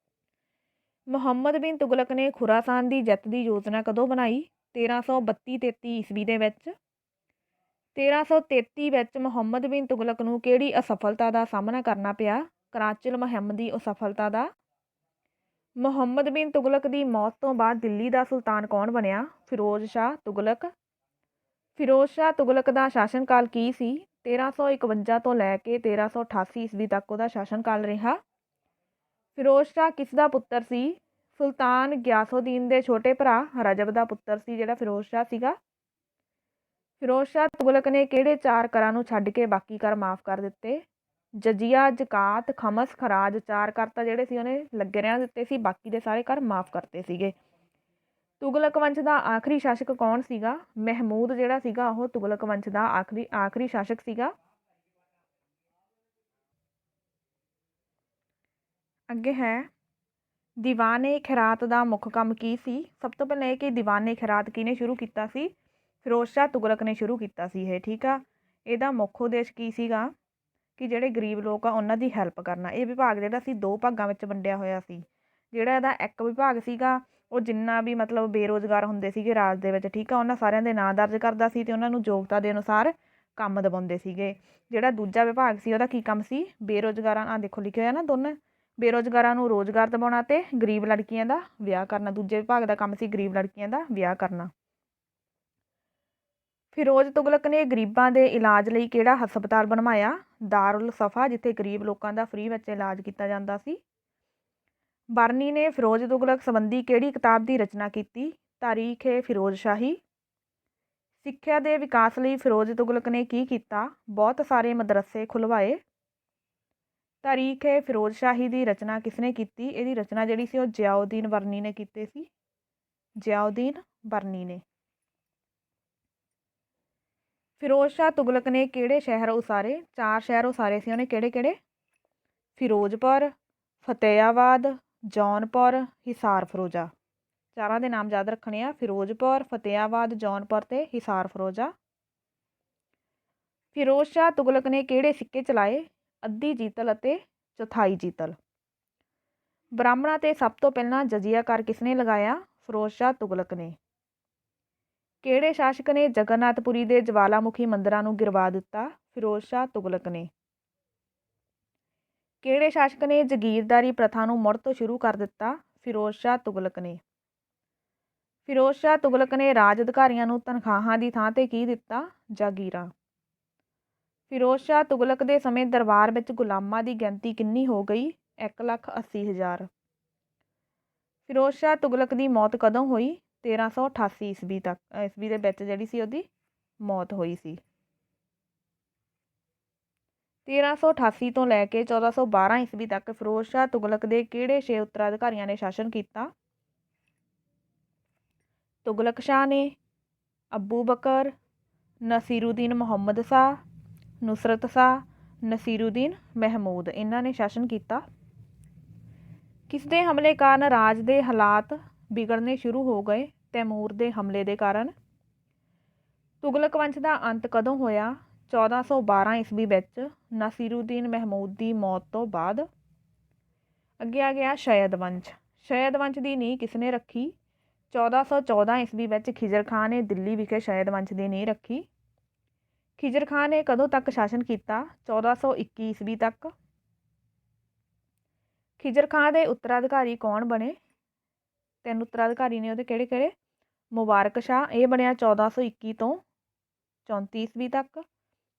ਮੁਹੰਮਦ ਬਿਨ ਤੁਗਲਕ ਨੇ ਖੁਰਾਸਾਨ ਦੀ ਜਿੱਤ ਦੀ ਯੋਜਨਾ ਕਦੋਂ ਬਣਾਈ? 1332-33 ਈਸਵੀ ਦੇ ਵਿੱਚ। 1333 ਵਿੱਚ ਮੁਹੰਮਦ ਬਿਨ ਤੁਗਲਕ ਨੂੰ ਕਿਹੜੀ ਅਸਫਲਤਾ ਦਾ ਸਾਹਮਣਾ ਕਰਨਾ ਪਿਆ? ਕਰਾਚਲ ਮੁਹਿੰਮ ਦੀ ਅਸਫਲਤਾ ਦਾ। ਮੁਹੰਮਦ ਬਿਨ ਤੁਗਲਕ ਦੀ ਮੌਤ ਤੋਂ ਬਾਅਦ ਦਿੱਲੀ ਦਾ ਸੁਲਤਾਨ ਕੌਣ ਬਣਿਆ? ਫਿਰੋਜ਼ ਸ਼ਾਹ ਤੁਗਲਕ। ਫਿਰੋਜ਼ ਸ਼ਾਹ ਤੁਗਲਕ ਦਾ ਸ਼ਾਸਨ ਕਾਲ ਕੀ ਸੀ? 1351 ਤੋਂ ਲੈ ਕੇ 1388 ਈਸਵੀ ਤੱਕ ਉਹਦਾ ਸ਼ਾਸਨ ਕਾਲ ਰਿਹਾ। ਫਿਰੋਜ਼ ਸ਼ਾਹ ਕਿਸ ਦਾ ਪੁੱਤਰ ਸੀ? ਸੁਲਤਾਨ ਗਿਆਸੁਦੀਨ ਦੇ ਛੋਟੇ ਭਰਾ ਰਜਬ ਦਾ ਪੁੱਤਰ ਸੀ ਜਿਹੜਾ ਫਿਰੋਜ਼ ਸ਼ਾਹ ਸੀਗਾ। ਫਿਰੋਜ਼ ਸ਼ਾਹ ਤੁਗਲਕ ਨੇ ਕਿਹੜੇ 4 ਕਰਾਂ ਨੂੰ ਛੱਡ ਕੇ ਬਾਕੀ ਕਰ ਮਾਫ ਕਰ ਦਿੱਤੇ? ਜਜ਼ੀਆ, ਜ਼ਕਾਤ, ਖਮਸ, ਖਰਾਜ। 4 ਕਰ ਤਾਂ ਜਿਹੜੇ ਸੀ ਉਹਨੇ ਲੱਗੇ ਰਹਿਣ ਦਿੱਤੇ ਸੀ, ਬਾਕੀ ਦੇ ਸਾਰੇ ਕਰ ਮਾਫ ਕਰਤੇ ਸੀਗੇ। ਤੁਗਲਕ ਵੰਸ਼ ਦਾ ਆਖਰੀ ਸ਼ਾਸਕ ਕੌਣ ਸੀਗਾ? ਮਹਿਮੂਦ ਜਿਹੜਾ ਸੀਗਾ ਉਹ ਤੁਗਲਕ ਵੰਸ਼ ਦਾ ਆਖਰੀ ਸ਼ਾਸਕ ਸੀਗਾ। ਅੱਗੇ ਹੈ ਦੀਵਾਨੇ ਖੈਰਾਤ ਦਾ ਮੁੱਖ ਕੰਮ ਕੀ ਸੀ? ਸਭ ਤੋਂ ਪਹਿਲਾਂ ਇਹ ਕਿ ਦੀਵਾਨੇ ਖੈਰਾਤ ਕਿਹਨੇ ਸ਼ੁਰੂ ਕੀਤਾ ਸੀ? ਫਿਰੋਜ਼ ਸ਼ਾਹ ਤੁਗਲਕ ਨੇ ਸ਼ੁਰੂ ਕੀਤਾ ਸੀ ਇਹ, ਠੀਕ ਆ। ਇਹਦਾ ਮੁੱਖ ਉਦੇਸ਼ ਕੀ ਸੀਗਾ? ਕਿ ਜਿਹੜੇ ਗਰੀਬ ਲੋਕ ਆ ਉਹਨਾਂ ਦੀ ਹੈਲਪ ਕਰਨਾ। ਇਹ ਵਿਭਾਗ ਜਿਹੜਾ ਸੀ 2 ਭਾਗਾਂ ਵਿੱਚ ਵੰਡਿਆ ਹੋਇਆ ਸੀ। ਜਿਹੜਾ ਇਹਦਾ ਇੱਕ ਵਿਭਾਗ ਸੀਗਾ ਉਹ ਜਿੰਨਾ ਵੀ ਮਤਲਬ ਬੇਰੁਜ਼ਗਾਰ ਹੁੰਦੇ ਸੀਗੇ ਰਾਜ ਦੇ ਵਿੱਚ, ਠੀਕ ਆ, ਉਹਨਾਂ ਸਾਰਿਆਂ ਦੇ ਨਾਂ ਦਰਜ ਕਰਦਾ ਸੀ ਅਤੇ ਉਹਨਾਂ ਨੂੰ ਯੋਗਤਾ ਦੇ ਅਨੁਸਾਰ ਕੰਮ ਦਿਵਾਉਂਦੇ ਸੀਗੇ। ਜਿਹੜਾ ਦੂਜਾ ਵਿਭਾਗ ਸੀ ਉਹਦਾ ਕੀ ਕੰਮ ਸੀ? ਬੇਰੁਜ਼ਗਾਰਾਂ, ਆਹ ਦੇਖੋ ਲਿਖਿਆ ਹੋਇਆ ਨਾ ਦੋਨੇ, ਬੇਰੁਜ਼ਗਾਰਾਂ ਨੂੰ ਰੁਜ਼ਗਾਰ ਦਿਵਾਉਣਾ ਅਤੇ ਗਰੀਬ ਲੜਕੀਆਂ ਦਾ ਵਿਆਹ ਕਰਨਾ। ਦੂਜੇ ਵਿਭਾਗ ਦਾ ਕੰਮ ਸੀ ਗਰੀਬ ਲੜਕੀਆਂ ਦਾ ਵਿਆਹ ਕਰਨਾ। ਫਿਰੋਜ਼ ਤੁਗਲਕ ਨੇ ਗਰੀਬਾਂ ਦੇ ਇਲਾਜ ਲਈ ਕਿਹੜਾ ਹਸਪਤਾਲ ਬਣਵਾਇਆ? ਦਾਰੁਲ ਸਫਾ, ਜਿੱਥੇ ਗਰੀਬ ਲੋਕਾਂ ਦਾ ਫ੍ਰੀ ਵਿੱਚ ਇਲਾਜ ਕੀਤਾ ਜਾਂਦਾ ਸੀ। ਬਰਨੀ ਨੇ ਫਿਰੋਜ਼ ਤੁਗਲਕ ਸੰਬੰਧੀ ਕਿਹੜੀ ਕਿਤਾਬ ਦੀ ਰਚਨਾ ਕੀਤੀ? ਤਾਰੀਖ-ਏ ਫਿਰੋਜ਼ ਸ਼ਾਹੀ। ਸਿੱਖਿਆ ਦੇ ਵਿਕਾਸ ਲਈ ਫਿਰੋਜ਼ ਤੁਗਲਕ ਨੇ ਕੀ ਕੀਤਾ? ਬਹੁਤ ਸਾਰੇ ਮਦਰਸੇ ਖੁਲਵਾਏ। ਤਾਰੀਖ-ਏ ਫਿਰੋਜ਼ ਸ਼ਾਹੀ ਦੀ ਰਚਨਾ ਕਿਸਨੇ ਕੀਤੀ? ਇਹਦੀ ਰਚਨਾ ਜਿਹੜੀ ਸੀ ਉਹ ਜ਼ਿਆਉਦੀਨ ਬਰਨੀ ਨੇ ਕੀਤੀ ਸੀ। ਜ਼ਿਆਉਦੀਨ ਬਰਨੀ ਨੇ। ਫਿਰੋਜ਼ ਸ਼ਾਹ ਤੁਗਲਕ ਨੇ ਕਿਹੜੇ ਸ਼ਹਿਰ ਉਸਾਰੇ? 4 ਸ਼ਹਿਰ ਉਸਾਰੇ ਸੀ ਉਹਨੇ। ਕਿਹੜੇ ਕਿਹੜੇ? ਫਿਰੋਜ਼ਪੁਰ, ਫਤਿਆਬਾਦ, ਜੌਨਪੁਰ, ਹਿਸਾਰ ਫਿਰੋਜ਼ਾ। 4 ਦੇ ਨਾਮ ਯਾਦ ਰੱਖਣੇ ਆ, ਫਿਰੋਜ਼ਪੁਰ, ਫਤਿਆਬਾਦ, ਜੌਨਪੁਰ ਤੇ ਹਿਸਾਰ ਫਿਰੋਜ਼ਾ। ਫਿਰੋਜ਼ ਸ਼ਾਹ ਤੁਗਲਕ ਨੇ ਕਿਹੜੇ ਸਿੱਕੇ ਚਲਾਏ? ਅੱਧੀ ਜੀਤਲ ਅਤੇ ਚੌਥਾਈ ਜੀਤਲ। ਬ੍ਰਾਹਮਣਾਂ 'ਤੇ ਸਭ ਤੋਂ ਪਹਿਲਾਂ ਜਜ਼ੀਆ ਕਰ ਕਿਸਨੇ ਲਗਾਇਆ? ਫਿਰੋਜ਼ ਸ਼ਾਹ ਤੁਗਲਕ ਨੇ। ਕਿਹੜੇ ਸ਼ਾਸਕ ਨੇ ਜਗਨਨਾਥਪੁਰੀ ਦੇ ਜਵਾਲਾਮੁਖੀ ਮੰਦਰਾਂ ਨੂੰ ਗਿਰਵਾ ਦਿੱਤਾ? ਫਿਰੋਜ਼ ਸ਼ਾਹ ਤੁਗਲਕ ਨੇ। ਕਿਹੜੇ ਸ਼ਾਸਕ ਨੇ ਜਗੀਰਦਾਰੀ ਪ੍ਰਥਾ ਨੂੰ ਮੁੜ ਤੋਂ ਸ਼ੁਰੂ ਕਰ ਦਿੱਤਾ? ਫਿਰੋਜ਼ ਸ਼ਾਹ ਤੁਗਲਕ ਨੇ। ਫਿਰੋਜ਼ ਸ਼ਾਹ ਤੁਗਲਕ ਨੇ ਰਾਜ ਅਧਿਕਾਰੀਆਂ ਨੂੰ ਤਨਖਾਹਾਂ ਦੀ ਥਾਂ 'ਤੇ ਕੀ ਦਿੱਤਾ? ਜਾਗੀਰਾਂ। ਫਿਰੋਜ਼ ਸ਼ਾਹ ਤੁਗਲਕ ਦੇ ਸਮੇਂ ਦਰਬਾਰ ਵਿੱਚ ਗੁਲਾਮਾਂ ਦੀ ਗਿਣਤੀ ਕਿੰਨੀ ਹੋ ਗਈ? 1,80,000। ਫਿਰੋਜ਼ ਸ਼ਾਹ ਤੁਗਲਕ ਦੀ ਮੌਤ ਕਦੋਂ ਹੋਈ? 1388 ਈਸਵੀ ਦੇ ਵਿੱਚ ਜਿਹੜੀ ਸੀ ਉਹਦੀ ਮੌਤ ਹੋਈ ਸੀ। 1388 ਤੋਂ ਲੈ ਕੇ 1412 ਈਸਵੀ ਤੱਕ ਫਿਰੋਜ਼ ਸ਼ਾਹ ਤੁਗਲਕ ਦੇ ਕਿਹੜੇ 6 ਉੱਤਰਾਧਿਕਾਰੀਆਂ ਨੇ ਸ਼ਾਸਨ ਕੀਤਾ? ਤੁਗਲਕ ਸ਼ਾਹ ਨੇ, ਅਬੂ ਬਕਰ, ਨਸੀਰੁਦੀਨ ਮੁਹੰਮਦ ਸ਼ਾਹ, ਨੁਸਰਤ ਸ਼ਾਹ, ਨਸੀਰੁਦੀਨ ਮਹਿਮੂਦ, ਇਹਨਾਂ ਨੇ ਸ਼ਾਸਨ ਕੀਤਾ। किस दे हमले कारण राज ਦੇ ਹਾਲਾਤ ਵਿਗੜਨੇ ਸ਼ੁਰੂ ਹੋ ਗਏ? ਤੈਮੂਰ ਦੇ ਹਮਲੇ ਦੇ ਕਾਰਨ। ਤੁਗਲਕ ਵੰਸ਼ ਦਾ ਅੰਤ ਕਦੋਂ ਹੋਇਆ? 1412 ਈਸਵੀ ਵਿੱਚ ਨਾਸਿਰੁਦੀਨ ਮਹਿਮੂਦ ਦੀ ਮੌਤ ਤੋਂ ਬਾਅਦ। ਅੱਗੇ ਆ ਗਿਆ ਸ਼ੈਦ ਵੰਸ਼। ਸ਼ੈਦ ਵੰਸ਼ ਦੀ ਨੀਂਹ ਕਿਸ ਨੇ ਰੱਖੀ? 1414 ਈਸਵੀ ਵਿੱਚ ਖਿਜ਼ਰ ਖਾਂ ਨੇ ਦਿੱਲੀ ਵਿਖੇ ਸ਼ੈਦ ਵੰਸ਼ ਦੀ ਨੀਂਹ ਰੱਖੀ। ਖਿਜ਼ਰ ਖਾਂ ਨੇ ਕਦੋਂ ਤੱਕ ਸ਼ਾਸਨ ਕੀਤਾ? 1421 ਈਸਵੀ ਤੱਕ। ਖਿਜ਼ਰ ਖਾਂ ਦੇ ਉੱਤਰਾਧਿਕਾਰੀ ਕੌਣ ਬਣੇ? 3 ਉੱਤਰਾਧਿਕਾਰੀ ਨੇ ਉਹਦੇ ਕਿਹੜੇ ਕਿਹੜੇ? ਮੁਬਾਰਕ ਸ਼ਾਹ, ਇਹ ਬਣਿਆ 1421 ਤੋਂ 34 ਈਸਵੀ ਤੱਕ।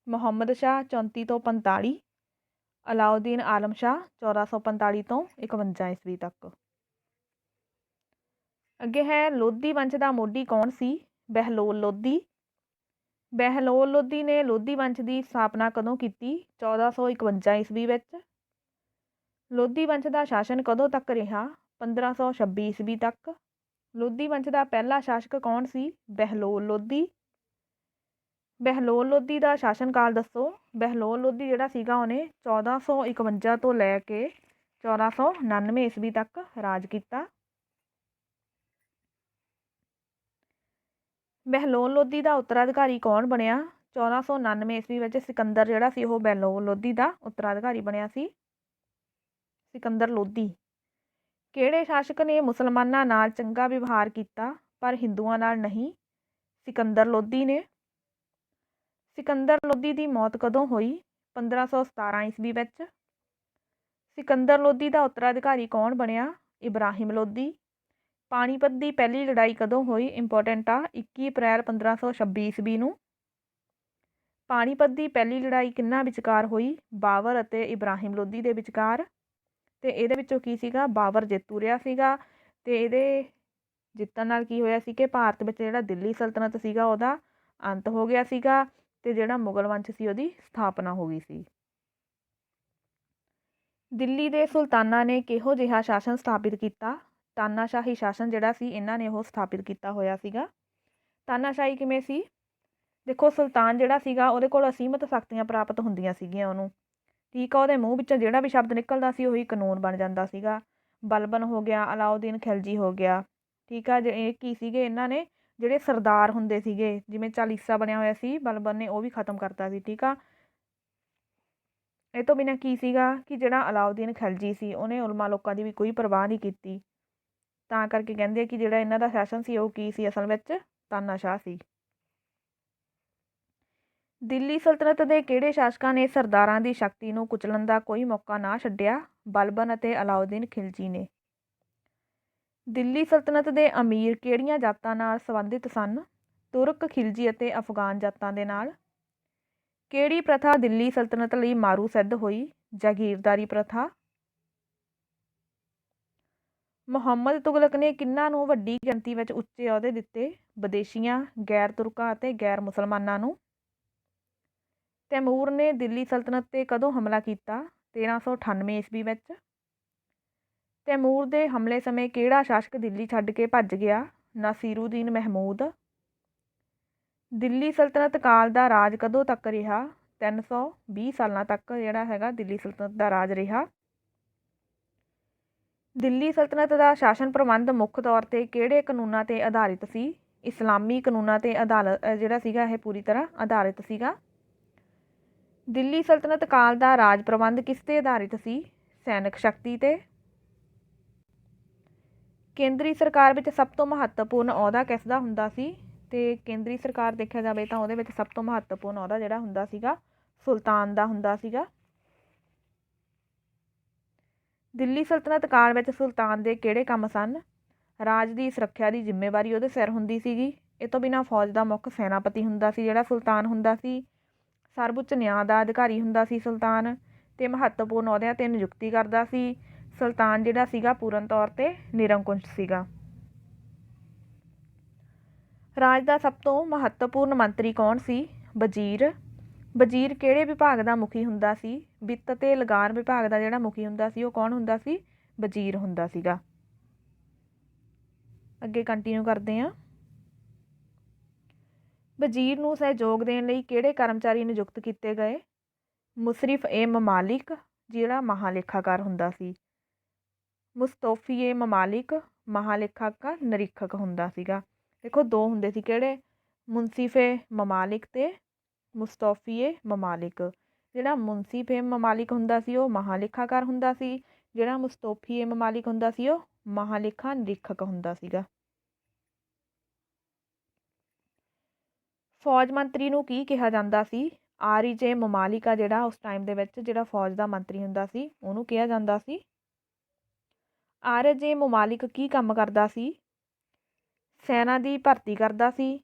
ਮੁਹੰਮਦ ਸ਼ਾਹ 34 ਤੋਂ 45। ਅਲਾਉਦੀਨ ਆਲਮ ਸ਼ਾਹ 1445 ਤੋਂ 51 ਈਸਵੀ ਤੱਕ। ਅੱਗੇ ਹੈ ਲੋਧੀ ਵੰਸ਼ ਦਾ ਮੋਢੀ ਕੌਣ ਸੀ? ਬਹਿਲੋਲ ਲੋਧੀ। ਬਹਿਲੋਲ ਲੋਧੀ ਨੇ ਲੋਧੀ ਵੰਸ਼ ਦੀ ਸਥਾਪਨਾ ਕਦੋਂ ਕੀਤੀ? 1451 ਈਸਵੀ ਵਿੱਚ। ਲੋਧੀ ਵੰਸ਼ ਦਾ ਸ਼ਾਸਨ ਕਦੋਂ ਤੱਕ ਰਿਹਾ? 1526 ਈਸਵੀ ਤੱਕ। ਲੋਧੀ ਵੰਸ਼ ਦਾ ਪਹਿਲਾ ਸ਼ਾਸਕ ਕੌਣ ਸੀ? ਬਹਿਲੋਲ ਲੋਧੀ। ਬਹਿਲੋਲ ਲੋਧੀ ਦਾ ਸ਼ਾਸਨ ਕਾਲ ਦੱਸੋ। ਬਹਿਲੋਲ ਲੋਧੀ ਜਿਹੜਾ ਸੀਗਾ ਉਹਨੇ 1451 ਤੋਂ ਲੈ ਕੇ 1499 ਈਸਵੀ ਤੱਕ ਰਾਜ ਕੀਤਾ। ਬਹਿਲੋਲ ਲੋਧੀ ਦਾ ਉੱਤਰਾਧਿਕਾਰੀ ਕੌਣ ਬਣਿਆ? 1499 ਈਸਵੀ ਵਿੱਚ ਸਿਕੰਦਰ ਜਿਹੜਾ ਸੀ ਉਹ ਬਹਿਲੋਲ ਲੋਧੀ ਦਾ ਉੱਤਰਾਧਿਕਾਰੀ ਬਣਿਆ ਸੀ। ਸਿਕੰਦਰ ਲੋਧੀ। ਕਿਹੜੇ ਸ਼ਾਸਕ ਨੇ ਮੁਸਲਮਾਨਾਂ ਨਾਲ ਚੰਗਾ ਵਿਵਹਾਰ ਕੀਤਾ ਪਰ ਹਿੰਦੂਆਂ ਨਾਲ ਨਹੀਂ? ਸਿਕੰਦਰ ਲੋਧੀ ਨੇ। ਸਿਕੰਦਰ ਲੋਧੀ ਦੀ ਮੌਤ ਕਦੋਂ ਹੋਈ? 1517 ਈਸਵੀ ਵਿੱਚ। ਸਿਕੰਦਰ ਲੋਧੀ ਦਾ ਉੱਤਰਾਧਿਕਾਰੀ ਕੌਣ ਬਣਿਆ? ਇਬਰਾਹਿਮ ਲੋਧੀ। ਪਾਣੀਪਤ ਦੀ ਪਹਿਲੀ ਲੜਾਈ ਕਦੋਂ ਹੋਈ? ਇੰਪੋਰਟੈਂਟ ਆ, 21 ਅਪ੍ਰੈਲ 1526 ਈਸਵੀ ਨੂੰ। ਪਾਣੀਪਤ ਦੀ ਪਹਿਲੀ ਲੜਾਈ ਕਿਹਨਾਂ ਵਿਚਕਾਰ ਹੋਈ? ਬਾਬਰ ਅਤੇ ਇਬਰਾਹਿਮ ਲੋਧੀ ਦੇ ਵਿਚਕਾਰ। ਅਤੇ ਇਹਦੇ ਵਿੱਚੋਂ ਕੀ ਸੀਗਾ? ਬਾਬਰ ਜੇਤੂ ਰਿਹਾ ਸੀਗਾ ਅਤੇ ਇਹਦੇ ਜਿੱਤਣ ਨਾਲ ਕੀ ਹੋਇਆ ਸੀ ਕਿ ਭਾਰਤ ਵਿੱਚ ਜਿਹੜਾ ਦਿੱਲੀ ਸਲਤਨਤ ਸੀਗਾ ਉਹਦਾ ਅੰਤ ਹੋ ਗਿਆ ਸੀਗਾ ਅਤੇ ਜਿਹੜਾ ਮੁਗਲ ਵੰਸ਼ ਸੀ ਉਹਦੀ ਸਥਾਪਨਾ ਹੋ ਗਈ ਸੀ। ਦਿੱਲੀ ਦੇ ਸੁਲਤਾਨਾਂ ਨੇ ਕਿਹੋ ਜਿਹਾ ਸ਼ਾਸਨ ਸਥਾਪਿਤ ਕੀਤਾ? ਤਾਨਾਸ਼ਾਹੀ ਸ਼ਾਸਨ ਜਿਹੜਾ ਸੀ ਇਹਨਾਂ ਨੇ ਉਹ ਸਥਾਪਿਤ ਕੀਤਾ ਹੋਇਆ ਸੀਗਾ। ਤਾਨਾਸ਼ਾਹੀ ਕਿਵੇਂ ਸੀ? ਦੇਖੋ, ਸੁਲਤਾਨ ਜਿਹੜਾ ਸੀਗਾ ਉਹਦੇ ਕੋਲ ਅਸੀਮਤ ਸ਼ਕਤੀਆਂ ਪ੍ਰਾਪਤ ਹੁੰਦੀਆਂ ਸੀਗੀਆਂ ਉਹਨੂੰ, ਠੀਕ ਆ। ਉਹਦੇ ਮੂੰਹ ਵਿੱਚੋਂ ਜਿਹੜਾ ਵੀ ਸ਼ਬਦ ਨਿਕਲਦਾ ਸੀ ਉਹੀ ਕਾਨੂੰਨ ਬਣ ਜਾਂਦਾ ਸੀਗਾ। ਬਲਬਨ ਹੋ ਗਿਆ, ਅਲਾਉਦੀਨ ਖਿਲਜੀ ਹੋ ਗਿਆ, ਠੀਕ ਆ। ਇਹ ਕੀ ਸੀਗੇ? ਇਹਨਾਂ ਨੇ ਜਿਹੜੇ ਸਰਦਾਰ ਹੁੰਦੇ ਸੀਗੇ, ਜਿਵੇਂ ਚਾਲੀਸਾ ਬਣਿਆ ਹੋਇਆ ਸੀ ਬਲਬਨ ਨੇ, ਉਹ ਵੀ ਖਤਮ ਕਰਤਾ ਸੀ, ਠੀਕ ਆ। ਇਹ ਤੋਂ ਬਿਨਾਂ ਕੀ ਸੀਗਾ ਕਿ ਜਿਹੜਾ ਅਲਾਉਦੀਨ ਖਿਲਜੀ ਸੀ ਉਹਨੇ ਉਲਮਾ ਲੋਕਾਂ ਦੀ ਵੀ ਕੋਈ ਪਰਵਾਹ ਨਹੀਂ ਕੀਤੀ। ਤਾਂ ਕਰਕੇ ਕਹਿੰਦੇ ਆ ਕਿ ਜਿਹੜਾ ਇਹਨਾਂ ਦਾ ਸ਼ਾਸਨ ਸੀ ਉਹ ਕੀ ਸੀ? ਅਸਲ ਵਿੱਚ ਤਾਨਾਸ਼ਾਹ ਸੀ। ਦਿੱਲੀ ਸਲਤਨਤ ਦੇ ਕਿਹੜੇ ਸ਼ਾਸਕਾਂ ਨੇ ਸਰਦਾਰਾਂ ਦੀ ਸ਼ਕਤੀ ਨੂੰ ਕੁਚਲਣ ਦਾ ਕੋਈ ਮੌਕਾ ਨਾ ਛੱਡਿਆ? ਬਲਬਨ ਅਤੇ ਅਲਾਉਦੀਨ ਖਿਲਜੀ ਨੇ। ਦਿੱਲੀ ਸਲਤਨਤ ਦੇ ਅਮੀਰ ਕਿਹੜੀਆਂ ਜਾਤਾਂ ਨਾਲ ਸੰਬੰਧਿਤ ਸਨ? ਤੁਰਕ, ਖਿਲਜੀ ਅਤੇ ਅਫਗਾਨ ਜਾਤਾਂ ਦੇ ਨਾਲ। ਕਿਹੜੀ ਪ੍ਰਥਾ ਦਿੱਲੀ ਸਲਤਨਤ ਲਈ ਮਾਰੂ ਸਿੱਧ ਹੋਈ? ਜਾਗੀਰਦਾਰੀ ਪ੍ਰਥਾ। ਮੁਹੰਮਦ ਤੁਗਲਕ ਨੇ ਕਿਹਨਾਂ ਨੂੰ ਵੱਡੀ ਗਿਣਤੀ ਵਿੱਚ ਉੱਚੇ ਅਹੁਦੇ ਦਿੱਤੇ? ਵਿਦੇਸ਼ੀਆਂ, ਗੈਰ ਤੁਰਕਾਂ ਅਤੇ ਗੈਰ ਮੁਸਲਮਾਨਾਂ ਨੂੰ। ਤੈਮੂਰ ਨੇ ਦਿੱਲੀ ਸਲਤਨਤ 'ਤੇ ਕਦੋਂ ਹਮਲਾ ਕੀਤਾ? 1398 ਈਸਵੀ ਵਿੱਚ। ਤੈਮੂਰ ਦੇ ਹਮਲੇ ਸਮੇਂ ਕਿਹੜਾ ਸ਼ਾਸਕ ਦਿੱਲੀ ਛੱਡ ਕੇ ਭੱਜ ਗਿਆ? ਨਾਸਿਰੁਦੀਨ ਮਹਿਮੂਦ। ਦਿੱਲੀ ਸਲਤਨਤ ਕਾਲ ਦਾ ਰਾਜ ਕਦੋਂ ਤੱਕ ਰਿਹਾ? 320 ਸਾਲਾਂ ਤੱਕ ਜਿਹੜਾ ਹੈਗਾ ਦਿੱਲੀ ਸਲਤਨਤ ਦਾ ਰਾਜ ਰਿਹਾ। ਦਿੱਲੀ ਸਲਤਨਤ ਦਾ ਸ਼ਾਸਨ ਪ੍ਰਬੰਧ ਮੁੱਖ ਤੌਰ 'ਤੇ ਕਿਹੜੇ ਕਾਨੂੰਨਾਂ 'ਤੇ ਆਧਾਰਿਤ ਸੀ? ਇਸਲਾਮੀ ਕਾਨੂੰਨਾਂ 'ਤੇ ਜਿਹੜਾ ਸੀਗਾ ਇਹ ਪੂਰੀ ਤਰ੍ਹਾਂ ਆਧਾਰਿਤ ਸੀਗਾ। ਦਿੱਲੀ ਸਲਤਨਤ ਕਾਲ ਦਾ ਰਾਜ ਪ੍ਰਬੰਧ ਕਿਸ 'ਤੇ ਆਧਾਰਿਤ ਸੀ? ਸੈਨਿਕ ਸ਼ਕਤੀ 'ਤੇ। ਕੇਂਦਰੀ ਸਰਕਾਰ ਵਿੱਚ ਸਭ ਤੋਂ ਮਹੱਤਵਪੂਰਨ ਅਹੁਦਾ ਕਿਸ ਦਾ ਹੁੰਦਾ ਸੀ? ਅਤੇ ਕੇਂਦਰੀ ਸਰਕਾਰ ਦੇਖਿਆ ਜਾਵੇ ਤਾਂ ਉਹਦੇ ਵਿੱਚ ਸਭ ਤੋਂ ਮਹੱਤਵਪੂਰਨ ਅਹੁਦਾ ਜਿਹੜਾ ਹੁੰਦਾ ਸੀਗਾ ਸੁਲਤਾਨ ਦਾ ਹੁੰਦਾ ਸੀਗਾ। ਦਿੱਲੀ ਸਲਤਨਤ ਕਾਲ ਵਿੱਚ ਸੁਲਤਾਨ ਦੇ ਕਿਹੜੇ ਕੰਮ ਸਨ? ਰਾਜ ਦੀ ਸੁਰੱਖਿਆ ਦੀ ਜ਼ਿੰਮੇਵਾਰੀ ਉਹਦੇ ਸਿਰ ਹੁੰਦੀ ਸੀਗੀ। ਇਹ ਤੋਂ ਬਿਨਾਂ ਫੌਜ ਦਾ ਮੁੱਖ ਸੈਨਾਪਤੀ ਹੁੰਦਾ ਸੀ ਜਿਹੜਾ ਸੁਲਤਾਨ ਹੁੰਦਾ ਸੀ। ਸਰਵਉੱਚ ਨਿਆਂ ਦਾ ਅਧਿਕਾਰੀ ਹੁੰਦਾ ਸੀ ਸੁਲਤਾਨ, ਅਤੇ ਮਹੱਤਵਪੂਰਨ ਅਹੁਦਿਆਂ 'ਤੇ ਨਿਯੁਕਤੀ ਕਰਦਾ ਸੀ। ਸੁਲਤਾਨ ਜਿਹੜਾ ਸੀਗਾ ਪੂਰਨ ਤੌਰ 'ਤੇ ਨਿਰੰਕੁਸ਼ ਸੀਗਾ। ਰਾਜ ਦਾ ਸਭ ਤੋਂ ਮਹੱਤਵਪੂਰਨ ਮੰਤਰੀ ਕੌਣ ਸੀ? ਵਜ਼ੀਰ। ਵਜ਼ੀਰ ਕਿਹੜੇ ਵਿਭਾਗ ਦਾ ਮੁਖੀ ਹੁੰਦਾ ਸੀ? ਵਿੱਤ ਅਤੇ ਲਗਾਨ ਵਿਭਾਗ ਦਾ ਜਿਹੜਾ ਮੁਖੀ ਹੁੰਦਾ ਸੀ ਉਹ ਕੌਣ ਹੁੰਦਾ ਸੀ? ਵਜ਼ੀਰ ਹੁੰਦਾ ਸੀਗਾ। ਅੱਗੇ ਕੰਟੀਨਿਊ ਕਰਦੇ ਹਾਂ। ਵਜ਼ੀਰ ਨੂੰ ਸਹਿਯੋਗ ਦੇਣ ਲਈ ਕਿਹੜੇ ਕਰਮਚਾਰੀ ਨਿਯੁਕਤ ਕੀਤੇ ਗਏ? ਮੁਸ਼ਰਿਫ ਏ ਮਮਾਲਿਕ ਜਿਹੜਾ ਮਹਾਲੇਖਾਕਾਰ ਹੁੰਦਾ ਸੀ। ਮੁਸਤਫੀ ਮਮਾਲਿਕ ਮਹਾਲੇਖਕ ਨਿਰੀਖਕ ਹੁੰਦਾ ਸੀਗਾ। ਦੇਖੋ ਦੋ ਹੁੰਦੇ ਸੀ ਕਿਹੜੇ, ਮੁਨਸਿਫੇ ਮਮਾਲਿਕ ਅਤੇ ਮੁਸਤਫੀ ਮਮਾਲਿਕ। ਜਿਹੜਾ ਮੁਨਸਿਫੇ ਮਮਾਲਿਕ ਹੁੰਦਾ ਸੀ ਉਹ ਮਹਾਲੇਖਾਕਾਰ ਹੁੰਦਾ ਸੀ, ਜਿਹੜਾ ਮੁਸਤਫੀ ਮਮਾਲਿਕ ਹੁੰਦਾ ਸੀ ਉਹ ਮਹਾਲੇਖਾ ਨਿਰੀਖਕ ਹੁੰਦਾ ਸੀਗਾ। ਫੌਜ ਮੰਤਰੀ ਨੂੰ ਕੀ ਕਿਹਾ ਜਾਂਦਾ ਸੀ? ਆਰਿਜੇ ਮਮਾਲਿਕ ਆ ਜਿਹੜਾ ਉਸ ਟਾਈਮ ਦੇ ਵਿੱਚ ਜਿਹੜਾ ਫੌਜ ਦਾ ਮੰਤਰੀ ਹੁੰਦਾ ਸੀ ਉਹਨੂੰ ਕਿਹਾ ਜਾਂਦਾ ਸੀ। ਆਰਿਜੇ ਮਮਾਲਿਕ ਕੀ ਕੰਮ ਕਰਦਾ ਸੀ? ਸੈਨਾ ਦੀ ਭਰਤੀ ਕਰਦਾ ਸੀ,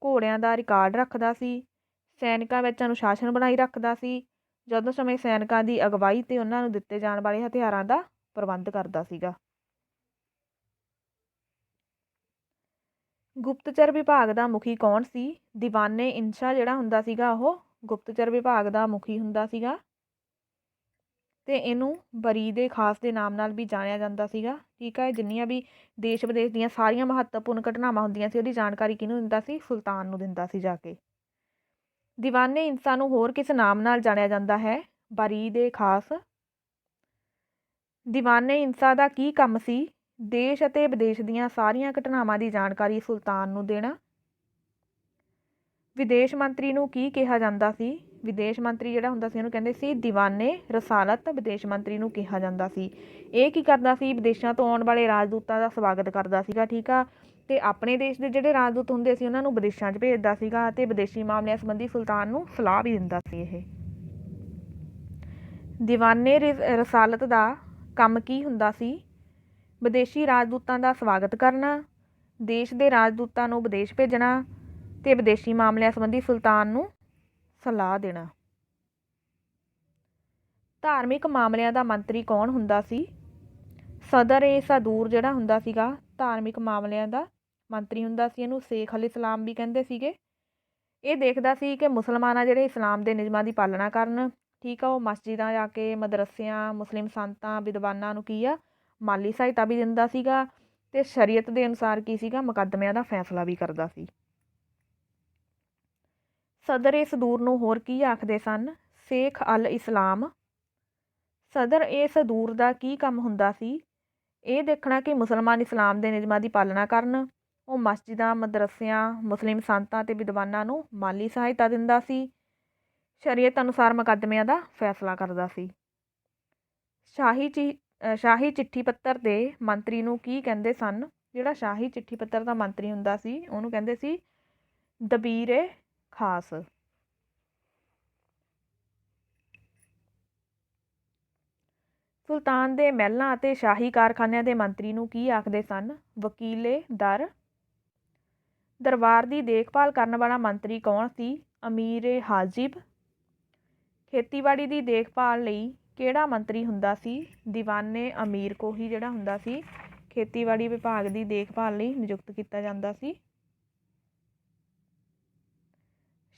ਘੋੜਿਆਂ ਦਾ ਰਿਕਾਰਡ ਰੱਖਦਾ ਸੀ, ਸੈਨਿਕਾਂ ਵਿੱਚ ਅਨੁਸ਼ਾਸਨ ਬਣਾਈ ਰੱਖਦਾ ਸੀ, ਜਦੋਂ ਸਮੇਂ ਸੈਨਿਕਾਂ ਦੀ ਅਗਵਾਈ ਅਤੇ ਉਹਨਾਂ ਨੂੰ ਦਿੱਤੇ ਜਾਣ ਵਾਲੇ ਹਥਿਆਰਾਂ ਦਾ ਪ੍ਰਬੰਧ ਕਰਦਾ ਸੀਗਾ। ਗੁਪਤਚਰ ਵਿਭਾਗ ਦਾ ਮੁਖੀ ਕੌਣ ਸੀ? ਦੀਵਾਨੇ ਇੰਸ਼ਾ ਜਿਹੜਾ ਹੁੰਦਾ ਸੀਗਾ ਉਹ ਗੁਪਤਚਰ ਵਿਭਾਗ ਦਾ ਮੁਖੀ ਹੁੰਦਾ ਸੀਗਾ ਅਤੇ ਇਹਨੂੰ ਬਰੀਦ ਖਾਸ ਦੇ ਨਾਮ ਨਾਲ ਵੀ ਜਾਣਿਆ ਜਾਂਦਾ ਸੀਗਾ। ਠੀਕ ਹੈ, ਜਿੰਨੀਆਂ ਵੀ ਦੇਸ਼ ਵਿਦੇਸ਼ ਦੀਆਂ ਸਾਰੀਆਂ ਮਹੱਤਵਪੂਰਨ ਘਟਨਾਵਾਂ ਹੁੰਦੀਆਂ ਸੀ ਉਹਦੀ ਜਾਣਕਾਰੀ ਕਿਹਨੂੰ ਦਿੰਦਾ ਸੀ? ਸੁਲਤਾਨ ਨੂੰ ਦਿੰਦਾ ਸੀ ਜਾ ਕੇ। ਦੀਵਾਨੇ ਇੰਸਾ ਨੂੰ ਹੋਰ ਕਿਸ ਨਾਮ ਨਾਲ ਜਾਣਿਆ ਜਾਂਦਾ ਹੈ? ਬਰੀਦ ਖਾਸ। ਦੀਵਾਨੇ ਇੰਸਾ ਦਾ ਕੀ ਕੰਮ ਸੀ? ਦੇਸ਼ ਅਤੇ ਵਿਦੇਸ਼ ਦੀਆਂ ਸਾਰੀਆਂ ਘਟਨਾਵਾਂ ਦੀ ਜਾਣਕਾਰੀ ਸੁਲਤਾਨ ਨੂੰ ਦੇਣਾ। ਵਿਦੇਸ਼ ਮੰਤਰੀ ਨੂੰ ਕੀ ਕਿਹਾ ਜਾਂਦਾ ਸੀ? ਵਿਦੇਸ਼ ਮੰਤਰੀ ਜਿਹੜਾ ਹੁੰਦਾ ਸੀ ਉਹਨੂੰ ਕਹਿੰਦੇ ਸੀ ਦੀਵਾਨੇ ਰਸਾਲਤ। ਵਿਦੇਸ਼ ਮੰਤਰੀ ਨੂੰ ਕਿਹਾ ਜਾਂਦਾ ਸੀ। ਇਹ ਕੀ ਕਰਦਾ ਸੀ? ਵਿਦੇਸ਼ਾਂ ਤੋਂ ਆਉਣ ਵਾਲੇ ਰਾਜਦੂਤਾਂ ਦਾ ਸਵਾਗਤ ਕਰਦਾ ਸੀਗਾ। ਠੀਕ ਆ, ਅਤੇ ਆਪਣੇ ਦੇਸ਼ ਦੇ ਜਿਹੜੇ ਰਾਜਦੂਤ ਹੁੰਦੇ ਸੀ ਉਹਨਾਂ ਨੂੰ ਵਿਦੇਸ਼ਾਂ 'ਚ ਭੇਜਦਾ ਸੀਗਾ ਅਤੇ ਵਿਦੇਸ਼ੀ ਮਾਮਲਿਆਂ ਸੰਬੰਧੀ ਸੁਲਤਾਨ ਨੂੰ ਸਲਾਹ ਵੀ ਦਿੰਦਾ ਸੀ। ਇਹ ਦੀਵਾਨੇ ਰਸਾਲਤ ਦਾ ਕੰਮ ਕੀ ਹੁੰਦਾ ਸੀ? ਵਿਦੇਸ਼ੀ ਰਾਜਦੂਤਾਂ ਦਾ ਸਵਾਗਤ ਕਰਨਾ, ਦੇਸ਼ ਦੇ ਰਾਜਦੂਤਾਂ ਨੂੰ ਵਿਦੇਸ਼ ਭੇਜਣਾ ਅਤੇ ਵਿਦੇਸ਼ੀ ਮਾਮਲਿਆਂ ਸੰਬੰਧੀ ਸੁਲਤਾਨ ਨੂੰ ਸਲਾਹ ਦੇਣਾ। ਧਾਰਮਿਕ ਮਾਮਲਿਆਂ ਦਾ ਮੰਤਰੀ ਕੌਣ ਹੁੰਦਾ ਸੀ? ਸਦਰ-ਏ-ਸਦੂਰ ਜਿਹੜਾ ਹੁੰਦਾ ਸੀਗਾ ਧਾਰਮਿਕ ਮਾਮਲਿਆਂ ਦਾ ਮੰਤਰੀ ਹੁੰਦਾ ਸੀ। ਇਹਨੂੰ ਸ਼ੇਖ ਅਲ ਇਸਲਾਮ ਵੀ ਕਹਿੰਦੇ ਸੀਗੇ। ਇਹ ਦੇਖਦਾ ਸੀ ਕਿ ਮੁਸਲਮਾਨ ਆ ਜਿਹੜੇ ਇਸਲਾਮ ਦੇ ਨਿਯਮਾਂ ਦੀ ਪਾਲਣਾ ਕਰਨ। ਠੀਕ ਆ, ਉਹ ਮਸਜਿਦਾਂ ਜਾ ਕੇ ਮਦਰਸਿਆਂ, ਮੁਸਲਿਮ ਸੰਤਾਂ, ਵਿਦਵਾਨਾਂ ਨੂੰ ਕੀ ਆ ਮਾਲੀ ਸਹਾਇਤਾ ਵੀ ਦਿੰਦਾ ਸੀਗਾ ਅਤੇ ਸ਼ਰੀਅਤ ਦੇ ਅਨੁਸਾਰ ਕੀ ਸੀਗਾ ਮੁਕੱਦਮਿਆਂ ਦਾ ਫੈਸਲਾ ਵੀ ਕਰਦਾ ਸੀ। ਸਦਰ-ਏ-ਸਦੂਰ ਨੂੰ ਹੋਰ ਕੀ ਆਖਦੇ ਸਨ? ਸ਼ੇਖ ਅਲ ਇਸਲਾਮ। ਸਦਰ-ਏ-ਸਦੂਰ ਦਾ ਕੀ ਕੰਮ ਹੁੰਦਾ ਸੀ? ਇਹ ਦੇਖਣਾ ਕਿ ਮੁਸਲਮਾਨ ਇਸਲਾਮ ਦੇ ਨਿਯਮਾਂ ਦੀ ਪਾਲਣਾ ਕਰਨ। ਉਹ ਮਸਜਿਦਾਂ, ਮਦਰਸਿਆਂ, ਮੁਸਲਿਮ ਸੰਤਾਂ ਅਤੇ ਵਿਦਵਾਨਾਂ ਨੂੰ ਮਾਲੀ ਸਹਾਇਤਾ ਦਿੰਦਾ ਸੀ। ਸ਼ਰੀਅਤ ਅਨੁਸਾਰ ਮੁਕੱਦਮਿਆਂ ਦਾ ਫੈਸਲਾ ਕਰਦਾ ਸੀ। ਸ਼ਾਹੀ ਚਿੱਠੀ ਪੱਤਰ ਦੇ ਮੰਤਰੀ ਨੂੰ ਕੀ ਕਹਿੰਦੇ ਸਨ? ਜਿਹੜਾ ਸ਼ਾਹੀ ਚਿੱਠੀ ਪੱਤਰ ਦਾ ਮੰਤਰੀ ਹੁੰਦਾ ਸੀ ਉਹਨੂੰ ਕਹਿੰਦੇ ਸੀ ਦਬੀਰ-ਏ-ਖਾਸ। ਸੁਲਤਾਨ ਦੇ ਮਹਿਲਾਂ ਅਤੇ ਸ਼ਾਹੀ ਕਾਰਖਾਨਿਆਂ ਦੇ ਮੰਤਰੀ ਨੂੰ ਕੀ ਆਖਦੇ ਸਨ? ਵਕੀਲ-ਏ-ਦਰ। ਦਰਬਾਰ ਦੀ ਦੇਖਭਾਲ ਕਰਨ ਵਾਲਾ ਮੰਤਰੀ ਕੌਣ ਸੀ? ਅਮੀਰ-ਏ-ਹਾਜਿਬ। ਖੇਤੀਬਾੜੀ ਦੀ ਦੇਖਭਾਲ ਲਈ ਕਿਹੜਾ ਮੰਤਰੀ ਹੁੰਦਾ ਸੀ? ਦੀਵਾਨੇ-ਅਮੀਰ ਕੋ ਹੀ ਜਿਹੜਾ ਹੁੰਦਾ ਸੀ ਖੇਤੀਬਾੜੀ ਵਿਭਾਗ ਦੀ ਦੇਖਭਾਲ ਲਈ ਨਿਯੁਕਤ ਕੀਤਾ ਜਾਂਦਾ ਸੀ।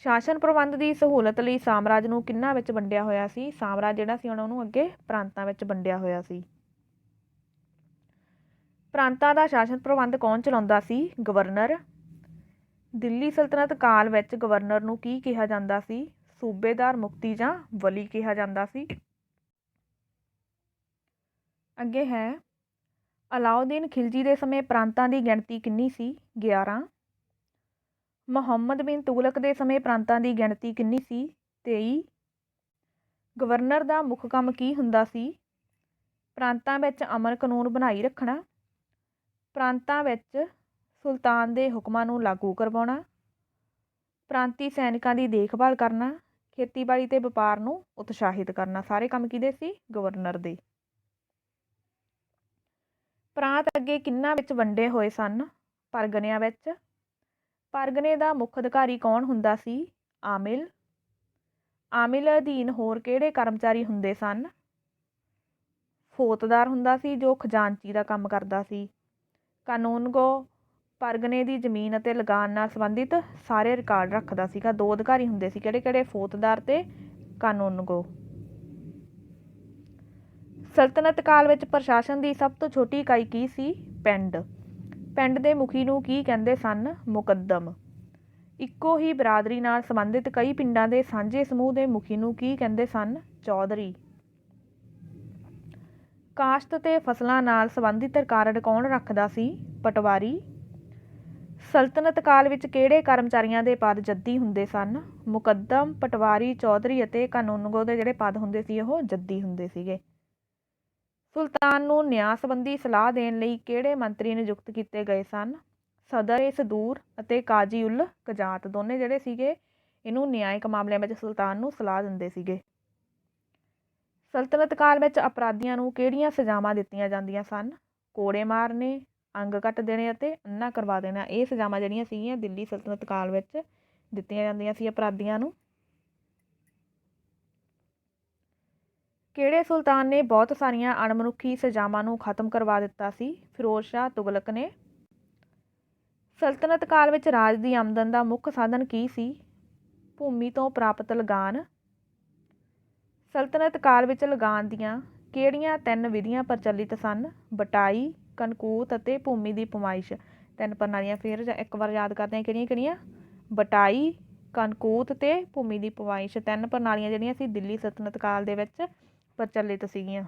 ਸ਼ਾਸਨ ਪ੍ਰਬੰਧ ਦੀ ਸਹੂਲਤ ਲਈ ਸਾਮਰਾਜ ਨੂੰ ਕਿਹਨਾਂ ਵਿੱਚ ਵੰਡਿਆ ਹੋਇਆ ਸੀ? ਸਾਮਰਾਜ ਜਿਹੜਾ ਸੀ ਹੁਣ ਉਹਨੂੰ ਅੱਗੇ ਪ੍ਰਾਂਤਾਂ ਵਿੱਚ ਵੰਡਿਆ ਹੋਇਆ ਸੀ। ਪ੍ਰਾਂਤਾਂ ਦਾ ਸ਼ਾਸਨ ਪ੍ਰਬੰਧ ਕੌਣ ਚਲਾਉਂਦਾ ਸੀ? ਗਵਰਨਰ। ਦਿੱਲੀ ਸਲਤਨਤ ਕਾਲ ਵਿੱਚ ਗਵਰਨਰ ਨੂੰ ਕੀ ਕਿਹਾ ਜਾਂਦਾ ਸੀ? ਸੂਬੇਦਾਰ, ਮੁਖਤੀ ਜਾਂ ਵਲੀ ਕਿਹਾ ਜਾਂਦਾ ਸੀ। ਅੱਗੇ ਹੈ ਅਲਾਉਦੀਨ ਖਿਲਜੀ ਦੇ ਸਮੇਂ ਪ੍ਰਾਂਤਾਂ ਦੀ ਗਿਣਤੀ ਕਿੰਨੀ ਸੀ? 11। ਮੁਹੰਮਦ ਬਿਨ ਤੁਗਲਕ ਦੇ ਸਮੇਂ ਪ੍ਰਾਂਤਾਂ ਦੀ ਗਿਣਤੀ ਕਿੰਨੀ ਸੀ? 23। ਗਵਰਨਰ ਦਾ ਮੁੱਖ ਕੰਮ ਕੀ ਹੁੰਦਾ ਸੀ? ਪ੍ਰਾਂਤਾਂ ਵਿੱਚ ਅਮਨ ਕਾਨੂੰਨ ਬਣਾਈ ਰੱਖਣਾ, ਪ੍ਰਾਂਤਾਂ ਵਿੱਚ ਸੁਲਤਾਨ ਦੇ ਹੁਕਮਾਂ ਨੂੰ ਲਾਗੂ ਕਰਵਾਉਣਾ, ਪ੍ਰਾਂਤੀ ਸੈਨਿਕਾਂ ਦੀ ਦੇਖਭਾਲ ਕਰਨਾ, ਖੇਤੀਬਾੜੀ ਅਤੇ ਵਪਾਰ ਨੂੰ ਉਤਸ਼ਾਹਿਤ ਕਰਨਾ। ਸਾਰੇ ਕੰਮ ਕਿਹਦੇ ਸੀ? ਗਵਰਨਰ ਦੇ। ਪ੍ਰਾਂਤ ਅੱਗੇ ਕਿਹਨਾਂ ਵਿੱਚ ਵੰਡੇ ਹੋਏ ਸਨ? ਪਰਗਨਿਆਂ ਵਿੱਚ। ਪਰਗਨੇ ਦਾ ਮੁੱਖ ਅਧਿਕਾਰੀ ਕੌਣ ਹੁੰਦਾ ਸੀ? ਆਮਿਲ। ਆਮਿਲ ਅਧੀਨ ਹੋਰ ਕਿਹੜੇ ਕਰਮਚਾਰੀ ਹੁੰਦੇ ਸਨ? ਫੌਤਦਾਰ ਹੁੰਦਾ ਸੀ ਜੋ ਖਜ਼ਾਨਚੀ ਦਾ ਕੰਮ ਕਰਦਾ ਸੀ। ਕਾਨੂੰਨਗੋ ਪਰਗਨੇ ਦੀ ਜ਼ਮੀਨ ਅਤੇ ਲਗਾਨ ਨਾਲ ਸੰਬੰਧਿਤ ਸਾਰੇ ਰਿਕਾਰਡ ਰੱਖਦਾ ਸੀਗਾ। ਦੋ ਅਧਿਕਾਰੀ ਹੁੰਦੇ ਸੀ ਕਿਹੜੇ ਕਿਹੜੇ? ਫੌਤਦਾਰ ਅਤੇ ਕਾਨੂੰਨਗੋ। ਸਲਤਨਤ ਕਾਲ ਵਿੱਚ ਪ੍ਰਸ਼ਾਸਨ ਦੀ ਸਭ ਤੋਂ ਛੋਟੀ ਇਕਾਈ ਕੀ ਸੀ? ਪਿੰਡ। ਪਿੰਡ ਦੇ ਮੁਖੀ ਨੂੰ ਕੀ ਕਹਿੰਦੇ ਸਨ? ਮੁਕੱਦਮ। ਇੱਕੋ ਹੀ ਬਰਾਦਰੀ ਨਾਲ ਸੰਬੰਧਿਤ ਕਈ ਪਿੰਡਾਂ ਦੇ ਸਾਂਝੇ ਸਮੂਹ ਦੇ ਮੁਖੀ ਨੂੰ ਕੀ ਕਹਿੰਦੇ ਸਨ? ਚੌਧਰੀ। ਕਾਸ਼ਤ ਤੇ ਫਸਲਾਂ ਨਾਲ ਸੰਬੰਧਿਤ ਰਿਕਾਰਡ ਕੌਣ ਰੱਖਦਾ ਸੀ? ਪਟਵਾਰੀ। ਸਲਤਨਤ ਕਾਲ ਵਿੱਚ ਕਿਹੜੇ ਕਰਮਚਾਰੀਆਂ ਦੇ ਪਦ ਜੱਦੀ ਹੁੰਦੇ ਸਨ? ਮੁਕੱਦਮ, ਪਟਵਾਰੀ, ਚੌਧਰੀ ਅਤੇ ਕਾਨੂੰਨਗੋ ਦੇ ਜਿਹੜੇ ਪਦ ਹੁੰਦੇ ਸੀ ਉਹ ਜੱਦੀ ਹੁੰਦੇ ਸੀਗੇ। ਸੁਲਤਾਨ ਨੂੰ ਨਿਆਂ ਸੰਬੰਧੀ ਸਲਾਹ ਦੇਣ ਲਈ ਕਿਹੜੇ ਮੰਤਰੀ ਨਿਯੁਕਤ ਕੀਤੇ ਗਏ ਸਨ? ਸਦਰ-ਏ-ਸਦੂਰ ਅਤੇ ਕਾਜ਼ੀ-ਉਲ-ਕਜ਼ਾਤ ਦੋਨੇ ਜਿਹੜੇ ਸੀਗੇ ਇਹਨੂੰ ਨਿਆਇਕ ਮਾਮਲਿਆਂ ਵਿੱਚ ਸੁਲਤਾਨ ਨੂੰ ਸਲਾਹ ਦਿੰਦੇ ਸੀਗੇ। ਸਲਤਨਤ ਕਾਲ ਵਿੱਚ ਅਪਰਾਧੀਆਂ ਨੂੰ ਕਿਹੜੀਆਂ ਸਜ਼ਾਵਾਂ ਦਿੱਤੀਆਂ ਜਾਂਦੀਆਂ ਸਨ? ਕੋੜੇ ਮਾਰਨੇ, ਅੰਗ ਕੱਟ ਦੇਣੇ ਅਤੇ ਅੰਨਾ ਕਰਵਾ ਦੇਣਾ। ਇਹ ਸਜ਼ਾਵਾਂ ਜਿਹੜੀਆਂ ਸੀਗੀਆਂ ਦਿੱਲੀ ਸਲਤਨਤ ਕਾਲ ਵਿੱਚ ਦਿੱਤੀਆਂ ਜਾਂਦੀਆਂ ਸੀ ਅਪਰਾਧੀਆਂ ਨੂੰ। ਕਿਹੜੇ ਸੁਲਤਾਨ ਨੇ ਬਹੁਤ ਸਾਰੀਆਂ ਅਣਮਨੁੱਖੀ ਸਜ਼ਾਵਾਂ ਨੂੰ ਖਤਮ ਕਰਵਾ ਦਿੱਤਾ ਸੀ? ਫਿਰੋਜ਼ ਸ਼ਾਹ ਤੁਗਲਕ ਨੇ। ਸਲਤਨਤ ਕਾਲ ਵਿੱਚ ਰਾਜ ਦੀ ਆਮਦਨ ਦਾ ਮੁੱਖ ਸਾਧਨ ਕੀ ਸੀ? ਭੂਮੀ ਤੋਂ ਪ੍ਰਾਪਤ ਲਗਾਨ। ਸਲਤਨਤ ਕਾਲ ਵਿੱਚ ਲਗਾਨ ਦੀਆਂ ਕਿਹੜੀਆਂ 3 ਵਿਧੀਆਂ ਪ੍ਰਚਲਿਤ ਸਨ? ਬਟਾਈ, ਕਨਕੂਤ ਅਤੇ ਭੂਮੀ ਦੀ ਪਮਾਇਸ਼। 3 ਪ੍ਰਣਾਲੀਆਂ ਫਿਰ ਇੱਕ ਵਾਰ ਯਾਦ ਕਰਦੇ ਹਾਂ ਕਿਹੜੀਆਂ? ਬਟਾਈ, ਕਨਕੂਤ ਤੇ ਭੂਮੀ ਦੀ ਪਮਾਇਸ਼। 3 ਪ੍ਰਣਾਲੀਆਂ ਜਿਹੜੀਆਂ ਸੀ ਦਿੱਲੀ ਸਲਤਨਤ ਕਾਲ ਦੇ ਵਿੱਚ ਪ੍ਰਚਲਿਤ ਸੀਗੀਆਂ।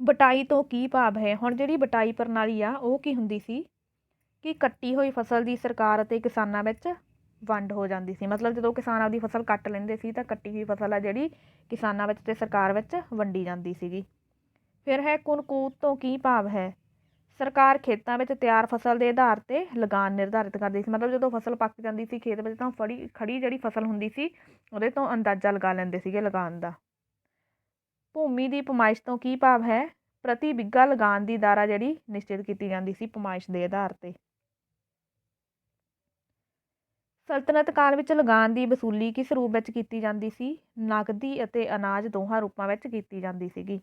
ਬਟਾਈ ਤੋਂ ਕੀ ਭਾਵ ਹੈ? ਹੁਣ ਜਿਹੜੀ ਬਟਾਈ ਪ੍ਰਣਾਲੀ ਆ ਉਹ ਕੀ ਹੁੰਦੀ ਸੀ ਕਿ ਕੱਟੀ ਹੋਈ ਫਸਲ ਦੀ ਸਰਕਾਰ ਅਤੇ ਕਿਸਾਨਾਂ ਵਿੱਚ ਵੰਡ ਹੋ ਜਾਂਦੀ ਸੀ। ਮਤਲਬ ਜਦੋਂ ਕਿਸਾਨ ਆਪਦੀ ਫਸਲ ਕੱਟ ਲੈਂਦੇ ਸੀ ਤਾਂ ਕੱਟੀ ਹੋਈ ਫਸਲ ਆ ਜਿਹੜੀ ਕਿਸਾਨਾਂ ਵਿੱਚ ਤੇ ਸਰਕਾਰ ਵਿੱਚ ਵੰਡੀ ਜਾਂਦੀ ਸੀਗੀ। ਫਿਰ ਹੈ ਕਨਕੂਤ ਤੋਂ ਕੀ ਭਾਵ ਹੈ? ਸਰਕਾਰ ਖੇਤਾਂ ਵਿੱਚ ਤਿਆਰ ਫਸਲ ਦੇ ਆਧਾਰ 'ਤੇ ਲਗਾਨ ਨਿਰਧਾਰਿਤ ਕਰਦੀ ਸੀ। ਮਤਲਬ ਜਦੋਂ ਫਸਲ ਪੱਕ ਜਾਂਦੀ ਸੀ ਖੇਤ ਵਿੱਚ ਤਾਂ ਖੜੀ ਜਿਹੜੀ ਫਸਲ ਹੁੰਦੀ ਸੀ ਉਹਦੇ ਤੋਂ ਅੰਦਾਜ਼ਾ ਲਗਾ ਲੈਂਦੇ ਸੀਗੇ ਲਗਾਨ ਦਾ। ਭੂਮੀ ਦੀ ਪਮਾਇਸ਼ ਤੋਂ ਕੀ ਭਾਵ ਹੈ? ਪ੍ਰਤੀ ਬਿੱਘਾ ਲਗਾਨ ਦੀ ਦਾਰਾ ਜਿਹੜੀ ਨਿਸ਼ਚਿਤ ਕੀਤੀ ਜਾਂਦੀ ਸੀ ਪਮਾਇਸ਼ ਦੇ ਆਧਾਰ 'ਤੇ। ਸਲਤਨਤ ਕਾਲ ਵਿੱਚ ਲਗਾਨ ਦੀ ਵਸੂਲੀ ਕਿਸ ਰੂਪ ਵਿੱਚ ਕੀਤੀ ਜਾਂਦੀ ਸੀ? ਨਕਦੀ ਅਤੇ ਅਨਾਜ ਦੋਹਾਂ ਰੂਪਾਂ ਵਿੱਚ ਕੀਤੀ ਜਾਂਦੀ ਸੀਗੀ।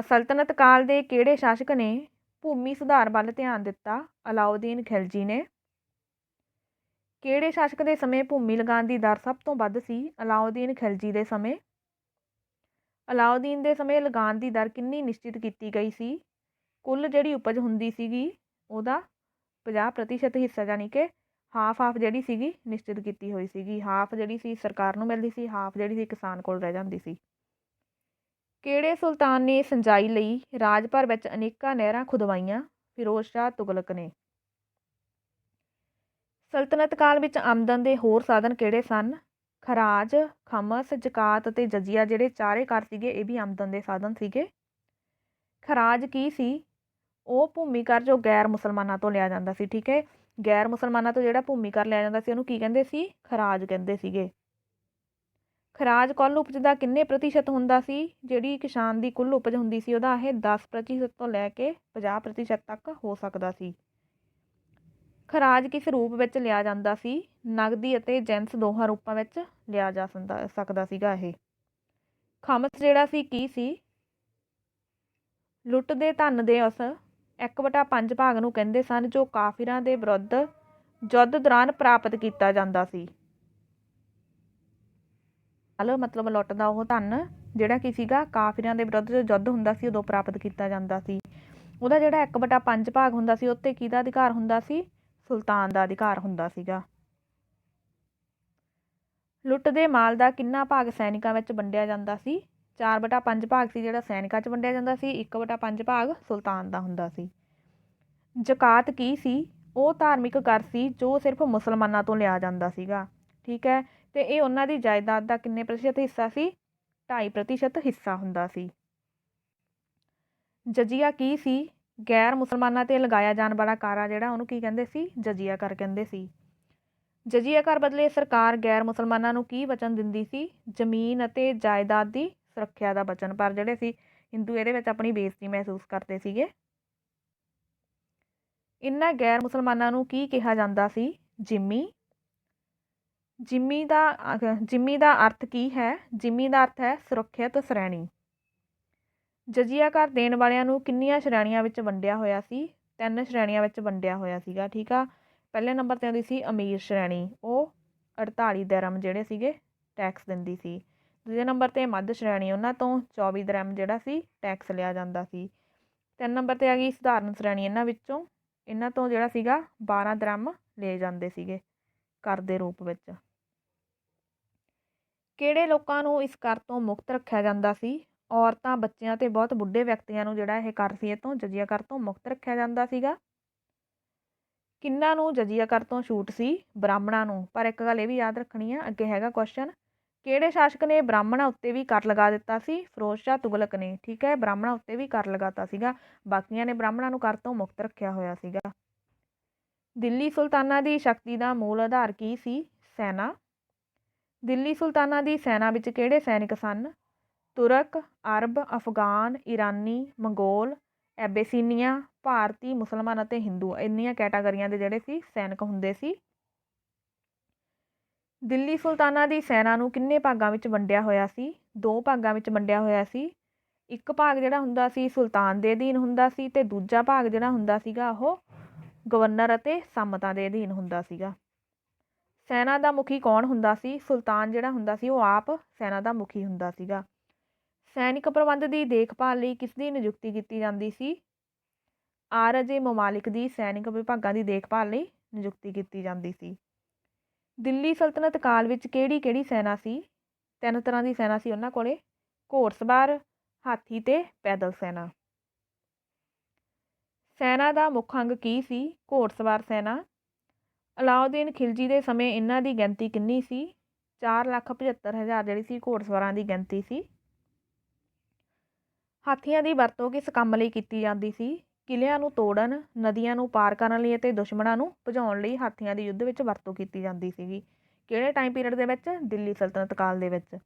ਸਲਤਨਤ ਕਾਲ ਦੇ ਕਿਹੜੇ ਸ਼ਾਸਕ ਨੇ ਭੂਮੀ ਸੁਧਾਰ ਵੱਲ ਧਿਆਨ ਦਿੱਤਾ? ਅਲਾਉਦੀਨ ਖਿਲਜੀ ਨੇ। ਕਿਹੜੇ ਸ਼ਾਸਕ ਦੇ ਸਮੇਂ ਭੂਮੀ ਲਗਾਨ ਦੀ ਦਰ ਸਭ ਤੋਂ ਵੱਧ ਸੀ? ਅਲਾਉਦੀਨ ਖਿਲਜੀ ਦੇ ਸਮੇਂ। ਅਲਾਉਦੀਨ ਦੇ ਸਮੇਂ ਲਗਾਨ ਦੀ ਦਰ ਕਿੰਨੀ ਨਿਸ਼ਚਿਤ ਕੀਤੀ ਗਈ ਸੀ? ਕੁੱਲ ਜਿਹੜੀ ਉਪਜ ਹੁੰਦੀ ਸੀਗੀ ਉਹਦਾ 50% ਹਿੱਸਾ, ਯਾਨੀ ਕਿ ਹਾਫ ਜਿਹੜੀ ਸੀਗੀ ਨਿਸ਼ਚਿਤ ਕੀਤੀ ਹੋਈ ਸੀਗੀ। ਹਾਫ ਜਿਹੜੀ ਸੀ ਸਰਕਾਰ ਨੂੰ ਮਿਲਦੀ ਸੀ, ਹਾਫ ਜਿਹੜੀ ਸੀ ਕਿਸਾਨ ਕੋਲ ਰਹਿ ਜਾਂਦੀ ਸੀ। ਕਿਹੜੇ ਸੁਲਤਾਨ ਨੇ ਸਿੰਜਾਈ ਲਈ ਰਾਜ ਭਰ ਵਿੱਚ ਅਨੇਕਾਂ ਨਹਿਰਾਂ ਖੁਦਵਾਈਆਂ? ਫਿਰੋਜ਼ ਸ਼ਾਹ ਤੁਗਲਕ ਨੇ। ਸਲਤਨਤ ਕਾਲ ਵਿੱਚ ਆਮਦਨ ਦੇ ਹੋਰ ਸਾਧਨ ਕਿਹੜੇ ਸਨ? ਖਰਾਜ, ਖਮਸ, ਜ਼ਕਾਤ ਅਤੇ ਜਜ਼ੀਆ। ਜਿਹੜੇ ਚਾਰੇ ਕਰ ਸੀਗੇ ਇਹ ਵੀ ਆਮਦਨ ਦੇ ਸਾਧਨ ਸੀਗੇ। ਖਰਾਜ ਕੀ ਸੀ? ਉਹ ਭੂਮੀ ਕਰ ਜੋ ਗੈਰ ਮੁਸਲਮਾਨਾਂ ਤੋਂ ਲਿਆ ਜਾਂਦਾ ਸੀ। ਠੀਕ ਹੈ, ਗੈਰ ਮੁਸਲਮਾਨਾਂ ਤੋਂ ਜਿਹੜਾ ਭੂਮੀ ਕਰ ਲਿਆ ਜਾਂਦਾ ਸੀ ਉਹਨੂੰ ਕੀ ਕਹਿੰਦੇ ਸੀ? ਖਰਾਜ ਕਹਿੰਦੇ ਸੀਗੇ। ਖਰਾਜ ਕੁੱਲ ਉਪਜ ਦਾ ਕਿੰਨੇ ਪ੍ਰਤੀਸ਼ਤ ਹੁੰਦਾ ਸੀ? ਜਿਹੜੀ ਕਿਸਾਨ ਦੀ ਕੁੱਲ ਉਪਜ ਹੁੰਦੀ ਸੀ ਉਹਦਾ ਇਹ 10% ਤੋਂ ਲੈ ਕੇ 50% ਤੱਕ ਹੋ ਸਕਦਾ ਸੀ। ਖਰਾਜ ਕਿਸ ਰੂਪ ਵਿੱਚ ਲਿਆ ਜਾਂਦਾ ਸੀ? ਨਗਦੀ ਅਤੇ ਜਿਣਸ ਦੋਹਾਂ ਰੂਪਾਂ ਵਿੱਚ ਲਿਆ ਜਾ ਸਕਦਾ ਸੀਗਾ ਇਹ। ਖਮਸ ਜਿਹੜਾ ਸੀ ਕੀ ਸੀ? ਲੁੱਟ ਦੇ ਧਨ ਦੇ ਉਸ 1/5 ਭਾਗ ਨੂੰ ਕਹਿੰਦੇ ਸਨ ਜੋ ਕਾਫਿਰਾਂ ਦੇ ਵਿਰੁੱਧ ਯੁੱਧ ਦੌਰਾਨ ਪ੍ਰਾਪਤ ਕੀਤਾ ਜਾਂਦਾ ਸੀ। ਮਤਲਬ ਲੁੱਟ ਦਾ ਉਹ ਧਨ ਜਿਹੜਾ ਕੀ ਸੀਗਾ ਕਾਫਿਰਾਂ ਦੇ ਵਿਰੁੱਧ ਜੋ ਯੁੱਧ ਹੁੰਦਾ ਸੀ ਉਦੋਂ ਪ੍ਰਾਪਤ ਕੀਤਾ ਜਾਂਦਾ ਸੀ। ਉਹਦਾ ਜਿਹੜਾ 1/5 ਭਾਗ ਹੁੰਦਾ ਸੀ ਉੱਤੇ ਕਿਹਦਾ ਅਧਿਕਾਰ ਹੁੰਦਾ ਸੀ? ਸੁਲਤਾਨ ਦਾ ਅਧਿਕਾਰ ਹੁੰਦਾ ਸੀਗਾ। ਲੁੱਟ ਦੇ ਮਾਲ ਦਾ ਕਿੰਨਾ ਭਾਗ ਸੈਨਿਕਾਂ ਵਿੱਚ ਵੰਡਿਆ ਜਾਂਦਾ ਸੀ? 4/5 ਭਾਗ ਸੀ ਜਿਹੜਾ ਸੈਨਿਕਾਂ 'ਚ ਵੰਡਿਆ ਜਾਂਦਾ ਸੀ, 1/5 ਭਾਗ ਸੁਲਤਾਨ ਦਾ ਹੁੰਦਾ ਸੀ। ਜ਼ਕਾਤ ਕੀ ਸੀ? ਉਹ ਧਾਰਮਿਕ ਕਰ ਸੀ ਜੋ ਸਿਰਫ ਮੁਸਲਮਾਨਾਂ ਤੋਂ ਲਿਆ ਜਾਂਦਾ ਸੀਗਾ। ਠੀਕ ਹੈ, ਤੇ ਇਹ ਉਹਨਾਂ ਦੀ ਜਾਇਦਾਦ ਦਾ ਕਿੰਨੇ ਪ੍ਰਤੀਸ਼ਤ ਹਿੱਸਾ ਸੀ? 2.5% ਹਿੱਸਾ ਹੁੰਦਾ ਸੀ। ਜਜ਼ੀਆ ਕੀ ਸੀ? ਗੈਰ ਮੁਸਲਮਾਨਾਂ 'ਤੇ ਲਗਾਇਆ ਜਾਣ ਵਾਲਾ ਕਰ ਆ ਜਿਹੜਾ ਉਹਨੂੰ ਕੀ ਕਹਿੰਦੇ ਸੀ? ਜਜ਼ੀਆ ਕਰ ਕਹਿੰਦੇ ਸੀ। ਜਜ਼ੀਆ ਕਰ ਬਦਲੇ ਸਰਕਾਰ ਗੈਰ ਮੁਸਲਮਾਨਾਂ ਨੂੰ ਕੀ ਵਚਨ ਦਿੰਦੀ ਸੀ? ਜ਼ਮੀਨ ਅਤੇ ਜਾਇਦਾਦ ਦੀ ਸੁਰੱਖਿਆ ਦਾ ਵਚਨ। ਪਰ ਜਿਹੜੇ ਸੀ ਹਿੰਦੂ ਇਹਦੇ ਵਿੱਚ ਆਪਣੀ ਬੇਇੱਜ਼ਤੀ ਮਹਿਸੂਸ ਕਰਦੇ ਸੀਗੇ। ਇਹਨਾਂ ਗੈਰ ਮੁਸਲਮਾਨਾਂ ਨੂੰ ਕੀ ਕਿਹਾ ਜਾਂਦਾ ਸੀ? ਜਿੰਮੀ। ਜਿੰਮੀ ਦਾ ਅਰਥ ਕੀ ਹੈ? ਜਿੰਮੀ ਦਾ ਅਰਥ ਹੈ ਸੁਰੱਖਿਅਤ ਸ਼੍ਰੇਣੀ। ਜਜ਼ੀਆ ਕਰ ਦੇਣ ਵਾਲਿਆਂ ਨੂੰ ਕਿੰਨੀਆਂ ਸ਼੍ਰੇਣੀਆਂ ਵਿੱਚ ਵੰਡਿਆ ਹੋਇਆ ਸੀ? 3 ਸ਼੍ਰੇਣੀਆਂ ਵਿੱਚ ਵੰਡਿਆ ਹੋਇਆ ਸੀਗਾ। ਠੀਕ ਆ, ਪਹਿਲੇ ਨੰਬਰ 'ਤੇ ਆਉਂਦੀ ਸੀ ਅਮੀਰ ਸ਼੍ਰੇਣੀ, ਉਹ 48 ਦਰਮ ਜਿਹੜੇ ਸੀਗੇ ਟੈਕਸ ਦਿੰਦੀ ਸੀ। ਦੂਜੇ ਨੰਬਰ 'ਤੇ ਮੱਧ ਸ਼੍ਰੇਣੀ, ਉਹਨਾਂ ਤੋਂ 24 ਦਰਮ ਜਿਹੜਾ ਸੀ ਟੈਕਸ ਲਿਆ ਜਾਂਦਾ ਸੀ। 3 ਨੰਬਰ 'ਤੇ ਆ ਗਈ ਸਧਾਰਨ ਸ਼੍ਰੇਣੀ, ਇਹਨਾਂ ਤੋਂ ਜਿਹੜਾ ਸੀਗਾ 12 ਦਰਮ ਲਏ ਜਾਂਦੇ ਸੀਗੇ ਕਰ ਦੇ ਰੂਪ ਵਿੱਚ। ਕਿਹੜੇ ਲੋਕਾਂ ਨੂੰ ਇਸ ਕਰ ਤੋਂ ਮੁਕਤ ਰੱਖਿਆ ਜਾਂਦਾ ਸੀ? ਔਰਤਾਂ, ਬੱਚਿਆਂ ਅਤੇ ਬਹੁਤ ਬੁੱਢੇ ਵਿਅਕਤੀਆਂ ਨੂੰ ਜਿਹੜਾ ਇਹ ਕਰ ਸੀ, ਇਹ ਤੋਂ ਜਜ਼ੀਆ ਕਰ ਤੋਂ ਮੁਕਤ ਰੱਖਿਆ ਜਾਂਦਾ ਸੀਗਾ। ਕਿਹਨਾਂ ਨੂੰ ਜਜ਼ੀਆ ਕਰ ਤੋਂ ਛੂਟ ਸੀ? ਬ੍ਰਾਹਮਣਾਂ ਨੂੰ। ਪਰ ਇੱਕ ਗੱਲ ਇਹ ਵੀ ਯਾਦ ਰੱਖਣੀ ਆ, ਅੱਗੇ ਹੈਗਾ ਕੁਐਸਚਨ, ਕਿਹੜੇ ਸ਼ਾਸਕ ਨੇ ਬ੍ਰਾਹਮਣਾਂ ਉੱਤੇ ਵੀ ਕਰ ਲਗਾ ਦਿੱਤਾ ਸੀ? ਫਿਰੋਜ਼ ਸ਼ਾਹ ਤੁਗਲਕ ਨੇ। ਠੀਕ ਹੈ, ਬ੍ਰਾਹਮਣਾਂ ਉੱਤੇ ਵੀ ਕਰ ਲਗਾਤਾ ਸੀਗਾ, ਬਾਕੀਆਂ ਨੇ ਬ੍ਰਾਹਮਣਾਂ ਨੂੰ ਕਰ ਤੋਂ ਮੁਕਤ ਰੱਖਿਆ ਹੋਇਆ ਸੀਗਾ। ਦਿੱਲੀ ਸੁਲਤਾਨਾਂ ਦੀ ਸ਼ਕਤੀ ਦਾ ਮੂਲ ਆਧਾਰ ਕੀ ਸੀ? ਸੈਨਾ। ਦਿੱਲੀ ਸੁਲਤਾਨਾਂ ਦੀ ਸੈਨਾ ਵਿੱਚ ਕਿਹੜੇ ਸੈਨਿਕ ਸਨ? ਤੁਰਕ, ਅਰਬ, ਅਫਗਾਨ, ਇਰਾਨੀ, ਮੰਗੋਲ, ਐਬੇਸੀਨੀਆ, ਭਾਰਤੀ, ਮੁਸਲਮਾਨ ਅਤੇ ਹਿੰਦੂ, ਇੰਨੀਆਂ ਕੈਟਾਗਰੀਆਂ ਦੇ ਜਿਹੜੇ ਸੀ ਸੈਨਿਕ ਹੁੰਦੇ ਸੀ। ਦਿੱਲੀ ਸੁਲਤਾਨਾਂ ਦੀ ਸੈਨਾ ਨੂੰ ਕਿੰਨੇ ਭਾਗਾਂ ਵਿੱਚ ਵੰਡਿਆ ਹੋਇਆ ਸੀ? 2 ਭਾਗਾਂ ਵਿੱਚ ਵੰਡਿਆ ਹੋਇਆ ਸੀ। ਇੱਕ ਭਾਗ ਜਿਹੜਾ ਹੁੰਦਾ ਸੀ ਸੁਲਤਾਨ ਦੇ ਅਧੀਨ ਹੁੰਦਾ ਸੀ ਅਤੇ ਦੂਜਾ ਭਾਗ ਜਿਹੜਾ ਹੁੰਦਾ ਸੀਗਾ ਉਹ ਗਵਰਨਰ ਅਤੇ ਸਾਮਤਾਂ ਦੇ ਅਧੀਨ ਹੁੰਦਾ ਸੀਗਾ। ਸੈਨਾ ਦਾ ਮੁਖੀ ਕੌਣ ਹੁੰਦਾ ਸੀ? ਸੁਲਤਾਨ ਜਿਹੜਾ ਹੁੰਦਾ ਸੀ ਉਹ ਆਪ ਸੈਨਾ ਦਾ ਮੁਖੀ ਹੁੰਦਾ ਸੀਗਾ। ਸੈਨਿਕ ਪ੍ਰਬੰਧ ਦੀ ਦੇਖਭਾਲ ਲਈ ਕਿਸ ਦੀ ਨਿਯੁਕਤੀ ਕੀਤੀ ਜਾਂਦੀ ਸੀ? ਆਰਜੇ ਮਮਾਲਿਕ ਦੀ ਸੈਨਿਕ ਵਿਭਾਗਾਂ ਦੀ ਦੇਖਭਾਲ ਲਈ ਨਿਯੁਕਤੀ ਕੀਤੀ ਜਾਂਦੀ ਸੀ। ਦਿੱਲੀ ਸਲਤਨਤ ਕਾਲ ਵਿੱਚ ਕਿਹੜੀ ਸੈਨਾ ਸੀ? 3 ਤਰ੍ਹਾਂ ਦੀ ਸੈਨਾ ਸੀ ਉਹਨਾਂ ਕੋਲੇ, ਘੋੜਸਵਾਰ, ਹਾਥੀ ਤੇ ਪੈਦਲ ਸੈਨਾ। ਸੈਨਾ ਦਾ ਮੁੱਖ ਅੰਗ ਕੀ ਸੀ? ਘੋੜਸਵਾਰ ਸੈਨਾ। ਅਲਾਉਦੀਨ ਖਿਲਜੀ ਦੇ ਸਮੇਂ ਇਹਨਾਂ ਦੀ ਗਿਣਤੀ ਕਿੰਨੀ ਸੀ? 4,75,000 ਜਿਹੜੀ ਸੀ ਘੋੜਸਵਾਰਾਂ ਦੀ ਗਿਣਤੀ ਸੀ। ਹਾਥੀਆਂ ਦੀ ਵਰਤੋਂ ਕਿਸ ਕੰਮ ਲਈ ਕੀਤੀ ਜਾਂਦੀ ਸੀ? ਕਿਲ੍ਹਿਆਂ ਨੂੰ ਤੋੜਨ, ਨਦੀਆਂ ਨੂੰ ਪਾਰ ਕਰਨ ਲਈ ਅਤੇ ਦੁਸ਼ਮਣਾਂ ਨੂੰ ਭਜਾਉਣ ਲਈ ਹਾਥੀਆਂ ਦੀ ਯੁੱਧ ਵਿੱਚ ਵਰਤੋਂ ਕੀਤੀ ਜਾਂਦੀ ਸੀਗੀ। ਕਿਹੜੇ ਟਾਈਮ ਪੀਰੀਅਡ ਦੇ ਵਿੱਚ? ਦਿੱਲੀ ਸਲਤਨਤ ਕਾਲ ਦੇ ਵਿੱਚ।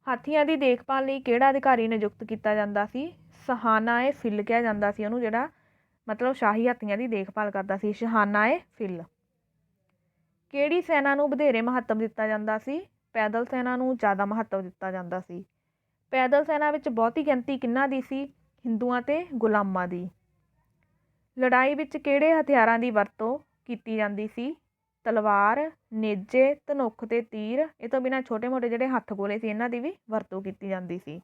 ਹਾਥੀਆਂ ਦੀ ਦੇਖਭਾਲ ਲਈ ਕਿਹੜਾ ਅਧਿਕਾਰੀ ਨਿਯੁਕਤ ਕੀਤਾ ਜਾਂਦਾ ਸੀ? ਸ਼ਾਹਾਨਾ-ਏ-ਫਿਲ ਕਿਹਾ ਜਾਂਦਾ ਸੀ ਉਹਨੂੰ, ਜਿਹੜਾ ਮਤਲਬ ਸ਼ਾਹੀ ਹਾਥੀਆਂ ਦੀ ਦੇਖਭਾਲ ਕਰਦਾ ਸੀ, ਸ਼ਾਹਾਨਾ-ਏ-ਫਿਲ। ਕਿਹੜੀ ਸੈਨਾ ਨੂੰ ਵਧੇਰੇ ਮਹੱਤਵ ਦਿੱਤਾ ਜਾਂਦਾ ਸੀ? ਪੈਦਲ ਸੈਨਾ ਨੂੰ ਜ਼ਿਆਦਾ ਮਹੱਤਵ ਦਿੱਤਾ ਜਾਂਦਾ ਸੀ। ਪੈਦਲ ਸੈਨਾ ਵਿੱਚ ਬਹੁਤੀ ਗਿਣਤੀ ਕਿਹਨਾਂ ਦੀ ਸੀ? ਹਿੰਦੂਆਂ ਤੇ ਗੁਲਾਮਾਂ ਦੀ। ਲੜਾਈ ਵਿੱਚ ਕਿਹੜੇ ਹਥਿਆਰਾਂ ਦੀ ਵਰਤੋਂ ਕੀਤੀ ਜਾਂਦੀ ਸੀ? ਤਲਵਾਰ, ਨੇਜੇ, ਧਨੁੱਖ ਤੇ ਤੀਰ। ਇਹ ਤੋਂ ਬਿਨਾਂ ਛੋਟੇ-ਮੋਟੇ ਜਿਹੜੇ ਹੱਥ ਗੋਲੇ ਸੀ ਇਹਨਾਂ ਦੀ ਵੀ ਵਰਤੋਂ ਕੀਤੀ ਜਾਂਦੀ ਸੀ।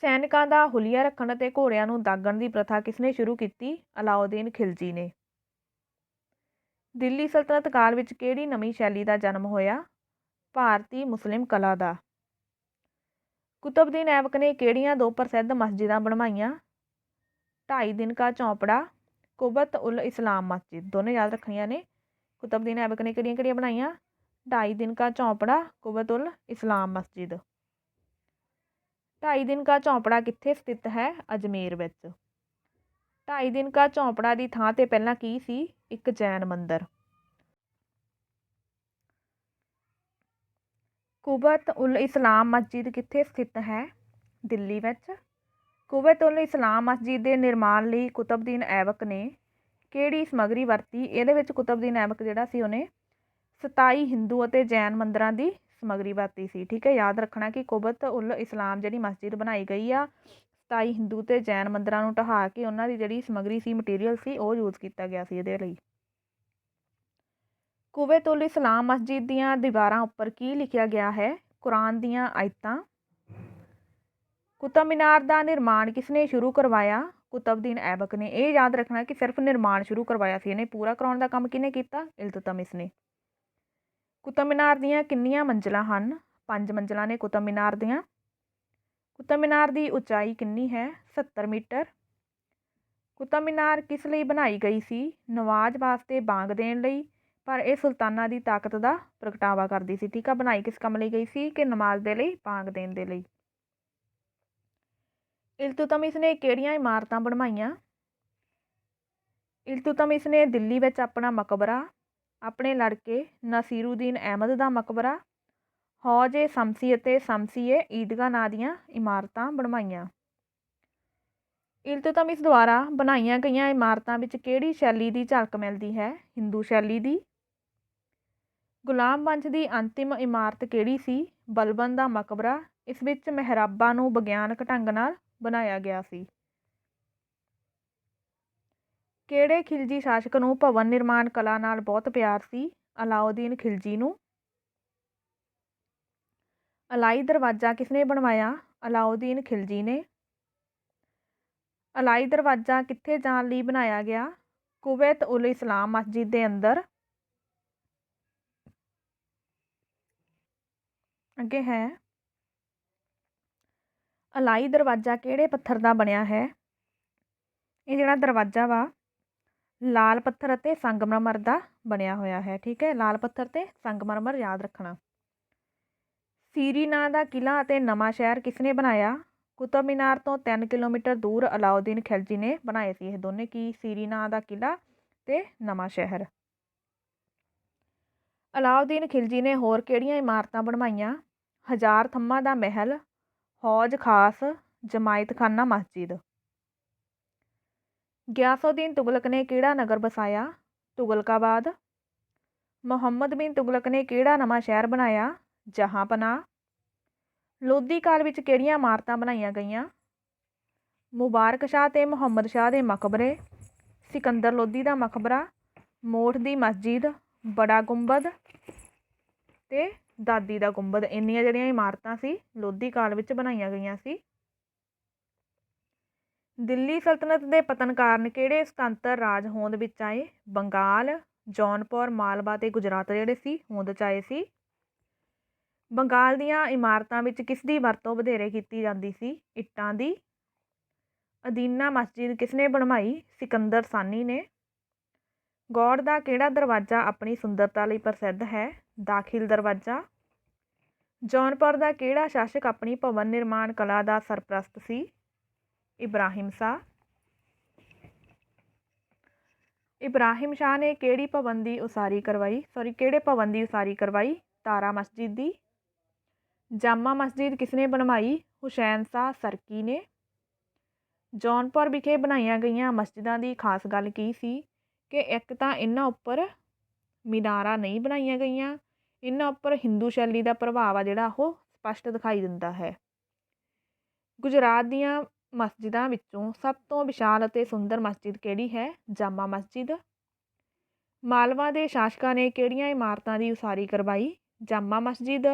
ਸੈਨਿਕਾਂ ਦਾ ਹੁਲੀਆ ਰੱਖਣ ਅਤੇ ਘੋੜਿਆਂ ਨੂੰ ਦਾਗਣ ਦੀ ਪ੍ਰਥਾ ਕਿਸਨੇ ਸ਼ੁਰੂ ਕੀਤੀ? ਅਲਾਉਦੀਨ ਖਿਲਜੀ ਨੇ। ਦਿੱਲੀ ਸਲਤਨਤ ਕਾਲ ਵਿੱਚ ਕਿਹੜੀ ਨਵੀਂ ਸ਼ੈਲੀ ਦਾ ਜਨਮ ਹੋਇਆ? ਭਾਰਤੀ ਮੁਸਲਿਮ ਕਲਾ ਦਾ। ਕੁਤਬਦੀਨ ਐਬਕ ਨੇ ਕਿਹੜੀਆਂ 2 ਪ੍ਰਸਿੱਧ ਮਸਜਿਦਾਂ ਬਣਵਾਈਆਂ? 2.5 ਦਿਨ ਕਾ ਚੌਪੜਾ, ਕੁਬਤ ਉਲ ਇਸਲਾਮ ਮਸਜਿਦ। ਦੋਨੇ ਯਾਦ ਰੱਖਣੀਆਂ ਨੇ। ਕੁਤਬਦੀਨ ਐਬਕ ਨੇ ਕਿਹੜੀਆਂ ਬਣਾਈਆਂ? 2.5 ਦਿਨ ਕਾ ਚੌਪੜਾ, ਕੁਬਤ ਉਲ ਇਸਲਾਮ ਮਸਜਿਦ। 2.5 ਦਿਨ ਕਾ ਚੌਪੜਾ ਕਿੱਥੇ ਸਥਿਤ ਹੈ? ਅਜਮੇਰ ਵਿੱਚ। 2.5 ਦਿਨ ਕਾ ਚੌਪੜਾ ਦੀ ਥਾਂ 'ਤੇ ਪਹਿਲਾਂ ਕੀ ਸੀ? ਇੱਕ ਜੈਨ ਮੰਦਰ। ਕੁਬਤ ਉਲ ਇਸਲਾਮ ਮਸਜਿਦ ਕਿੱਥੇ ਸਥਿਤ ਹੈ? ਦਿੱਲੀ ਵਿੱਚ। ਕੁਬਤ ਉਲ ਇਸਲਾਮ ਮਸਜਿਦ ਦੇ ਨਿਰਮਾਣ ਲਈ ਕੁਤਬਦੀਨ ਐਬਕ ਨੇ ਕਿਹੜੀ ਸਮੱਗਰੀ ਵਰਤੀ? ਇਹਦੇ ਵਿੱਚ ਕੁਤਬਦੀਨ ਐਬਕ ਜਿਹੜਾ ਸੀ ਉਹਨੇ 27 ਹਿੰਦੂ ਅਤੇ ਜੈਨ ਮੰਦਰਾਂ ਦੀ ਸਮੱਗਰੀ ਵਰਤੀ ਸੀ। ਠੀਕ ਹੈ, ਯਾਦ ਰੱਖਣਾ ਕਿ ਕੁਬਤ ਉਲ ਇਸਲਾਮ ਜਿਹੜੀ ਮਸਜਿਦ ਬਣਾਈ ਗਈ ਆ 27 ਹਿੰਦੂ ਅਤੇ ਜੈਨ ਮੰਦਰਾਂ ਨੂੰ ਢਹਾ ਕੇ ਉਹਨਾਂ ਦੀ ਜਿਹੜੀ ਸਮੱਗਰੀ ਸੀ, ਮਟੀਰੀਅਲ ਸੀ, ਉਹ ਯੂਜ਼ ਕੀਤਾ ਗਿਆ ਸੀ ਇਹਦੇ ਲਈ। ਕੁਬਤ ਉਲ ਇਸਲਾਮ ਮਸਜਿਦ ਦੀਆਂ ਦੀਵਾਰਾਂ ਉੱਪਰ ਕੀ ਲਿਖਿਆ ਗਿਆ ਹੈ? ਕੁਰਾਨ ਦੀਆਂ ਆਇਤਾਂ। ਕੁਤਬ ਮੀਨਾਰ ਦਾ ਨਿਰਮਾਣ ਕਿਸਨੇ ਸ਼ੁਰੂ ਕਰਵਾਇਆ? ਕੁਤਬਦੀਨ ਐਬਕ ਨੇ। ਇਹ ਯਾਦ ਰੱਖਣਾ ਕਿ ਸਿਰਫ ਨਿਰਮਾਣ ਸ਼ੁਰੂ ਕਰਵਾਇਆ ਸੀ ਇਹਨੇ, ਪੂਰਾ ਕਰਾਉਣ ਦਾ ਕੰਮ ਕਿਹਨੇ ਕੀਤਾ? ਇਲਤੁਤਮਿਸ ਨੇ। ਕੁਤਬ ਮੀਨਾਰ ਦੀਆਂ ਕਿੰਨੀਆਂ ਮੰਜ਼ਿਲਾਂ ਹਨ? 5 ਮੰਜ਼ਿਲਾਂ ਨੇ ਕੁਤਬ ਮੀਨਾਰ ਦੀਆਂ। ਕੁਤਬ ਮੀਨਾਰ ਦੀ ਉਚਾਈ ਕਿੰਨੀ ਹੈ? 70 ਮੀਟਰ। ਕੁਤਬ ਮੀਨਾਰ ਕਿਸ ਲਈ ਬਣਾਈ ਗਈ ਸੀ? ਨਵਾਜ਼ ਵਾਸਤੇ ਬਾਂਗ ਦੇਣ ਲਈ, ਪਰ ਇਹ ਸੁਲਤਾਨਾਂ ਦੀ ਤਾਕਤ ਦਾ ਪ੍ਰਗਟਾਵਾ ਕਰਦੀ ਸੀ। ਠੀਕ ਆ, ਬਣਾਈ ਕਿਸ ਕੰਮ ਲਈ ਗਈ ਸੀ? ਕਿ ਨਮਾਜ਼ ਦੇ ਲਈ, ਬਾਂਗ ਦੇਣ ਦੇ ਲਈ। ਇਲਤੁਤਮਿਸ ਨੇ ਕਿਹੜੀਆਂ ਇਮਾਰਤਾਂ ਬਣਵਾਈਆਂ? ਇਲਤੁਤਮਿਸ ਨੇ ਦਿੱਲੀ ਵਿੱਚ ਆਪਣਾ ਮਕਬਰਾ, ਆਪਣੇ ਲੜਕੇ ਨਾਸੀਰੁਦੀਨ ਅਹਿਮਦ ਦਾ ਮਕਬਰਾ, ਹੌਜ-ਏ-ਸ਼ਮਸੀ ਅਤੇ ਸ਼ਮਸੀ-ਏ-ਈਦਗਾਹ ਨਾਂ ਦੀਆਂ ਇਮਾਰਤਾਂ ਬਣਵਾਈਆਂ। ਇਲਤੁਤਮਿਸ ਦੁਆਰਾ ਬਣਾਈਆਂ ਗਈਆਂ ਇਮਾਰਤਾਂ ਵਿੱਚ ਕਿਹੜੀ ਸ਼ੈਲੀ ਦੀ ਝਲਕ ਮਿਲਦੀ ਹੈ? ਹਿੰਦੂ ਸ਼ੈਲੀ ਦੀ। ਗੁਲਾਮ ਵੰਸ਼ ਦੀ ਅੰਤਿਮ ਇਮਾਰਤ ਕਿਹੜੀ ਸੀ? ਬਲਬਨ ਦਾ ਮਕਬਰਾ। ਇਸ ਵਿੱਚ ਮਿਹਰਾਬਾਂ ਨੂੰ ਵਿਗਿਆਨਕ ਢੰਗ ਨਾਲ ਬਣਾਇਆ ਗਿਆ ਸੀ। ਕਿਹੜੇ ਖਿਲਜੀ ਸ਼ਾਸਕ ਨੂੰ ਭਵਨ ਨਿਰਮਾਣ ਕਲਾ ਨਾਲ ਬਹੁਤ ਪਿਆਰ ਸੀ? ਅਲਾਉਦੀਨ ਖਿਲਜੀ ਨੂੰ। ਅਲਾਈ ਦਰਵਾਜ਼ਾ ਕਿਸਨੇ ਬਣਵਾਇਆ? ਅਲਾਉਦੀਨ ਖਿਲਜੀ ਨੇ। ਅਲਾਈ ਦਰਵਾਜ਼ਾ ਕਿੱਥੇ ਜਾਣ ਲਈ ਬਣਾਇਆ ਗਿਆ? ਕੁਬਤ ਉਲ ਇਸਲਾਮ ਮਸਜਿਦ ਦੇ ਅੰਦਰ। ਅੱਗੇ ਹੈ ਅਲਾਈ ਦਰਵਾਜ਼ਾ ਕਿਹੜੇ ਪੱਥਰ ਦਾ ਬਣਿਆ ਹੈ? ਇਹ ਜਿਹੜਾ ਦਰਵਾਜ਼ਾ ਵਾ ਲਾਲ ਪੱਥਰ ਅਤੇ ਸੰਗਮਰਮਰ ਦਾ ਬਣਿਆ ਹੋਇਆ ਹੈ। ਠੀਕ ਹੈ, ਲਾਲ ਪੱਥਰ ਤੇ ਸੰਗਮਰਮਰ ਯਾਦ ਰੱਖਣਾ। ਸੀਰੀ ਨਾਂ ਦਾ ਕਿਲ੍ਹਾ ਅਤੇ ਨਵਾਂ ਸ਼ਹਿਰ ਕਿਸਨੇ ਬਣਾਇਆ? ਕੁਤਬ ਮੀਨਾਰ ਤੋਂ 3 ਕਿਲੋਮੀਟਰ ਦੂਰ ਅਲਾਉਦੀਨ ਖਿਲਜੀ ਨੇ ਬਣਾਏ ਸੀ ਇਹ ਦੋਨੇ। ਕੀ? ਸੀਰੀ ਨਾਂ ਦਾ ਕਿਲ੍ਹਾ ਤੇ ਨਵਾਂ ਸ਼ਹਿਰ। ਅਲਾਉਦੀਨ ਖਿਲਜੀ ਨੇ ਹੋਰ ਕਿਹੜੀਆਂ ਇਮਾਰਤਾਂ ਬਣਵਾਈਆਂ? ਹਜ਼ਾਰ ਥੰਮ੍ਹਾਂ ਦਾ ਮਹਿਲ, ਹੌਜ ਖਾਸ, ਜਮਾਇਤਖਾਨਾ ਮਸਜਿਦ। ਗਿਆਸਉਦੀਨ ਤੁਗਲਕ ਨੇ ਕਿਹੜਾ ਨਗਰ ਵਸਾਇਆ? ਤੁਗਲਕਾਬਾਦ। ਮੁਹੰਮਦ ਬਿਨ ਤੁਗਲਕ ਨੇ ਕਿਹੜਾ ਨਵਾਂ ਸ਼ਹਿਰ ਬਣਾਇਆ? ਜਹਾਂਪਨਾਹ। ਲੋਧੀ ਕਾਲ ਵਿੱਚ ਕਿਹੜੀਆਂ ਇਮਾਰਤਾਂ ਬਣਾਈਆਂ ਗਈਆਂ? ਮੁਬਾਰਕ ਸ਼ਾਹ ਤੇ ਮੁਹੰਮਦ ਸ਼ਾਹ ਦੇ ਮਕਬਰੇ, ਸਿਕੰਦਰ ਲੋਧੀ ਦਾ ਮਕਬਰਾ, ਮੋਠ ਦੀ ਮਸਜਿਦ, ਬੜਾ ਗੁੰਬਦ ਤੇ ਦਾਦੀ ਦਾ ਗੁੰਬਦ। ਇੰਨੀਆਂ ਜਿਹੜੀਆਂ ਇਮਾਰਤਾਂ ਸੀ ਲੋਧੀ ਕਾਲ ਵਿੱਚ ਬਣਾਈਆਂ ਗਈਆਂ ਸੀ। ਦਿੱਲੀ ਸਲਤਨਤ ਦੇ ਪਤਨ ਕਾਰਨ ਕਿਹੜੇ ਸੁਤੰਤਰ ਰਾਜ ਹੋਂਦ ਵਿੱਚ ਆਏ? ਬੰਗਾਲ, ਜੌਨਪੁਰ, ਮਾਲਵਾ ਤੇ ਗੁਜਰਾਤ ਜਿਹੜੇ ਸੀ ਹੋਂਦ 'ਚ ਆਏ ਸੀ। ਬੰਗਾਲ ਦੀਆਂ ਇਮਾਰਤਾਂ ਵਿੱਚ ਕਿਸ ਦੀ ਵਰਤੋਂ ਵਧੇਰੇ ਕੀਤੀ ਜਾਂਦੀ ਸੀ? ਇੱਟਾਂ ਦੀ। ਅਦੀਨਾ ਮਸਜਿਦ ਕਿਸਨੇ ਬਣਵਾਈ? ਸਿਕੰਦਰ ਸਾਨੀ ਨੇ। ਗੌੜ ਦਾ ਕਿਹੜਾ ਦਰਵਾਜ਼ਾ ਆਪਣੀ ਸੁੰਦਰਤਾ ਲਈ ਪ੍ਰਸਿੱਧ ਹੈ? ਦਾਖਿਲ ਦਰਵਾਜ਼ਾ। ਜੌਨਪੁਰ ਦਾ ਕਿਹੜਾ ਸ਼ਾਸਕ ਆਪਣੀ ਭਵਨ ਨਿਰਮਾਣ ਕਲਾ ਦਾ ਸਰਪ੍ਰਸਤ ਸੀ? ਇਬਰਾਹਿਮ ਸ਼ਾਹ। ਇਬਰਾਹਿਮ ਸ਼ਾਹ ਨੇ ਕਿਹੜੇ ਭਵਨ ਦੀ ਉਸਾਰੀ ਕਰਵਾਈ? ਤਾਰਾ ਮਸਜਿਦ ਦੀ। ਜਾਮਾ ਮਸਜਿਦ ਕਿਸਨੇ ਬਣਵਾਈ? ਹੁਸੈਨ ਸ਼ਾਹ ਸਰਕੀ ਨੇ। ਜੌਨਪੁਰ ਵਿਖੇ ਬਣਾਈਆਂ ਗਈਆਂ ਮਸਜਿਦਾਂ ਦੀ ਖਾਸ ਗੱਲ ਕੀ ਸੀ? ਕਿ ਇੱਕ ਤਾਂ ਇਹਨਾਂ ਉੱਪਰ ਮੀਨਾਰਾਂ ਨਹੀਂ ਬਣਾਈਆਂ ਗਈਆਂ, ਇਹਨਾਂ ਉੱਪਰ ਹਿੰਦੂ ਸ਼ੈਲੀ ਦਾ ਪ੍ਰਭਾਵ ਆ ਜਿਹੜਾ ਉਹ ਸਪਸ਼ਟ ਦਿਖਾਈ ਦਿੰਦਾ ਹੈ। ਗੁਜਰਾਤ ਦੀਆਂ ਮਸਜਿਦਾਂ ਵਿੱਚੋਂ ਸਭ ਤੋਂ ਵਿਸ਼ਾਲ ਅਤੇ ਸੁੰਦਰ ਮਸਜਿਦ ਕਿਹੜੀ ਹੈ? ਜਾਮਾ ਮਸਜਿਦ। ਮਾਲਵਾ ਦੇ ਸ਼ਾਸਕਾਂ ਨੇ ਕਿਹੜੀਆਂ ਇਮਾਰਤਾਂ ਦੀ ਉਸਾਰੀ ਕਰਵਾਈ? ਜਾਮਾ ਮਸਜਿਦ,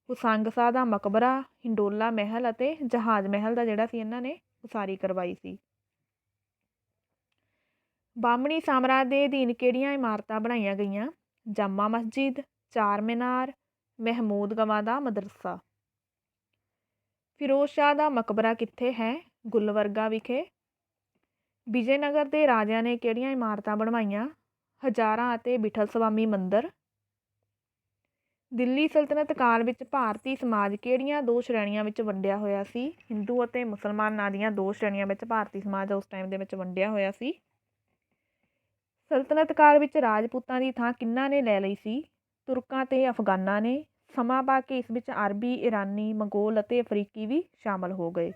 ਹੁਸੰਗ ਸ਼ਾਹ ਦਾ ਮਕਬਰਾ, ਹਿੰਡੋਲਾ ਮਹਿਲ ਅਤੇ ਜਹਾਜ਼ ਮਹਿਲ ਦਾ ਜਿਹੜਾ ਸੀ ਇਹਨਾਂ ਨੇ ਉਸਾਰੀ ਕਰਵਾਈ ਸੀ। ਬਾਹਮਣੀ ਸਾਮਰਾਜ ਦੇ ਅਧੀਨ ਕਿਹੜੀਆਂ ਇਮਾਰਤਾਂ ਬਣਾਈਆਂ ਗਈਆਂ? ਜਾਮਾ ਮਸਜਿਦ, ਚਾਰ ਮੀਨਾਰ, ਮਹਿਮੂਦ ਗਵਾ ਦਾ ਮਦਰਸਾ। ਫਿਰੋਜ਼ ਸ਼ਾਹ ਦਾ ਮਕਬਰਾ ਕਿੱਥੇ ਹੈ? ਗੁਲਵਰਗਾ ਵਿਖੇ। ਵਿਜੇਨਗਰ ਦੇ ਰਾਜਿਆਂ ਨੇ ਕਿਹੜੀਆਂ ਇਮਾਰਤਾਂ ਬਣਵਾਈਆਂ? ਹਜ਼ਾਰਾ ਅਤੇ ਬਿਠਲ ਸਵਾਮੀ ਮੰਦਰ। ਦਿੱਲੀ ਸਲਤਨਤ ਕਾਲ ਵਿੱਚ ਭਾਰਤੀ ਸਮਾਜ ਕਿਹੜੀਆਂ ਦੋ ਸ਼੍ਰੇਣੀਆਂ ਵਿੱਚ ਵੰਡਿਆ ਹੋਇਆ ਸੀ? ਹਿੰਦੂ ਅਤੇ ਮੁਸਲਮਾਨ ਨਾਂ ਦੀਆਂ ਦੋ ਸ਼੍ਰੇਣੀਆਂ ਵਿੱਚ ਭਾਰਤੀ ਸਮਾਜ ਉਸ ਟਾਈਮ ਦੇ ਵਿੱਚ ਵੰਡਿਆ ਹੋਇਆ ਸੀ। ਸਲਤਨਤ ਕਾਲ ਵਿੱਚ ਰਾਜਪੂਤਾਂ ਦੀ ਥਾਂ ਕਿਹਨਾਂ ਨੇ ਲੈ ਲਈ ਸੀ? ਤੁਰਕਾਂ ਤੇ ਅਫਗਾਨਾਂ ਨੇ। ਸਮਾਂ ਪਾ ਕੇ ਇਸ ਵਿੱਚ ਅਰਬੀ, ਇਰਾਨੀ, ਮੰਗੋਲ ਅਤੇ ਅਫਰੀਕੀ ਵੀ ਸ਼ਾਮਲ ਹੋ ਗਏ।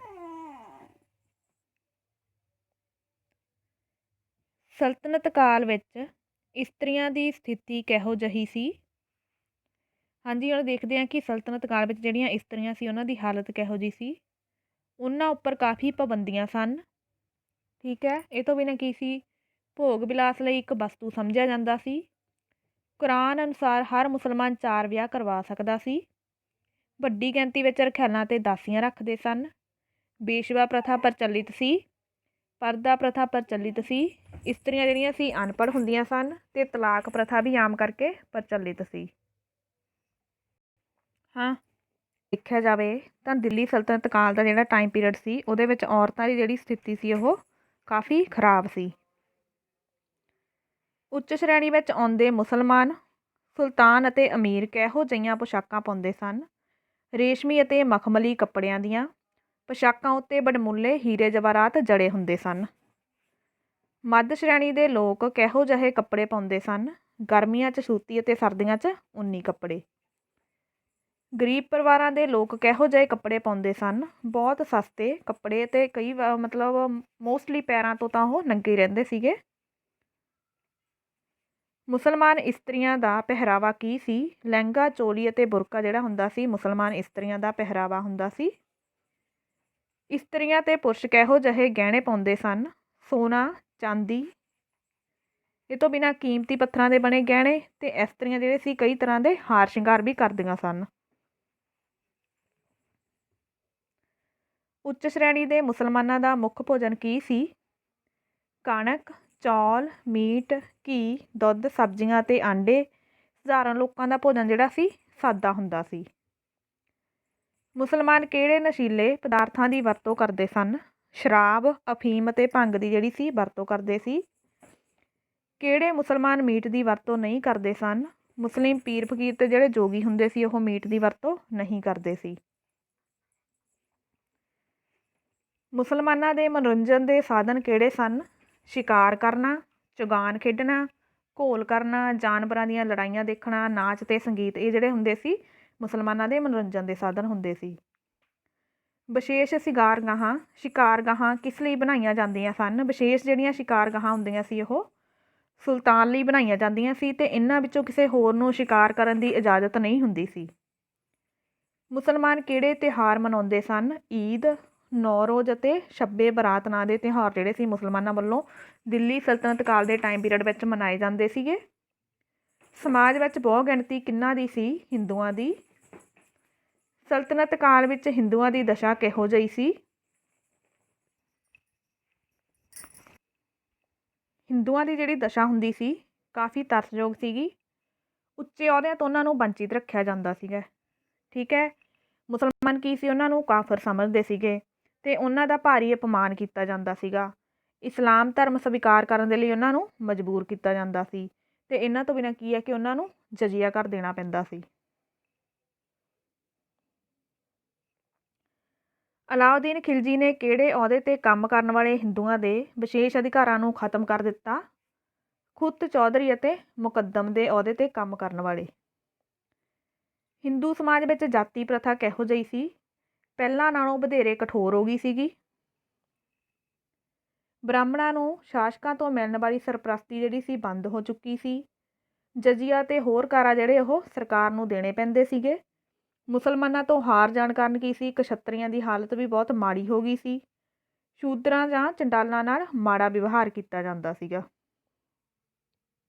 ਸਲਤਨਤ ਕਾਲ ਵਿੱਚ ਇਸਤਰੀਆਂ ਦੀ ਸਥਿਤੀ ਕਿਹੋ ਜਿਹੀ ਸੀ? ਹਾਂਜੀ, ਹੁਣ ਦੇਖਦੇ ਹਾਂ ਕਿ ਸਲਤਨਤ ਕਾਲ ਵਿੱਚ ਜਿਹੜੀਆਂ ਇਸਤਰੀਆਂ ਸੀ ਉਹਨਾਂ ਦੀ ਹਾਲਤ ਕਿਹੋ ਜਿਹੀ ਸੀ। ਉਹਨਾਂ ਉੱਪਰ ਕਾਫੀ ਪਾਬੰਦੀਆਂ ਸਨ। ਠੀਕ ਹੈ, ਇਹ ਤੋਂ ਬਿਨਾਂ ਕੀ ਸੀ? ਭੋਗ ਵਿਲਾਸ ਲਈ ਇੱਕ ਵਸਤੂ ਸਮਝਿਆ ਜਾਂਦਾ ਸੀ। ਕੁਰਾਨ ਅਨੁਸਾਰ ਹਰ ਮੁਸਲਮਾਨ 4 ਵਿਆਹ ਕਰਵਾ ਸਕਦਾ ਸੀ। ਵੱਡੀ ਗਿਣਤੀ ਵਿੱਚ ਰਖਿਆਲਾਂ ਤੇ ਦਾਸੀਆਂ ਰੱਖਦੇ ਸਨ। ਵੇਸ਼ਵਾ ਪ੍ਰਥਾ ਪ੍ਰਚਲਿਤ ਸੀ। ਪਰਦਾ ਪ੍ਰਥਾ ਪ੍ਰਚਲਿਤ ਸੀ। ਇਸਤਰੀਆਂ ਜਿਹੜੀਆਂ ਸੀ ਅਨਪੜ੍ਹ ਹੁੰਦੀਆਂ ਸਨ ਅਤੇ ਤਲਾਕ ਪ੍ਰਥਾ ਵੀ ਆਮ ਕਰਕੇ ਪ੍ਰਚਲਿਤ ਸੀ। ਹਾਂ, ਦੇਖਿਆ ਜਾਵੇ ਤਾਂ ਦਿੱਲੀ ਸਲਤਨਤ ਕਾਲ ਦਾ ਜਿਹੜਾ ਟਾਈਮ ਪੀਰੀਅਡ ਸੀ ਉਹਦੇ ਵਿੱਚ ਔਰਤਾਂ ਦੀ ਜਿਹੜੀ ਸਥਿਤੀ ਸੀ ਉਹ ਕਾਫੀ ਖਰਾਬ ਸੀ। ਉੱਚ ਸ਼੍ਰੇਣੀ ਵਿੱਚ ਆਉਂਦੇ ਮੁਸਲਮਾਨ, ਸੁਲਤਾਨ ਅਤੇ ਅਮੀਰ ਕਿਹੋ ਜਿਹੀਆਂ ਪੋਸ਼ਾਕਾਂ ਪਾਉਂਦੇ ਸਨ? ਰੇਸ਼ਮੀ ਅਤੇ ਮਖਮਲੀ ਕੱਪੜਿਆਂ ਦੀਆਂ। ਪੋਸ਼ਾਕਾਂ ਉੱਤੇ ਵਡਮੁੱਲੇ ਹੀਰੇ ਜਵਾਹਰਾਤ ਜੜੇ ਹੁੰਦੇ ਸਨ। ਮੱਧ ਸ਼੍ਰੇਣੀ ਦੇ ਲੋਕ ਕਿਹੋ ਜਿਹੇ ਕੱਪੜੇ ਪਾਉਂਦੇ ਸਨ? ਗਰਮੀਆਂ 'ਚ ਸੂਤੀ ਅਤੇ ਸਰਦੀਆਂ 'ਚ ਉੱਨੀ ਕੱਪੜੇ। ਗਰੀਬ ਪਰਿਵਾਰਾਂ ਦੇ ਲੋਕ ਕਿਹੋ ਜਿਹੇ ਕੱਪੜੇ ਪਾਉਂਦੇ ਸਨ? ਬਹੁਤ ਸਸਤੇ ਕੱਪੜੇ ਅਤੇ ਕਈ ਮੋਸਟਲੀ ਪੈਰਾਂ ਤੋਂ ਤਾਂ ਉਹ ਨੰਗੇ ਰਹਿੰਦੇ ਸੀਗੇ। ਮੁਸਲਮਾਨ ਇਸਤਰੀਆਂ ਦਾ ਪਹਿਰਾਵਾ ਕੀ ਸੀ? ਲਹਿੰਗਾ, ਚੋਲੀ ਅਤੇ ਬੁਰਕਾ ਜਿਹੜਾ ਹੁੰਦਾ ਸੀ ਮੁਸਲਮਾਨ ਇਸਤਰੀਆਂ ਦਾ ਪਹਿਰਾਵਾ ਹੁੰਦਾ ਸੀ। ਇਸਤਰੀਆਂ ਅਤੇ ਪੁਰਸ਼ ਕਿਹੋ ਜਿਹੇ ਗਹਿਣੇ ਪਾਉਂਦੇ ਸਨ? ਸੋਨਾ, ਚਾਂਦੀ, ਇਹ ਤੋਂ ਬਿਨਾਂ ਕੀਮਤੀ ਪੱਥਰਾਂ ਦੇ ਬਣੇ ਗਹਿਣੇ, ਅਤੇ ਇਸਤਰੀਆਂ ਜਿਹੜੇ ਸੀ ਕਈ ਤਰ੍ਹਾਂ ਦੇ ਹਾਰ ਸ਼ਿੰਗਾਰ ਵੀ ਕਰਦੀਆਂ ਸਨ। ਉੱਚ ਸ਼੍ਰੇਣੀ ਦੇ ਮੁਸਲਮਾਨਾਂ ਦਾ ਮੁੱਖ ਭੋਜਨ ਕੀ ਸੀ? ਕਣਕ, ਚੌਲ, ਮੀਟ, ਘੀ, ਦੁੱਧ, ਸਬਜ਼ੀਆਂ ਅਤੇ ਆਂਡੇ। ਸਧਾਰਨ ਲੋਕਾਂ ਦਾ ਭੋਜਨ ਜਿਹੜਾ ਸੀ ਸਾਦਾ ਹੁੰਦਾ ਸੀ। ਮੁਸਲਮਾਨ ਕਿਹੜੇ ਨਸ਼ੀਲੇ ਪਦਾਰਥਾਂ ਦੀ ਵਰਤੋਂ ਕਰਦੇ ਸਨ? ਸ਼ਰਾਬ, ਅਫੀਮ ਅਤੇ ਭੰਗ ਦੀ ਜਿਹੜੀ ਸੀ ਵਰਤੋਂ ਕਰਦੇ ਸੀ। ਕਿਹੜੇ ਮੁਸਲਮਾਨ ਮੀਟ ਦੀ ਵਰਤੋਂ ਨਹੀਂ ਕਰਦੇ ਸਨ? ਮੁਸਲਿਮ ਪੀਰ ਫਕੀਰ ਤੇ ਜਿਹੜੇ ਜੋਗੀ ਹੁੰਦੇ ਸੀ ਉਹ ਮੀਟ ਦੀ ਵਰਤੋਂ ਨਹੀਂ ਕਰਦੇ ਸੀ। ਮੁਸਲਮਾਨਾਂ ਦੇ ਮਨੋਰੰਜਨ ਦੇ ਸਾਧਨ ਕਿਹੜੇ ਸਨ? ਸ਼ਿਕਾਰ ਕਰਨਾ, ਚੁਗਾਨ ਖੇਡਣਾ, ਘੋਲ ਕਰਨਾ, ਜਾਨਵਰਾਂ ਦੀਆਂ ਲੜਾਈਆਂ ਦੇਖਣਾ, ਨਾਚ ਤੇ ਸੰਗੀਤ। ਇਹ ਜਿਹੜੇ ਹੁੰਦੇ ਸੀ ਮੁਸਲਮਾਨਾਂ ਦੇ ਮਨੋਰੰਜਨ ਦੇ ਸਾਧਨ ਹੁੰਦੇ ਸੀ। ਵਿਸ਼ੇਸ਼ ਸ਼ਿਕਾਰਗਾਹਾਂ ਕਿਸ ਲਈ ਬਣਾਈਆਂ ਜਾਂਦੀਆਂ ਸਨ? ਵਿਸ਼ੇਸ਼ ਜਿਹੜੀਆਂ ਸ਼ਿਕਾਰਗਾਹਾਂ ਹੁੰਦੀਆਂ ਸੀ ਉਹ ਸੁਲਤਾਨ ਲਈ ਬਣਾਈਆਂ ਜਾਂਦੀਆਂ ਸੀ ਤੇ ਇਹਨਾਂ ਵਿੱਚੋਂ ਕਿਸੇ ਹੋਰ ਨੂੰ ਸ਼ਿਕਾਰ ਕਰਨ ਦੀ ਇਜਾਜ਼ਤ ਨਹੀਂ ਹੁੰਦੀ ਸੀ। ਮੁਸਲਮਾਨ ਕਿਹੜੇ ਤਿਉਹਾਰ ਮਨਾਉਂਦੇ ਸਨ? ਈਦ, ਨੌਰੋਜ਼ ਅਤੇ ਸ਼ੱਬੇ ਬਰਾਤ ਨਾਂ ਦੇ ਤਿਉਹਾਰ ਜਿਹੜੇ ਸੀ ਮੁਸਲਮਾਨਾਂ ਵੱਲੋਂ ਦਿੱਲੀ ਸਲਤਨਤ ਕਾਲ ਦੇ ਟਾਈਮ ਪੀਰੀਅਡ ਵਿੱਚ ਮਨਾਏ ਜਾਂਦੇ ਸੀਗੇ। ਸਮਾਜ ਵਿੱਚ ਬਹੁ ਗਿਣਤੀ ਕਿਹਨਾਂ ਦੀ ਸੀ? ਹਿੰਦੂਆਂ ਦੀ। ਸਲਤਨਤ ਕਾਲ ਵਿੱਚ ਹਿੰਦੂਆਂ ਦੀ ਦਸ਼ਾ ਕਿਹੋ ਜਿਹੀ ਸੀ? ਹਿੰਦੂਆਂ ਦੀ ਜਿਹੜੀ ਦਸ਼ਾ ਹੁੰਦੀ ਸੀ ਕਾਫੀ ਤਰਸਯੋਗ ਸੀਗੀ। ਉੱਚੇ ਅਹੁਦਿਆਂ ਤੋਂ ਉਹਨਾਂ ਨੂੰ ਵੰਚਿਤ ਰੱਖਿਆ ਜਾਂਦਾ ਸੀਗਾ। ਠੀਕ ਹੈ। ਮੁਸਲਮਾਨ ਕੀ ਸੀ? ਉਹਨਾਂ ਨੂੰ ਕਾਫਰ ਸਮਝਦੇ ਸੀਗੇ ਤੇ ਉਹਨਾਂ ਦਾ ਭਾਰੀ ਅਪਮਾਨ ਕੀਤਾ ਜਾਂਦਾ ਸੀਗਾ। ਇਸਲਾਮ ਧਰਮ ਸਵੀਕਾਰ ਕਰਨ ਦੇ ਲਈ ਉਹਨਾਂ ਨੂੰ ਮਜਬੂਰ ਕੀਤਾ ਜਾਂਦਾ ਸੀ ਤੇ ਇਹਨਾਂ ਤੋਂ ਬਿਨਾਂ ਕੀ ਹੈ ਕਿ ਉਹਨਾਂ ਨੂੰ ਜਜ਼ੀਆ ਕਰ ਦੇਣਾ ਪੈਂਦਾ ਸੀ। ਅਲਾਉਦੀਨ ਖਿਲਜੀ ਨੇ ਕਿਹੜੇ ਅਹੁਦੇ 'ਤੇ ਕੰਮ ਕਰਨ ਵਾਲੇ ਹਿੰਦੂਆਂ ਦੇ ਵਿਸ਼ੇਸ਼ ਅਧਿਕਾਰਾਂ ਨੂੰ ਖਤਮ ਕਰ ਦਿੱਤਾ? ਖੁੱਤ ਚੌਧਰੀ ਅਤੇ ਮੁਕੱਦਮ ਦੇ ਅਹੁਦੇ 'ਤੇ ਕੰਮ ਕਰਨ ਵਾਲੇ। ਹਿੰਦੂ ਸਮਾਜ ਵਿੱਚ ਜਾਤੀ ਪ੍ਰਥਾ ਕਿਹੋ ਜਿਹੀ ਸੀ? ਪਹਿਲਾਂ ਨਾਲੋਂ ਵਧੇਰੇ ਕਠੋਰ ਹੋ ਗਈ ਸੀਗੀ। ਬ੍ਰਾਹਮਣਾਂ ਨੂੰ ਸ਼ਾਸਕਾਂ ਤੋਂ ਮਿਲਣ ਵਾਲੀ ਸਰਪ੍ਰਸਤੀ ਜਿਹੜੀ ਸੀ ਬੰਦ ਹੋ ਚੁੱਕੀ ਸੀ। ਜਜ਼ੀਆ ਤੇ ਹੋਰ ਕਾਰਾ ਜਿਹੜੇ ਉਹ ਸਰਕਾਰ ਨੂੰ ਦੇਣੇ ਪੈਂਦੇ ਸੀਗੇ। ਮੁਸਲਮਾਨਾਂ ਤੋਂ ਹਾਰ ਜਾਣ ਕਾਰਨ ਕੀ ਸੀ? ਕਸ਼ੱਤਰੀਆਂ ਦੀ ਹਾਲਤ ਵੀ ਬਹੁਤ ਮਾੜੀ ਹੋ ਗਈ ਸੀ। ਸ਼ੂਦਰਾਂ ਜਾਂ ਚੰਡਾਲਾਂ ਨਾਲ ਮਾੜਾ ਵਿਵਹਾਰ ਕੀਤਾ ਜਾਂਦਾ ਸੀਗਾ।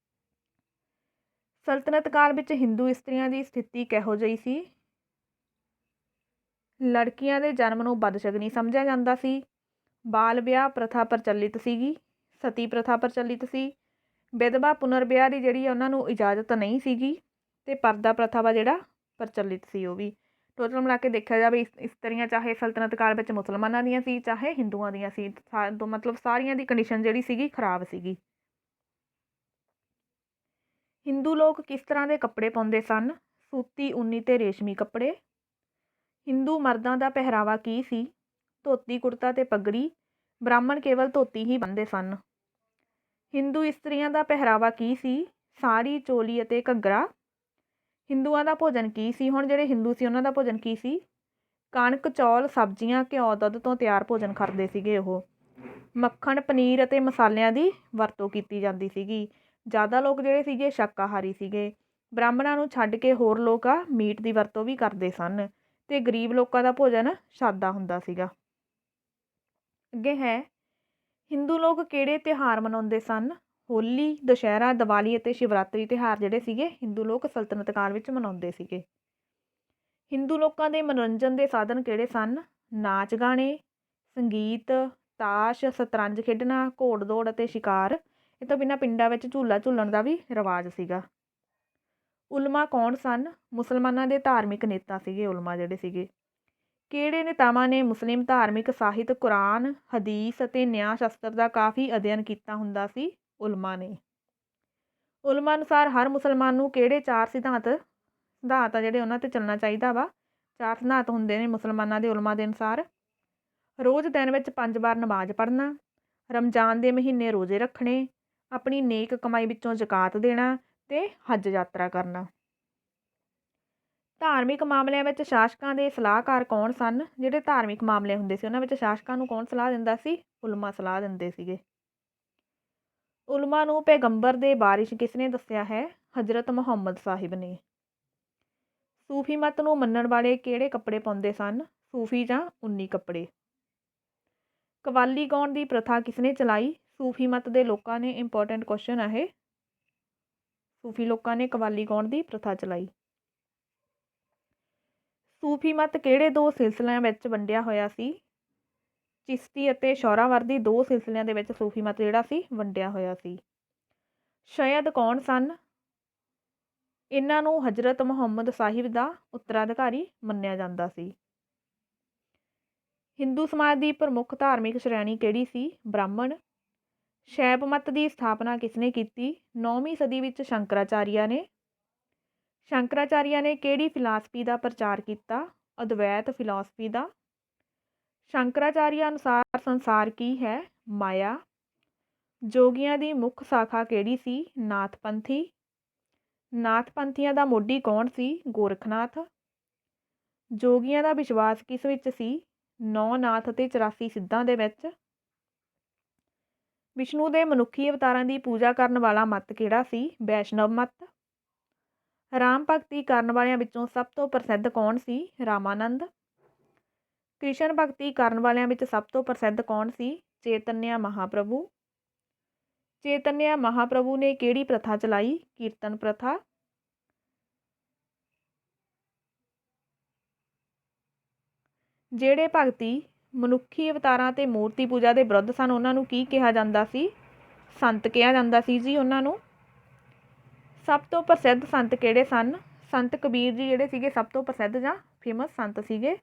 ਸਲਤਨਤ ਕਾਲ ਵਿੱਚ ਹਿੰਦੂ ਇਸਤਰੀਆਂ ਦੀ ਸਥਿਤੀ ਕਿਹੋ ਜਿਹੀ ਸੀ? ਲੜਕੀਆਂ ਦੇ ਜਨਮ ਨੂੰ ਬਦਸ਼ਗਨੀ ਸਮਝਿਆ ਜਾਂਦਾ ਸੀ। ਬਾਲ ਵਿਆਹ ਪ੍ਰਥਾ ਪ੍ਰਚਲਿਤ ਸੀਗੀ। ਸਤੀ ਪ੍ਰਥਾ ਪ੍ਰਚਲਿਤ ਸੀ। ਵਿਧਵਾ ਪੁਨਰ ਵਿਆਹ ਦੀ ਜਿਹੜੀ ਉਹਨਾਂ ਨੂੰ ਇਜਾਜ਼ਤ ਨਹੀਂ ਸੀਗੀ ਤੇ ਪਰਦਾ ਪ੍ਰਥਾ ਵਾ ਜਿਹੜਾ ਪ੍ਰਚਲਿਤ ਸੀ ਉਹ ਵੀ। ਟੋਟਲ ਮਿਲਾ ਕੇ ਦੇਖਿਆ ਜਾਵੇ ਇਸਤਰੀਆਂ ਚਾਹੇ ਸਲਤਨਤ ਕਾਲ ਵਿੱਚ ਮੁਸਲਮਾਨਾਂ ਦੀਆਂ ਸੀ ਚਾਹੇ ਹਿੰਦੂਆਂ ਦੀਆਂ ਸੀ, ਮਤਲਬ ਸਾਰੀਆਂ ਦੀ ਕੰਡੀਸ਼ਨ ਜਿਹੜੀ ਸੀਗੀ ਖਰਾਬ ਸੀਗੀ। ਹਿੰਦੂ ਲੋਕ ਕਿਸ ਤਰ੍ਹਾਂ ਦੇ ਕੱਪੜੇ ਪਾਉਂਦੇ ਸਨ? ਸੂਤੀ, ਉੱਨੀ ਤੇ ਰੇਸ਼ਮੀ ਕੱਪੜੇ। ਹਿੰਦੂ ਮਰਦਾਂ ਦਾ ਪਹਿਰਾਵਾ ਕੀ ਸੀ? ਧੋਤੀ ਕੁੜਤਾ ਤੇ ਪੱਗੜੀ। ਬ੍ਰਾਹਮਣ ਕੇਵਲ ਧੋਤੀ ਹੀ ਬੰਨ੍ਹਦੇ ਸਨ। ਹਿੰਦੂ ਇਸਤਰੀਆਂ ਦਾ ਪਹਿਰਾਵਾ ਕੀ ਸੀ? ਸਾੜੀ, ਚੋਲੀ ਅਤੇ ਘੱਗਰਾ। ਹਿੰਦੂਆਂ ਦਾ ਭੋਜਨ ਕੀ ਸੀ? ਹੁਣ ਜਿਹੜੇ ਹਿੰਦੂ ਸੀ ਉਹਨਾਂ ਦਾ ਭੋਜਨ ਕੀ ਸੀ? ਕਣਕ, ਚੌਲ, ਸਬਜ਼ੀਆਂ, ਘਿਓ, ਦੁੱਧ ਤੋਂ ਤਿਆਰ ਭੋਜਨ ਕਰਦੇ ਸੀਗੇ ਉਹ। ਮੱਖਣ, ਪਨੀਰ ਅਤੇ ਮਸਾਲਿਆਂ ਦੀ ਵਰਤੋਂ ਕੀਤੀ ਜਾਂਦੀ ਸੀਗੀ। ਜ਼ਿਆਦਾ ਲੋਕ ਜਿਹੜੇ ਸੀਗੇ ਸ਼ਾਕਾਹਾਰੀ ਸੀਗੇ। ਬ੍ਰਾਹਮਣਾਂ ਨੂੰ ਛੱਡ ਕੇ ਹੋਰ ਲੋਕ ਮੀਟ ਦੀ ਵਰਤੋਂ ਵੀ ਕਰਦੇ ਸਨ ਤੇ ਗਰੀਬ ਲੋਕਾਂ ਦਾ ਭੋਜਨ ਸਾਦਾ ਹੁੰਦਾ ਸੀਗਾ। ਅੱਗੇ ਹੈ ਹਿੰਦੂ ਲੋਕ ਕਿਹੜੇ ਤਿਉਹਾਰ ਮਨਾਉਂਦੇ ਸਨ? ਹੋਲੀ, ਦੁਸ਼ਹਿਰਾ, ਦੀਵਾਲੀ ਅਤੇ ਸ਼ਿਵਰਾਤਰੀ ਤਿਉਹਾਰ ਜਿਹੜੇ ਸੀਗੇ ਹਿੰਦੂ ਲੋਕ ਸਲਤਨਤ ਕਾਲ ਵਿੱਚ ਮਨਾਉਂਦੇ ਸੀਗੇ। ਹਿੰਦੂ ਲੋਕਾਂ ਦੇ ਮਨੋਰੰਜਨ ਦੇ ਸਾਧਨ ਕਿਹੜੇ ਸਨ? ਨਾਚ ਗਾਣੇ, ਸੰਗੀਤ, ਤਾਸ਼, ਸ਼ਤਰੰਜ ਖੇਡਣਾ, ਘੋੜ ਦੌੜ ਅਤੇ ਸ਼ਿਕਾਰ। ਇਹ ਤੋਂ ਬਿਨਾਂ ਪਿੰਡਾਂ ਵਿੱਚ ਝੂਲਾ ਝੂਲਣ ਦਾ ਵੀ ਰਿਵਾਜ ਸੀਗਾ। ਉਲਮਾ ਕੌਣ ਸਨ? ਮੁਸਲਮਾਨਾਂ ਦੇ ਧਾਰਮਿਕ ਨੇਤਾ ਸੀਗੇ ਉਲਮਾ ਜਿਹੜੇ ਸੀਗੇ। ਕਿਹੜੇ ਨੇਤਾਵਾਂ ਨੇ ਮੁਸਲਿਮ ਧਾਰਮਿਕ ਸਾਹਿਤ, ਕੁਰਾਨ, ਹਦੀਸ ਅਤੇ ਨਿਆਂ ਸ਼ਾਸਤਰ ਦਾ ਕਾਫੀ ਅਧਿਐਨ ਕੀਤਾ ਹੁੰਦਾ ਸੀ? ਉਲਮਾ ਨੇ। ਉਲਮਾ ਅਨੁਸਾਰ ਹਰ ਮੁਸਲਮਾਨ ਨੂੰ ਕਿਹੜੇ 4 ਸਿਧਾਂਤ ਆ ਜਿਹੜੇ ਉਹਨਾਂ 'ਤੇ ਚੱਲਣਾ ਚਾਹੀਦਾ ਵਾ? 4 ਸਿਧਾਂਤ ਹੁੰਦੇ ਨੇ ਮੁਸਲਮਾਨਾਂ ਦੇ ਉਲਮਾ ਦੇ ਅਨੁਸਾਰ। ਰੋਜ਼ ਦਿਨ ਵਿੱਚ 5 ਵਾਰ ਨਮਾਜ਼ ਪੜ੍ਹਨਾ, ਰਮਜ਼ਾਨ ਦੇ ਮਹੀਨੇ ਰੋਜ਼ੇ ਰੱਖਣੇ, ਆਪਣੀ ਨੇਕ ਕਮਾਈ ਵਿੱਚੋਂ ਜ਼ਕਾਤ ਦੇਣਾ ਤੇ ਹੱਜ ਯਾਤਰਾ ਕਰਨਾ। ਧਾਰਮਿਕ ਮਾਮਲਿਆਂ ਵਿੱਚ ਸ਼ਾਸਕਾਂ ਦੇ ਸਲਾਹਕਾਰ ਕੌਣ ਸਨ? ਜਿਹੜੇ ਧਾਰਮਿਕ ਮਾਮਲੇ ਹੁੰਦੇ ਸੀ ਉਹਨਾਂ ਵਿੱਚ ਸ਼ਾਸਕਾਂ ਨੂੰ ਕੌਣ ਸਲਾਹ ਦਿੰਦਾ ਸੀ? ਉਲਮਾ ਸਲਾਹ ਦਿੰਦੇ ਸੀਗੇ। ਉਲਮਾ ਨੂੰ ਪੈਗੰਬਰ ਦੇ ਵਾਰਿਸ ਕਿਸਨੇ ਦੱਸਿਆ ਹੈ? ਹਜ਼ਰਤ ਮੁਹੰਮਦ ਸਾਹਿਬ ਨੇ। ਸੂਫੀ ਮਤ ਨੂੰ ਮੰਨਣ ਵਾਲੇ ਕਿਹੜੇ ਕੱਪੜੇ ਪਾਉਂਦੇ ਸਨ? ਸੂਫੀ ਜਾਂ ਉੱਨੀ ਕੱਪੜੇ। ਕਵਾਲੀ ਗਾਉਣ ਦੀ ਪ੍ਰਥਾ ਕਿਸਨੇ ਚਲਾਈ? ਸੂਫੀ ਮਤ ਦੇ ਲੋਕਾਂ ਨੇ। ਇੰਪੋਰਟੈਂਟ ਕੁਐਸਚਨ ਆ ਇਹ। ਸੂਫੀ ਲੋਕਾਂ ਨੇ ਕਵਾਲੀ ਗਾਉਣ ਦੀ ਪ੍ਰਥਾ ਚਲਾਈ। ਸੂਫੀ ਮਤ ਕਿਹੜੇ 2 ਸਿਲਸਿਲਿਆਂ ਵਿੱਚ ਵੰਡਿਆ ਹੋਇਆ ਸੀ? ਚਿਸ਼ਤੀ ਅਤੇ ਸ਼ੌਹਰਾਵਰਦੀ 2 ਸਿਲਸਿਲਿਆਂ ਦੇ ਵਿੱਚ ਸੂਫੀ ਮਤ ਜਿਹੜਾ ਸੀ ਵੰਡਿਆ ਹੋਇਆ ਸੀ। ਸ਼ਯਦ ਕੌਣ ਸਨ? ਇਹਨਾਂ ਨੂੰ ਹਜ਼ਰਤ ਮੁਹੰਮਦ ਸਾਹਿਬ ਦਾ ਉੱਤਰਾਧਿਕਾਰੀ ਮੰਨਿਆ ਜਾਂਦਾ ਸੀ। ਹਿੰਦੂ ਸਮਾਜ ਦੀ ਪ੍ਰਮੁੱਖ ਧਾਰਮਿਕ ਸ਼੍ਰੇਣੀ ਕਿਹੜੀ ਸੀ? ਬ੍ਰਾਹਮਣ। ਸ਼ੈਵ ਮਤ ਦੀ ਸਥਾਪਨਾ ਕਿਸਨੇ ਕੀਤੀ? 9ਵੀਂ ਸਦੀ ਵਿੱਚ ਸ਼ੰਕਰਾਚਾਰੀਆ ਨੇ। ਸ਼ੰਕਰਾਚਾਰੀਆ ਨੇ ਕਿਹੜੀ ਫਿਲਾਸਫੀ ਦਾ ਪ੍ਰਚਾਰ ਕੀਤਾ? ਅਦਵੈਤ ਫਿਲਾਸਫੀ ਦਾ। ਸ਼ੰਕਰਾਚਾਰੀਆ ਅਨੁਸਾਰ ਸੰਸਾਰ ਕੀ ਹੈ? ਮਾਇਆ। ਜੋਗੀਆਂ ਦੀ ਮੁੱਖ ਸ਼ਾਖਾ ਕਿਹੜੀ ਸੀ? ਨਾਥਪੰਥੀ। ਨਾਥਪੰਥੀਆਂ ਦਾ ਮੋਢੀ ਕੌਣ ਸੀ? ਗੋਰਖਨਾਥ। ਜੋਗੀਆਂ ਦਾ ਵਿਸ਼ਵਾਸ ਕਿਸ ਵਿੱਚ ਸੀ? 9 ਨਾਥ ਅਤੇ 84 ਸਿੱਧਾਂ ਦੇ ਵਿੱਚ। ਵਿਸ਼ਨੂੰ ਦੇ ਮਨੁੱਖੀ ਅਵਤਾਰਾਂ ਦੀ ਪੂਜਾ ਕਰਨ ਵਾਲਾ ਮਤ ਕਿਹੜਾ ਸੀ? ਵੈਸ਼ਨਵ ਮਤ। ਰਾਮ ਭਗਤੀ ਕਰਨ ਵਾਲਿਆਂ ਵਿੱਚੋਂ ਸਭ ਤੋਂ ਪ੍ਰਸਿੱਧ ਕੌਣ ਸੀ? ਰਾਮਾਨੰਦ। ਕ੍ਰਿਸ਼ਨ ਭਗਤੀ ਕਰਨ ਵਾਲਿਆਂ ਵਿੱਚ ਸਭ ਤੋਂ ਪ੍ਰਸਿੱਧ ਕੌਣ ਸੀ? ਚੇਤੰਨਿਆ ਮਹਾਪ੍ਰਭੂ। ਚੇਤੰਨਿਆ ਮਹਾਪ੍ਰਭੂ ਨੇ ਕਿਹੜੀ ਪ੍ਰਥਾ ਚਲਾਈ? ਕੀਰਤਨ ਪ੍ਰਥਾ। ਜਿਹੜੇ ਭਗਤੀ ਮਨੁੱਖੀ ਅਵਤਾਰਾਂ ਅਤੇ ਮੂਰਤੀ ਪੂਜਾ ਦੇ ਵਿਰੁੱਧ ਸਨ ਉਹਨਾਂ ਨੂੰ ਕੀ ਕਿਹਾ ਜਾਂਦਾ ਸੀ? ਸੰਤ ਕਿਹਾ ਜਾਂਦਾ ਸੀ ਜੀ ਉਹਨਾਂ ਨੂੰ। ਸਭ ਤੋਂ ਪ੍ਰਸਿੱਧ ਸੰਤ ਕਿਹੜੇ ਸਨ? ਸੰਤ ਕਬੀਰ ਜੀ ਜਿਹੜੇ ਸੀਗੇ ਸਭ ਤੋਂ ਪ੍ਰਸਿੱਧ ਜਾਂ ਫੇਮਸ ਸੰਤ ਸੀਗੇ।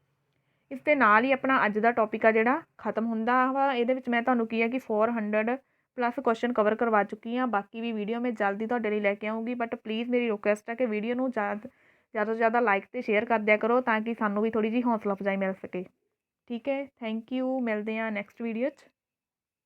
ਇਸ ਦੇ ਨਾਲ ਹੀ ਆਪਣਾ ਅੱਜ ਦਾ ਟੌਪਿਕ ਆ ਜਿਹੜਾ ਖਤਮ ਹੁੰਦਾ ਵਾ। ਇਹਦੇ ਵਿੱਚ ਮੈਂ ਤੁਹਾਨੂੰ ਕੀ ਹੈ ਕਿ 400+ ਕੁਐਸਚਨ ਕਵਰ ਕਰਵਾ ਚੁੱਕੀ ਹਾਂ। ਬਾਕੀ ਵੀ ਵੀਡੀਓ ਮੈਂ ਜਲਦੀ ਤੁਹਾਡੇ ਲਈ ਲੈ ਕੇ ਆਊਂਗੀ, ਬਟ ਪਲੀਜ਼ ਮੇਰੀ ਰਿਕੁਐਸਟ ਹੈ ਕਿ ਵੀਡੀਓ ਨੂੰ ਜ਼ਿਆਦਾ ਤੋਂ ਜ਼ਿਆਦਾ ਲਾਈਕ ਅਤੇ ਸ਼ੇਅਰ ਕਰ ਦਿਆ ਕਰੋ ਤਾਂ ਕਿ ਸਾਨੂੰ ਵੀ ਥੋੜ੍ਹੀ ਜਿਹੀ ਹੌਸਲਾ ਅਫਜ਼ਾਈ ਮਿਲ ਸਕੇ। ਠੀਕ ਹੈ, ਥੈਂਕ ਯੂ। ਮਿਲਦੇ ਹਾਂ ਨੈਕਸਟ ਵੀਡੀਓ 'ਚ।